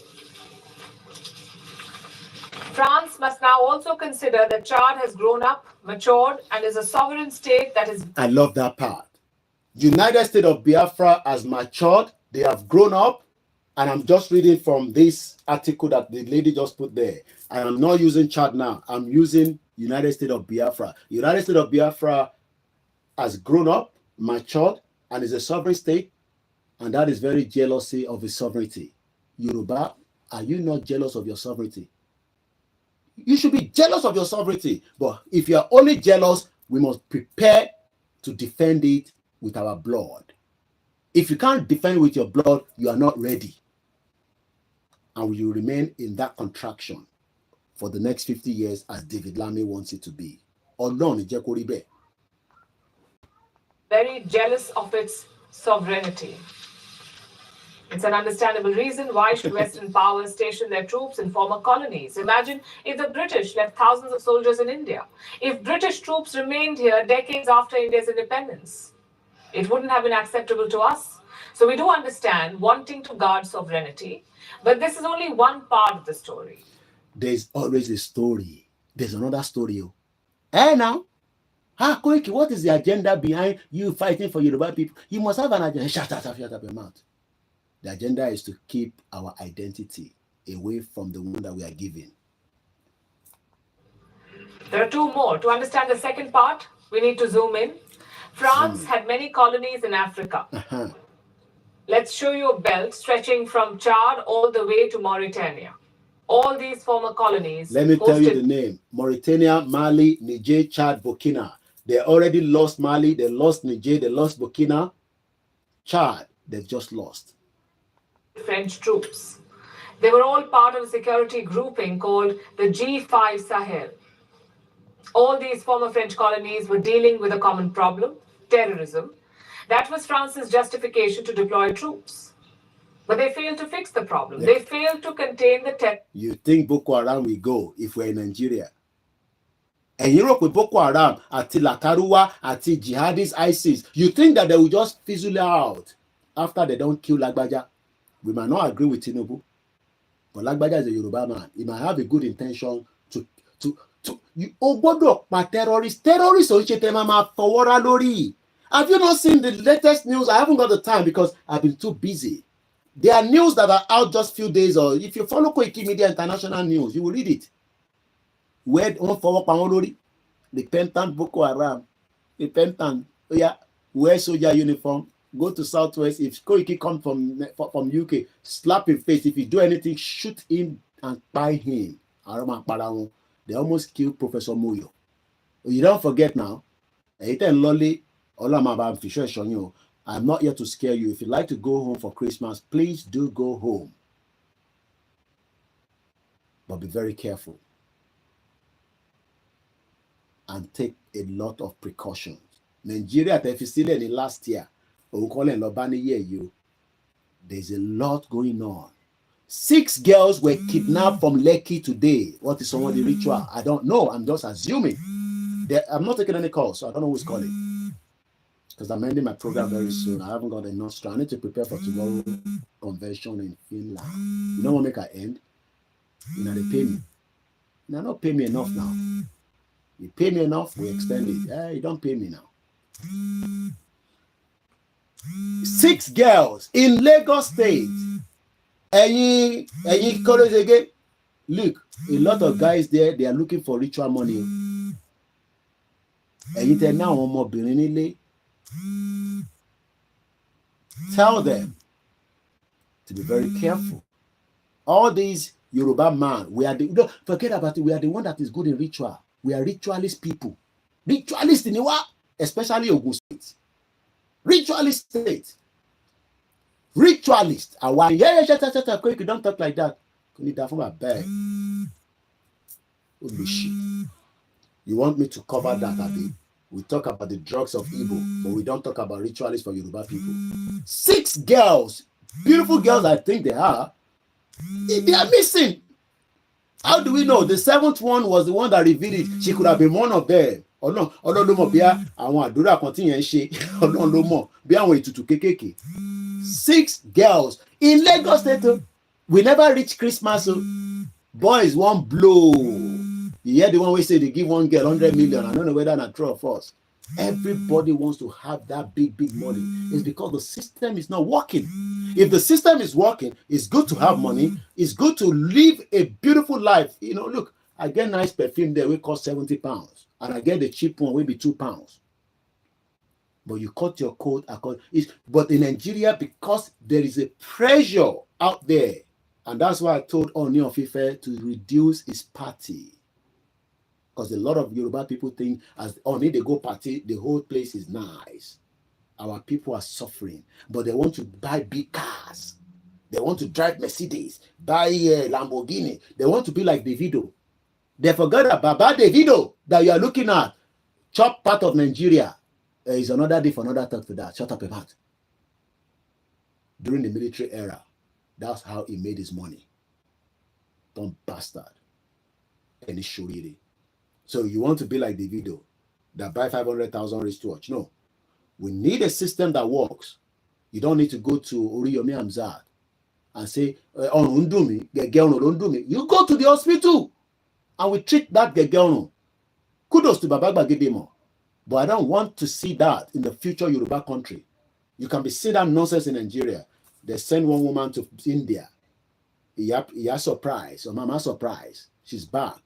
France must now also consider that Chad has grown up, matured, and is a sovereign state that is... I love that part. United States of Biafra has matured. They have grown up. And I'm just reading from this article that the lady just put there. And I'm not using Chad now. I'm using United States of Biafra. United States of Biafra has grown up, matured, and is a sovereign state. And that is very jealousy of his sovereignty. Yoruba, are you not jealous of your sovereignty? You should be jealous of your sovereignty. But if you are only jealous, we must prepare to defend it with our blood. If you can't defend with your blood, you are not ready. And you remain in that contraction for the next 50 years as David Lamy wants it to be. Very jealous of its sovereignty. It's an understandable reason why should Western powers station their troops in former colonies. Imagine if the British left thousands of soldiers in India. If British troops remained here decades after India's independence, it wouldn't have been acceptable to us. So we do understand wanting to guard sovereignty, but this is only one part of the story. There's always a story. There's another story. Hey now, Koiki, what is the agenda behind you fighting for Yoruba people? You must have an agenda. Shut up your mouth. The agenda is to keep our identity away from the one that we are given. There are two more. To understand the second part, we need to zoom in. France had many colonies in Africa. Let's show you a belt stretching from Chad all the way to Mauritania. All these former colonies. Let me tell you the name. Mauritania, Mali, Niger, Chad, Burkina. They already lost Mali, they lost Niger, they lost Burkina. Chad, they've just lost. French troops. They were all part of a security grouping called the G5 Sahel. All these former French colonies were dealing with a common problem, terrorism. That was France's justification to deploy troops. But they failed to fix the problem. Yeah. They failed to contain the terror. You think Boko Haram will go if we're in Nigeria? And Europe with Boko Haram, ati Lakaruwa, ati jihadist ISIS, you think that they will just fizzle out after they don't kill Lagbaja? We might not agree with Tinubu, but Lagbaja is a Yoruba man. He might have a good intention to you obodo pa terrorists on chetemama fowora lori. Have you not seen the latest news? I haven't got the time because I've been too busy. There are news that are out just few days, or if you follow Koikimedia International News, you will read it. Where on forward Paolori, repentant Boko Haram, repentant, yeah, wear soldier uniform, go to Southwest. If Koiki comes from UK, slap his face. If you do anything, shoot him and buy him. They almost killed Professor Moyo. You don't forget now. I'm not here to scare you. If you like to go home for Christmas, please do go home. But be very careful. And take a lot of precautions. Nigeria, if you still in the last year, there's a lot going on. 6 girls were kidnapped from Lekki today. What is some of the ritual? I don't know. I'm just assuming. I'm not taking any calls, so I don't know who's calling. Because I'm ending my program very soon. I haven't got enough strength. I need to prepare for tomorrow's convention in Finland. You know what make I end? You know, they pay me. They not pay me enough now. You pay me enough, we extend it. You don't pay me now. 6 girls in Lagos State. Any college again? Look, a lot of guys there, they are looking for ritual money. And you now more tell them to be very careful. All these Yoruba man, don't forget about it. We are the one that is good in ritual. We are ritualist people. Ritualist in Iwa, especially Ogun State. Ritualist state. Ritualist. You don't talk like that. You need that from my bag. You want me to cover that, Abi? We talk about the drugs of Igbo, but we don't talk about ritualists for Yoruba people. 6 girls, beautiful girls, I think they are missing. How do we know? The 7th one was the one that revealed it. She could have been one of them. Or no, àwọn àdúrà kan tí yẹn ṣe. Ọlọ́run ló mọ̀ bí àwọn ètùtù kékèké. 6 girls in Lagos State. We never reach Christmas. Boys won't blow. You hear the one we say they give one girl 100 million. I don't know whether that's true or false. Everybody wants to have that big money. It's because the system is not working. If the system is working, it's good to have money. It's good to live a beautiful life. You know, look, I get nice perfume there, we cost 70 pounds. And I get the cheap one, will be 2 pounds. But you cut your coat. But in Nigeria, because there is a pressure out there, and that's why I told Oni of Ife to reduce his party. Because a lot of Yoruba people think as Oni they go party, the whole place is nice. Our people are suffering, but they want to buy big cars. They want to drive Mercedes, buy Lamborghini. They want to be like Davido. They forgot about Baba Davido that you are looking at. Chop part of Nigeria. Is another day for another talk to that. Shut up about. During the military era, that's how he made his money. Dumb bastard. And it's shuriri. So you want to be like Davido that buy 500,000 wristwatch? No. We need a system that works. You don't need to go to Oriyomi Hamzat and say, "Oh, don't do me. Don't do me." You go to the hospital and we treat that gegeno. Kudos to Baba Bagedemo. But I don't want to see that in the future Yoruba country. You can be seeing that nonsense in Nigeria. They send one woman to India. He has surprise, or mama surprise. She's back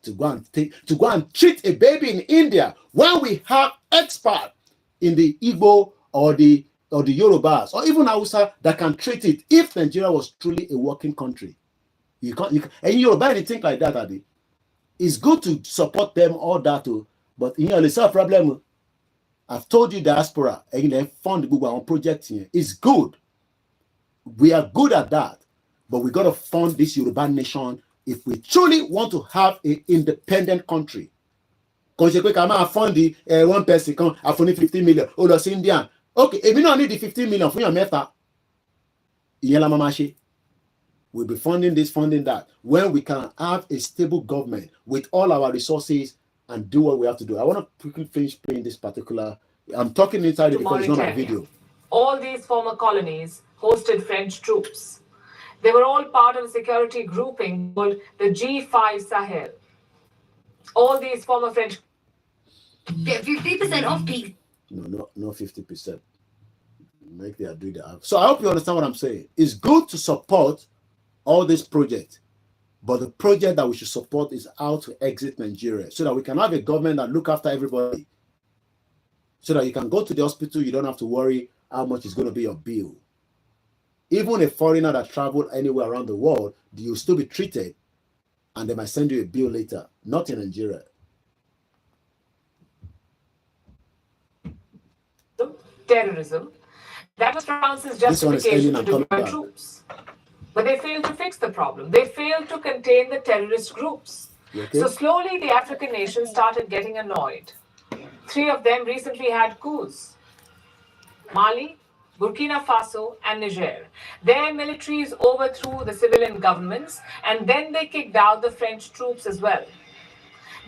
to go and treat a baby in India when we have experts in the Igbo or the Yorubas or even Hausa that can treat it if Nigeria was truly a working country. You can't and Yoruba anything like that, Abi. It's good to support them, all that too. But you know, the problem. I've told you diaspora and then fund Google on project here. It's good. We are good at that. But we got to fund this Yoruba nation if we truly want to have an independent country. Because you can fund the one person can afford 15 million. Oh, that's Indian. Okay, if you don't need the 15 million for your meta, we'll be funding this, funding that. When we can have a stable government with all our resources and do what we have to do. I want to quickly finish playing this particular. I'm talking inside it because it's not my video. All these former colonies hosted French troops. They were all part of a security grouping called the G5 Sahel. All these former French. Get 50% off peak. No, not 50%. Make they do the half. So I hope you understand what I'm saying. It's good to support all this project, but the project that we should support is how to exit Nigeria so that we can have a government that look after everybody. So that you can go to the hospital, you don't have to worry how much is going to be your bill. Even a foreigner that traveled anywhere around the world, you'll still be treated, and they might send you a bill later. Not in Nigeria. Terrorism. That was France's justification to deploy troops. But they failed to fix the problem. They failed to contain the terrorist groups. Okay? So slowly the African nations started getting annoyed. 3 of them recently had coups. Mali, Burkina Faso, and Niger. Their militaries overthrew the civilian governments, and then they kicked out the French troops as well.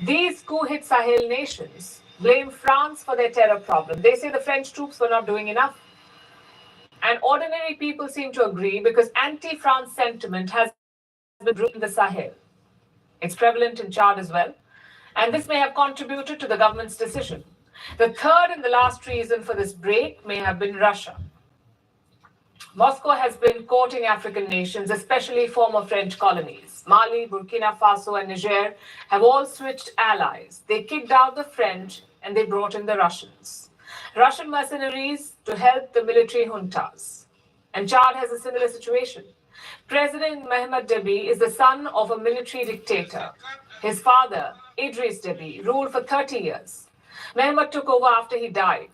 These coup-hit Sahel nations blame France for their terror problem. They say the French troops were not doing enough. And ordinary people seem to agree because anti-France sentiment has been brewing in the Sahel. It's prevalent in Chad as well. And this may have contributed to the government's decision. The third and the last reason for this break may have been Russia. Moscow has been courting African nations, especially former French colonies. Mali, Burkina Faso, and Niger have all switched allies. They kicked out the French and they brought in the Russians. Russian mercenaries to help the military juntas. And Chad has a similar situation. President Mohamed Deby is the son of a military dictator. His father, Idris Deby, ruled for 30 years. Mohamed took over after he died.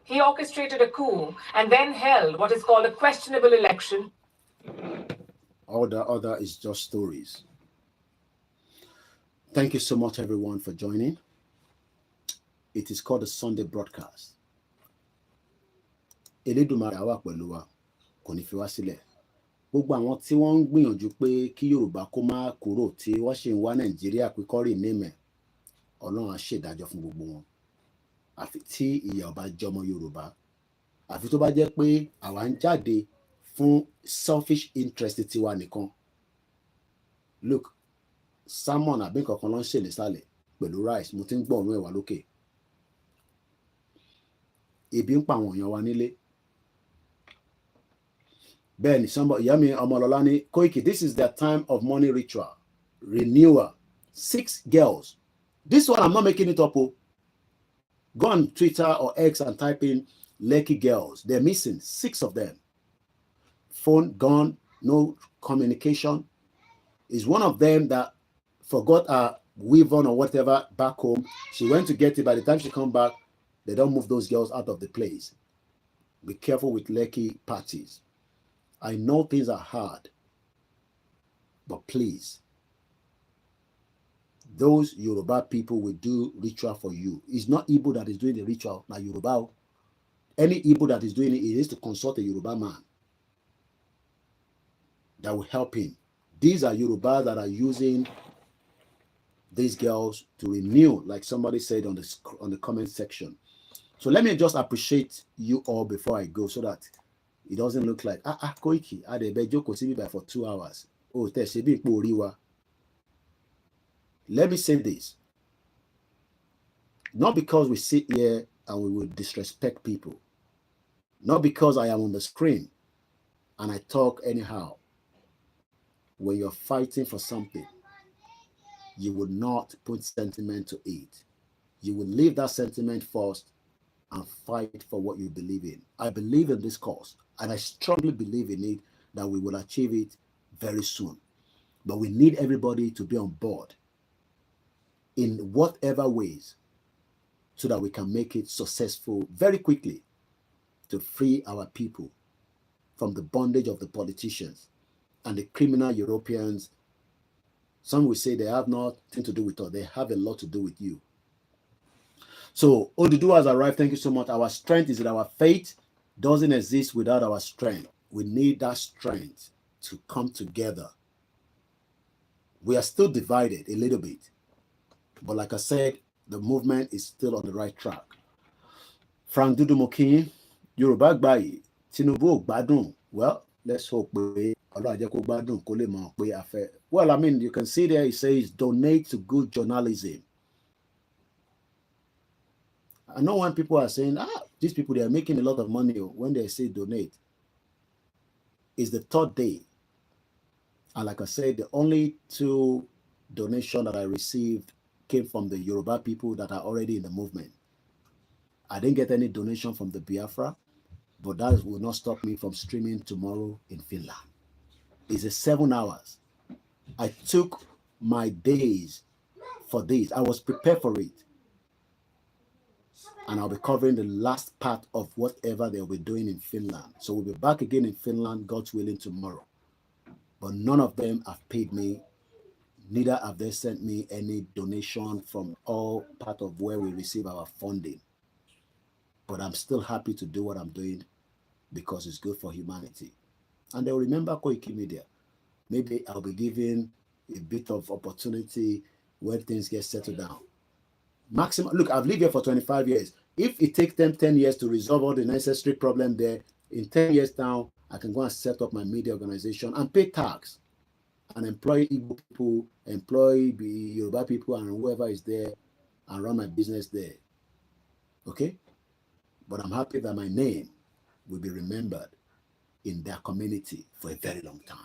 He orchestrated a coup and then held what is called a questionable election. All the other is just stories. Thank you so much, everyone, for joining. It is called the Sunday broadcast. Elédùmarè á wà pẹ̀lú wa, kò ní fi wá sílẹ̀. Gbogbo àwọn tí wọ́n ń gbìyànjú pé kí Yorùbá kó má kúrò tí wọ́n ṣe ń wá Nàìjíríà pé kó rename, Ọlọ́run á ṣèdájọ́ fún gbogbo wọn. Àfi tí ìyà ò bá jẹ ọmọ Yorùbá, àfi tó bá jẹ́ pé àwa ń jáde fún selfish interest tiwa nìkan. Look, salmon àbí nǹkan kan ló ń ṣe nísàlẹ̀ pẹ̀lú rice, mo ti ń gbọ́ ọ̀run ẹ̀wà lókè. Ebi ń pa àwọn èèyàn wa nílé. Ben, Yami Omololani, Koiki, this is their time of money ritual, renewal. 6 girls. This one, I'm not making it up. Go on Twitter or X and type in Lekki girls. They're missing 6 of them. Phone gone, no communication. Is one of them that forgot her weave on or whatever back home. She went to get it. By the time she come back, they don't move those girls out of the place. Be careful with Lekki parties. I know things are hard, but please, those Yoruba people will do ritual for you. It's not Igbo that is doing the ritual, like Yoruba. Any Igbo that is doing it, it is to consult a Yoruba man that will help him. These are Yoruba that are using these girls to renew, like somebody said on the comment section. So let me just appreciate you all before I go, so that it doesn't look like Koiki for 2 hours. Oh, let me say this. Not because we sit here and we will disrespect people. Not because I am on the screen and I talk anyhow. When you're fighting for something, you would not put sentiment to it. You will leave that sentiment first and fight for what you believe in. I believe in this cause, and I strongly believe in it, that we will achieve it very soon. But we need everybody to be on board in whatever ways, so that we can make it successful very quickly to free our people from the bondage of the politicians and the criminal Europeans. Some will say they have nothing to do with us. They have a lot to do with you. So Oduduwa has arrived. Thank you so much. Our strength is that our faith doesn't exist without our strength. We need that strength to come together. We are still divided a little bit, but like I said, the movement is still on the right track. Frank Dudumokin, Yoruba Gbayi, Tinubu Gbadun. Well, let's hope we. Well, I mean, you can see there it says donate to good journalism. I know when people are saying, These people, they are making a lot of money when they say donate. It's the third day. And like I said, the only 2 donations that I received came from the Yoruba people that are already in the movement. I didn't get any donation from the Biafra, but that will not stop me from streaming tomorrow in Finland. It's a 7 hours. I took my days for this. I was prepared for it. And I'll be covering the last part of whatever they'll be doing in Finland. So we'll be back again in Finland, God's willing, tomorrow. But none of them have paid me. Neither have they sent me any donation from all part of where we receive our funding. But I'm still happy to do what I'm doing because it's good for humanity. And they'll remember Koikimedia. Maybe I'll be given a bit of opportunity when things get settled down. Maximum, look, I've lived here for 25 years. If it takes them 10 years to resolve all the necessary problem there, in 10 years now, I can go and set up my media organization and pay tax and employ Igbo people, employ the Yoruba people and whoever is there and run my business there. Okay? But I'm happy that my name will be remembered in their community for a very long time.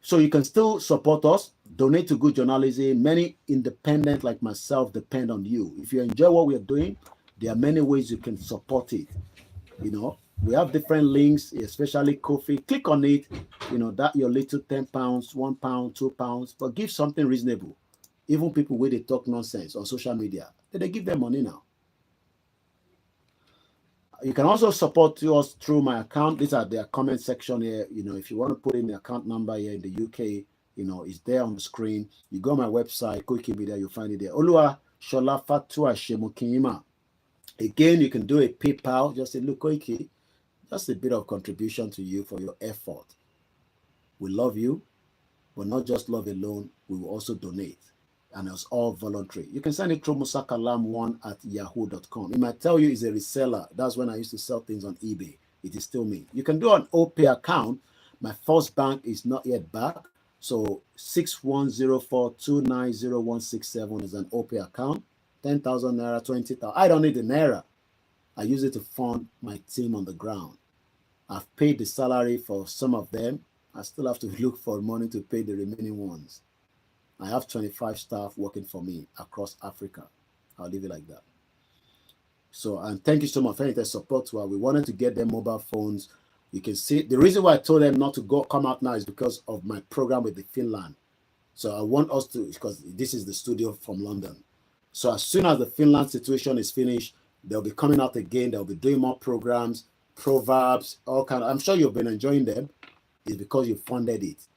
So you can still support us, donate to good journalism. Many independent like myself depend on you. If you enjoy what we're doing, there are many ways you can support it. You know, we have different links, especially Ko-fi. Click on it, you know, that your little 10 pounds, 1 pound, 2 pounds, but give something reasonable. Even people where they talk nonsense on social media, they give them money now. You can also support us through my account. These are their comment section here. You know, if you want to put in the account number here in the UK, you know, it's there on the screen. You go on my website, Koikimedia, you'll find it there. Olua Shola Fatua Shemukima. Again, you can do a PayPal. Just say, look, Koiki, just a bit of contribution to you for your effort. We love you, but not just love alone. We will also donate. And it's all voluntary. You can send it through musakalam1@yahoo.com. It might tell you it's a reseller. That's when I used to sell things on eBay. It is still me. You can do an OPay account. My first bank is not yet back. So 6104290167 is an OPay account. 10,000 naira, 20,000. I don't need the naira. I use it to fund my team on the ground. I've paid the salary for some of them. I still have to look for money to pay the remaining ones. I have 25 staff working for me across Africa. I'll leave it like that. So, and thank you so much for the support. We wanted to get them mobile phones. You can see the reason why I told them not to come out now is because of my program with the Finland. So I want us to, because this is the studio from London. So as soon as the Finland situation is finished, they'll be coming out again. They'll be doing more programs, proverbs, all kind of, I'm sure you've been enjoying them. It's because you funded it.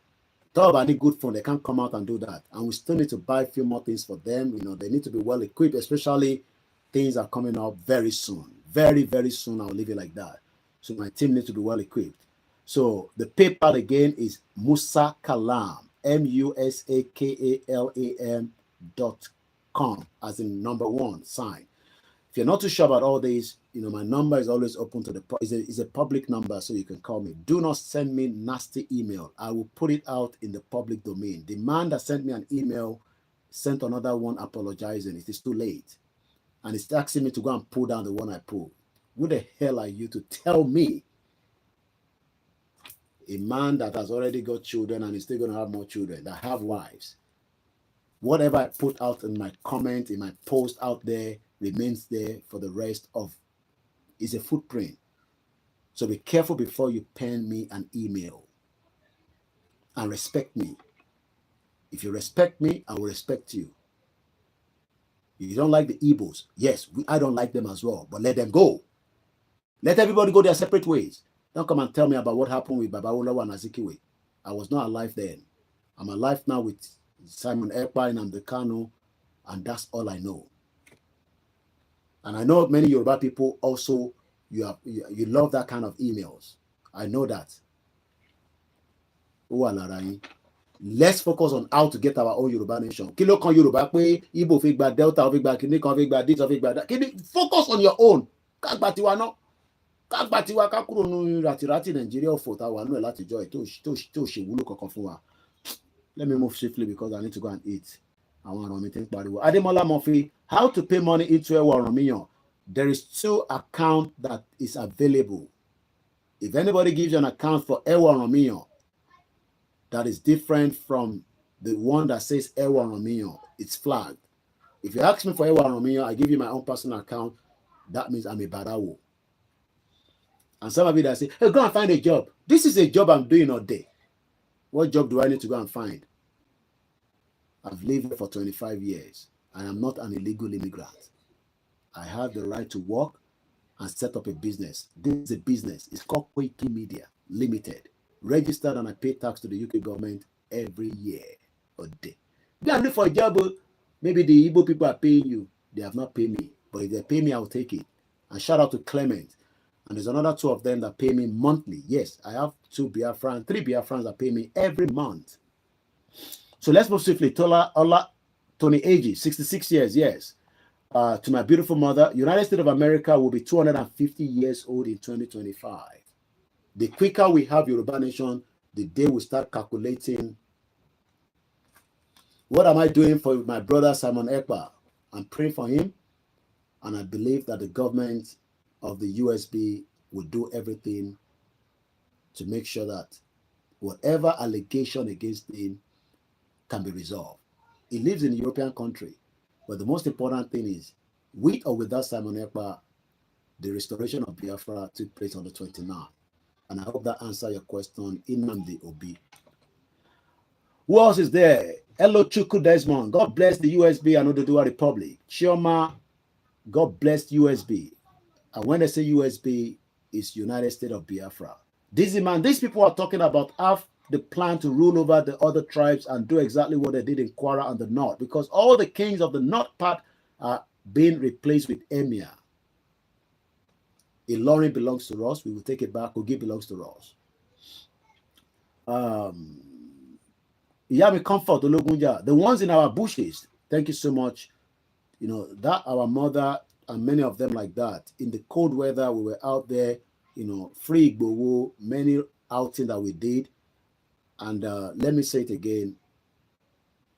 Talk about any good phone, they can't come out and do that. And we still need to buy a few more things for them. You know, they need to be well equipped, especially things are coming up very soon. Very, very soon. I'll leave it like that. So my team needs to be well equipped. So the PayPal again is musakalam, musakalam.com, as in number 1 sign. If you're not too sure about all these, you know, my number is always open to the, it's a public number, so you can call me. Do not send me nasty email. I will put it out in the public domain. The man that sent me an email sent another one apologizing. It is too late. And it's asking me to go and pull down the one I pulled. Who the hell are you to tell me? A man that has already got children and is still going to have more children, that have wives. Whatever I put out in my comment, in my post out there, remains there for the rest of, is a footprint. So be careful before you pen me an email. And respect me. If you respect me, I will respect you. You don't like the Igbos. Yes, I don't like them as well, but let them go. Let everybody go their separate ways. Don't come and tell me about what happened with Babawolawa and Azikiwe. I was not alive then. I'm alive now with Simon Ekpa and Amdekano, and that's all I know. And I know many Yoruba people also, you love that kind of emails. I know that. Let's focus on how to get our own Yoruba nation. Kilo kan Yoruba pe Igbo fi gba Delta, fi gba kini kan, fi gba this, fi gba that. Focus on your own. Kagbatiwa no. Kagbatiwa ka kúrò nu rati Nigeria ofo ta wa nu láti joy tó ṣe wúlò kankan fún wa. Let me move swiftly because I need to go and eat. I want to meet pariwo. Ademola Murphy, how to pay money into a Oromiyan. there is 2 accounts that is available. If anybody gives you an account for Ewa Romeo that is different from the one that says Ewa Romeo, it's flagged. If you ask me for Ewa Romeo, I give you my own personal account, that means I'm a badawo. And some of you that say, hey, go and find a job. This is a job I'm doing all day. What job do I need to go and find? I've lived here for 25 years. I am not an illegal immigrant. I have the right to work and set up a business. This is a business. It's called Koikimedia Limited. Registered, and I pay tax to the UK government every year or day. Go and look for a job. Maybe the Igbo people are paying you. They have not paid me. But if they pay me, I'll take it. And shout out to Clement. And there's another 2 of them that pay me monthly. Yes, I have 2 Biafrans, 3 Biafrans that pay me every month. So let's move swiftly. Tony Ag, 66 years, yes. To my beautiful mother, United States of America will be 250 years old in 2025. The quicker we have Yoruba Nation, the day we start calculating, what am I doing for my brother Simon Ekpa? I'm praying for him, and I believe that the government of the USB will do everything to make sure that whatever allegation against him can be resolved. He lives in a European country, but the most important thing is, with or without Simon Ekpa, the restoration of Biafra took place on the 29th. And I hope that answers your question, Nnamdi Obi. Who else is there? Hello, Chuku Desmond. God bless the USB and Oduduwa Republic. Chioma, God bless USB. And when they say USB, it's United States of Biafra. These people are talking about have the plan to rule over the other tribes and do exactly what they did in Kwara and the North, because all the kings of the North part are being replaced with Emir. Ilorin belongs to us. We will take it back. Kogi belongs to us. Yami Comfort, Ologunja, the ones in our bushes. Thank you so much. You know, that our mother and many of them like that. In the cold weather, we were out there, you know, free Igbowo, many outing that we did. And let me say it again.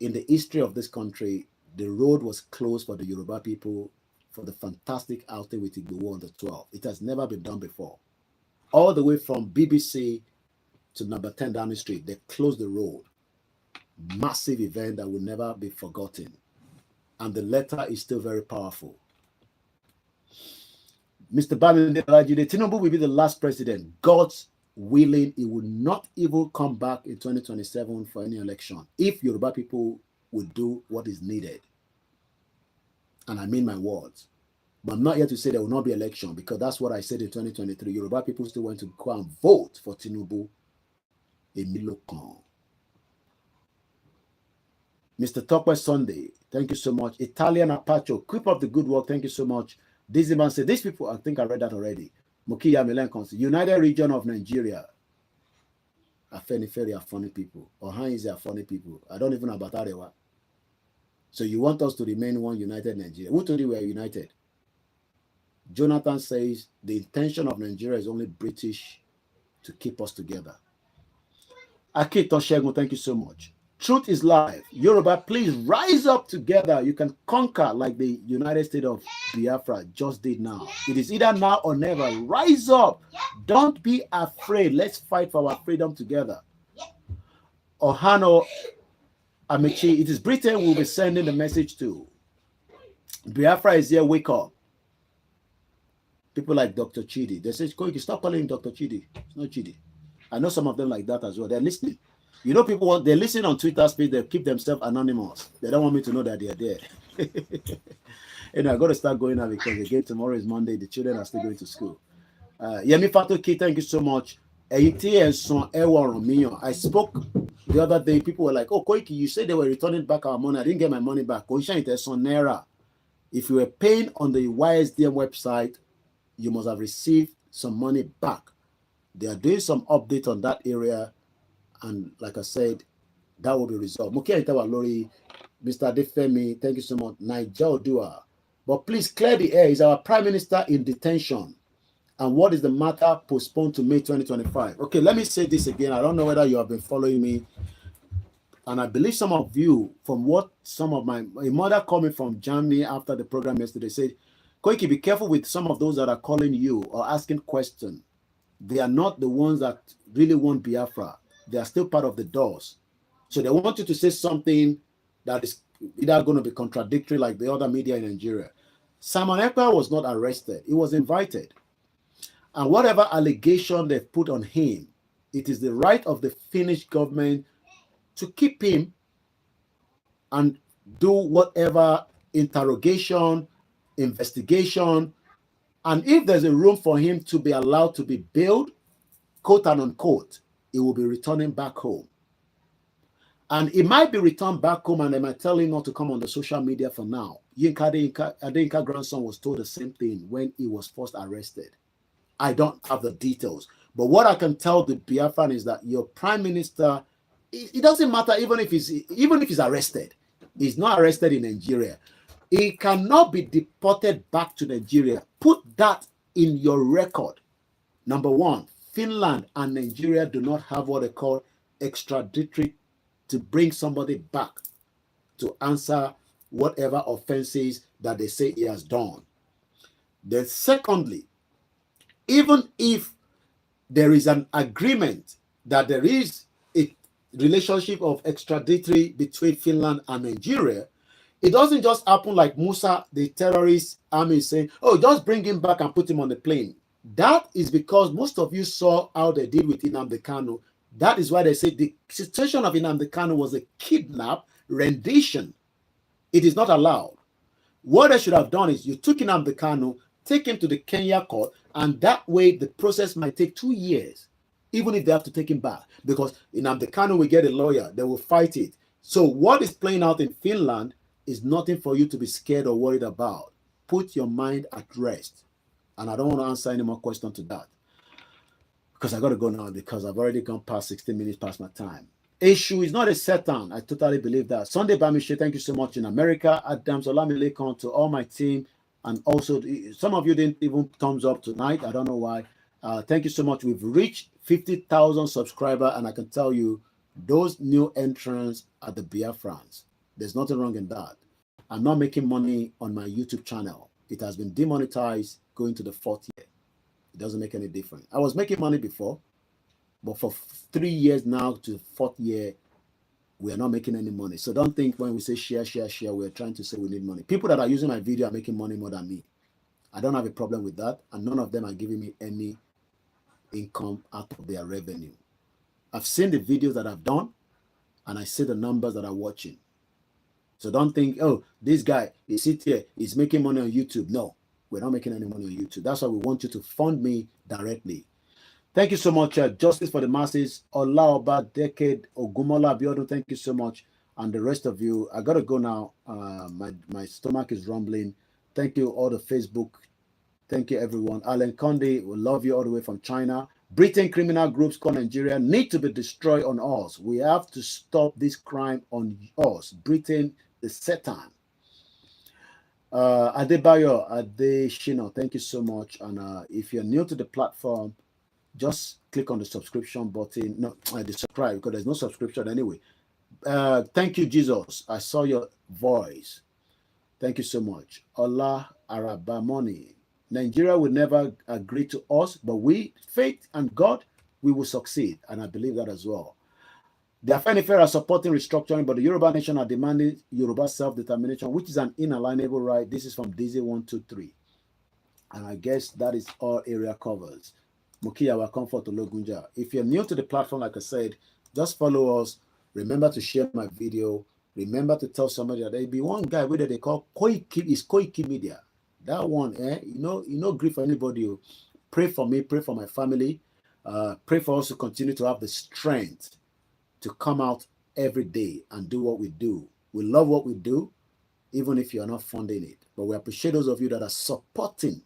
In the history of this country, the road was closed for the Yoruba people for the fantastic outing with Igbowo on the 12th. It has never been done before. All the way from BBC to number 10 Downing Street, they closed the road. Massive event that will never be forgotten. And the letter is still very powerful. Mr. Baminde Tinubu will be the last president. God's willing, he will not even come back in 2027 for any election if Yoruba people would do what is needed. And I mean my words. But I'm not here to say there will not be election, because that's what I said in 2023. Yoruba people still want to go and vote for Tinubu. Emilokan. Mr. Tokwe Sunday, thank you so much. Italian Apache, keep up the good work. Thank you so much. This man said, these people, I think I read that already. Mokiya Milenkons, United Region of Nigeria. Afenifere are funny people. Ohanese are funny people. I don't even know about Arewa. So you want us to remain one united Nigeria. Who told you we are united? Jonathan says the intention of Nigeria is only British to keep us together. Akito Shegun, thank you so much. Truth is life. Yoruba, please rise up together. You can conquer like the United States of Biafra just did now. It is either now or never. Rise up. Don't be afraid. Let's fight for our freedom together. Ohano Amici, it is Britain we'll be sending the message to. Biafra is here, wake up. People like Dr. Chidi. They say, Koiki, stop calling him Dr. Chidi. It's not Chidi. I know some of them like that as well. They're listening. You know, people they listen on Twitter speak, they keep themselves anonymous. They don't want me to know that they're there. And I got to start going now because again, tomorrow is Monday. The children are still going to school. Yemi Fatoki, thank you so much. I spoke the other day. People were like, oh, Koiki, you said they were returning back our money. I didn't get my money back. If you were paying on the YSDM website, you must have received some money back. They are doing some update on that area. And like I said, that will be resolved. Mukia Itawa Lori, Mr. Defemi, thank you so much. Niger Odua. But please clear the air. Is our Prime Minister in detention? And what is the matter postponed to May 2025? Okay, let me say this again. I don't know whether you have been following me. And I believe some of you, from what some of my mother called me from Germany after the program yesterday, said, Koiki, be careful with some of those that are calling you or asking questions. They are not the ones that really want Biafra. They are still part of the doors. So they want you to say something that is either going to be contradictory like the other media in Nigeria. Simon Ekpa was not arrested. He was invited. And whatever allegation they've put on him, it is the right of the Finnish government to keep him and do whatever interrogation, investigation, and if there's a room for him to be allowed to be bailed, quote and unquote, he will be returning back home. And he might be returned back home and they might tell him not to come on the social media for now. Yinka Adeyinka grandson was told the same thing when he was first arrested. I don't have the details. But what I can tell the Biafran is that your prime minister, it doesn't matter even if he's arrested. He's not arrested in Nigeria. He cannot be deported back to Nigeria. Put that in your record. Number one, Finland and Nigeria do not have what they call extraditory to bring somebody back to answer whatever offenses that they say he has done. Then secondly, even if there is an agreement that there is a relationship of extraditory between Finland and Nigeria, it doesn't just happen like Musa, the terrorist army, saying, oh, just bring him back and put him on the plane. That is because most of you saw how they did with Nnamdi Kanu. That is why they say the situation of Nnamdi Kanu was a kidnap rendition. It is not allowed. What they should have done is you took Nnamdi Kanu, take him to the Kenya court, and that way the process might take 2 years, even if they have to take him back. Because Nnamdi Kanu will get a lawyer, they will fight it. So what is playing out in Finland is nothing for you to be scared or worried about. Put your mind at rest. And I don't want to answer any more questions to that, because I got to go now because I've already gone past 16 minutes past my time. Issue is not a Satan. I totally believe that. Sunday Bamishe, thank you so much in America. Adams Olamilekon, to all my team. And also, some of you didn't even thumbs up tonight. I don't know why. Thank you so much. We've reached 50,000 subscribers. And I can tell you, those new entrants are the Biafrans. There's nothing wrong in that. I'm not making money on my YouTube channel. It has been demonetized going to the 4th year. It doesn't make any difference. I was making money before, but for 3 years now to the 4th year, we are not making any money. So don't think when we say share, we're trying to say we need money. People that are using my video are making money more than me. I don't have a problem with that, and none of them are giving me any income out of their revenue. I've seen the videos that I've done, and I see the numbers that are watching. So don't think, oh, this guy, he sit here, he's making money on YouTube. No, we're not making any money on YouTube. That's why we want you to fund me directly. Thank you so much, Justice for the Masses, Olaoba, Decade, Ogumola Abiodun, thank you so much. And the rest of you, I got to go now. My stomach is rumbling. Thank you, all the Facebook. Thank you, everyone. Alan Conde, we love you all the way from China. Britain criminal groups called Nigeria need to be destroyed on us. We have to stop this crime on us. Britain, the Satan. Adebayo, Adeshino, thank you so much. And if you're new to the platform, just click on the subscription button. No, the subscribe, because there's no subscription anyway. Thank you, Jesus. I saw your voice. Thank you so much. Allah Arabamoni. Nigeria will never agree to us, but we, faith and God, we will succeed. And I believe that as well. The Afenifere are supporting restructuring, but the Yoruba nation are demanding Yoruba self-determination, which is an inalienable right. This is from DZ123. And I guess that is all area covers. Mukia, welcome for Logunja. If you're new to the platform, like I said, just follow us. Remember to share my video. Remember to tell somebody that there'll be one guy where they call Koiki, is Koikimedia. That one, you know, grief for anybody. Pray for me, pray for my family. Pray for us to continue to have the strength to come out every day and do what we do. We love what we do, even if you are not funding it. But we appreciate those of you that are supporting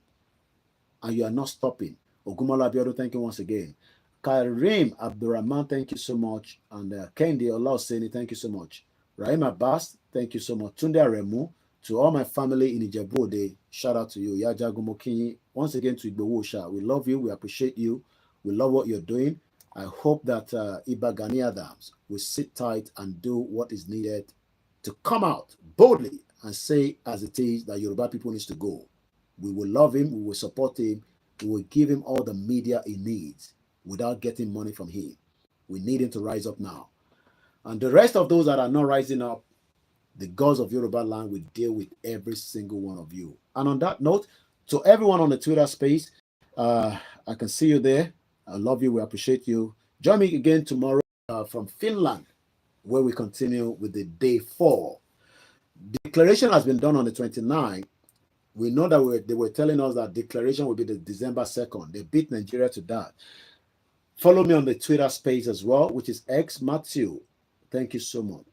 and you are not stopping. Ogumola Abiodun, thank you once again. Karim Abdurrahman, thank you so much. And Kendi Olaoseni, thank you so much. Rahim Abbas, thank you so much. Tunde Aremu, to all my family in Ijebu-Ode, shout out to you. Yaja Gumokinyi, once again to Igbowosha. We love you, we appreciate you, we love what you're doing. I hope that Iba Gani Adams will sit tight and do what is needed to come out boldly and say as it is that Yoruba people needs to go. We will love him. We will support him. We will give him all the media he needs without getting money from him. We need him to rise up now. And the rest of those that are not rising up, the gods of Yoruba land will deal with every single one of you. And on that note, to everyone on the Twitter space, I can see you there. I love you. We appreciate you. Join me again tomorrow from Finland, where we continue with the day 4. Declaration has been done on the 29th. We know that they were telling us that declaration will be the December 2nd. They beat Nigeria to that. Follow me on the Twitter space as well, which is X Matthew. Thank you so much.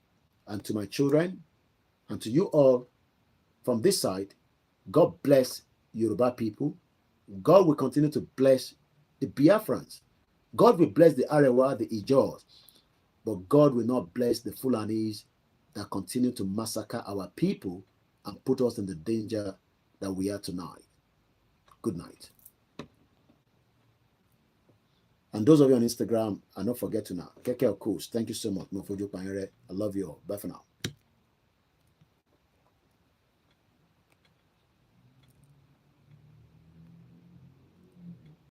And to my children, and to you all from this side, God bless Yoruba people. God will continue to bless the Biafrans. God will bless the Arewa, the Ijaws. But God will not bless the Fulanis that continue to massacre our people and put us in the danger that we are tonight. Good night. And those of you on Instagram, and don't forget to now, Keke Okos, thank you so much. I love you all. Bye for now.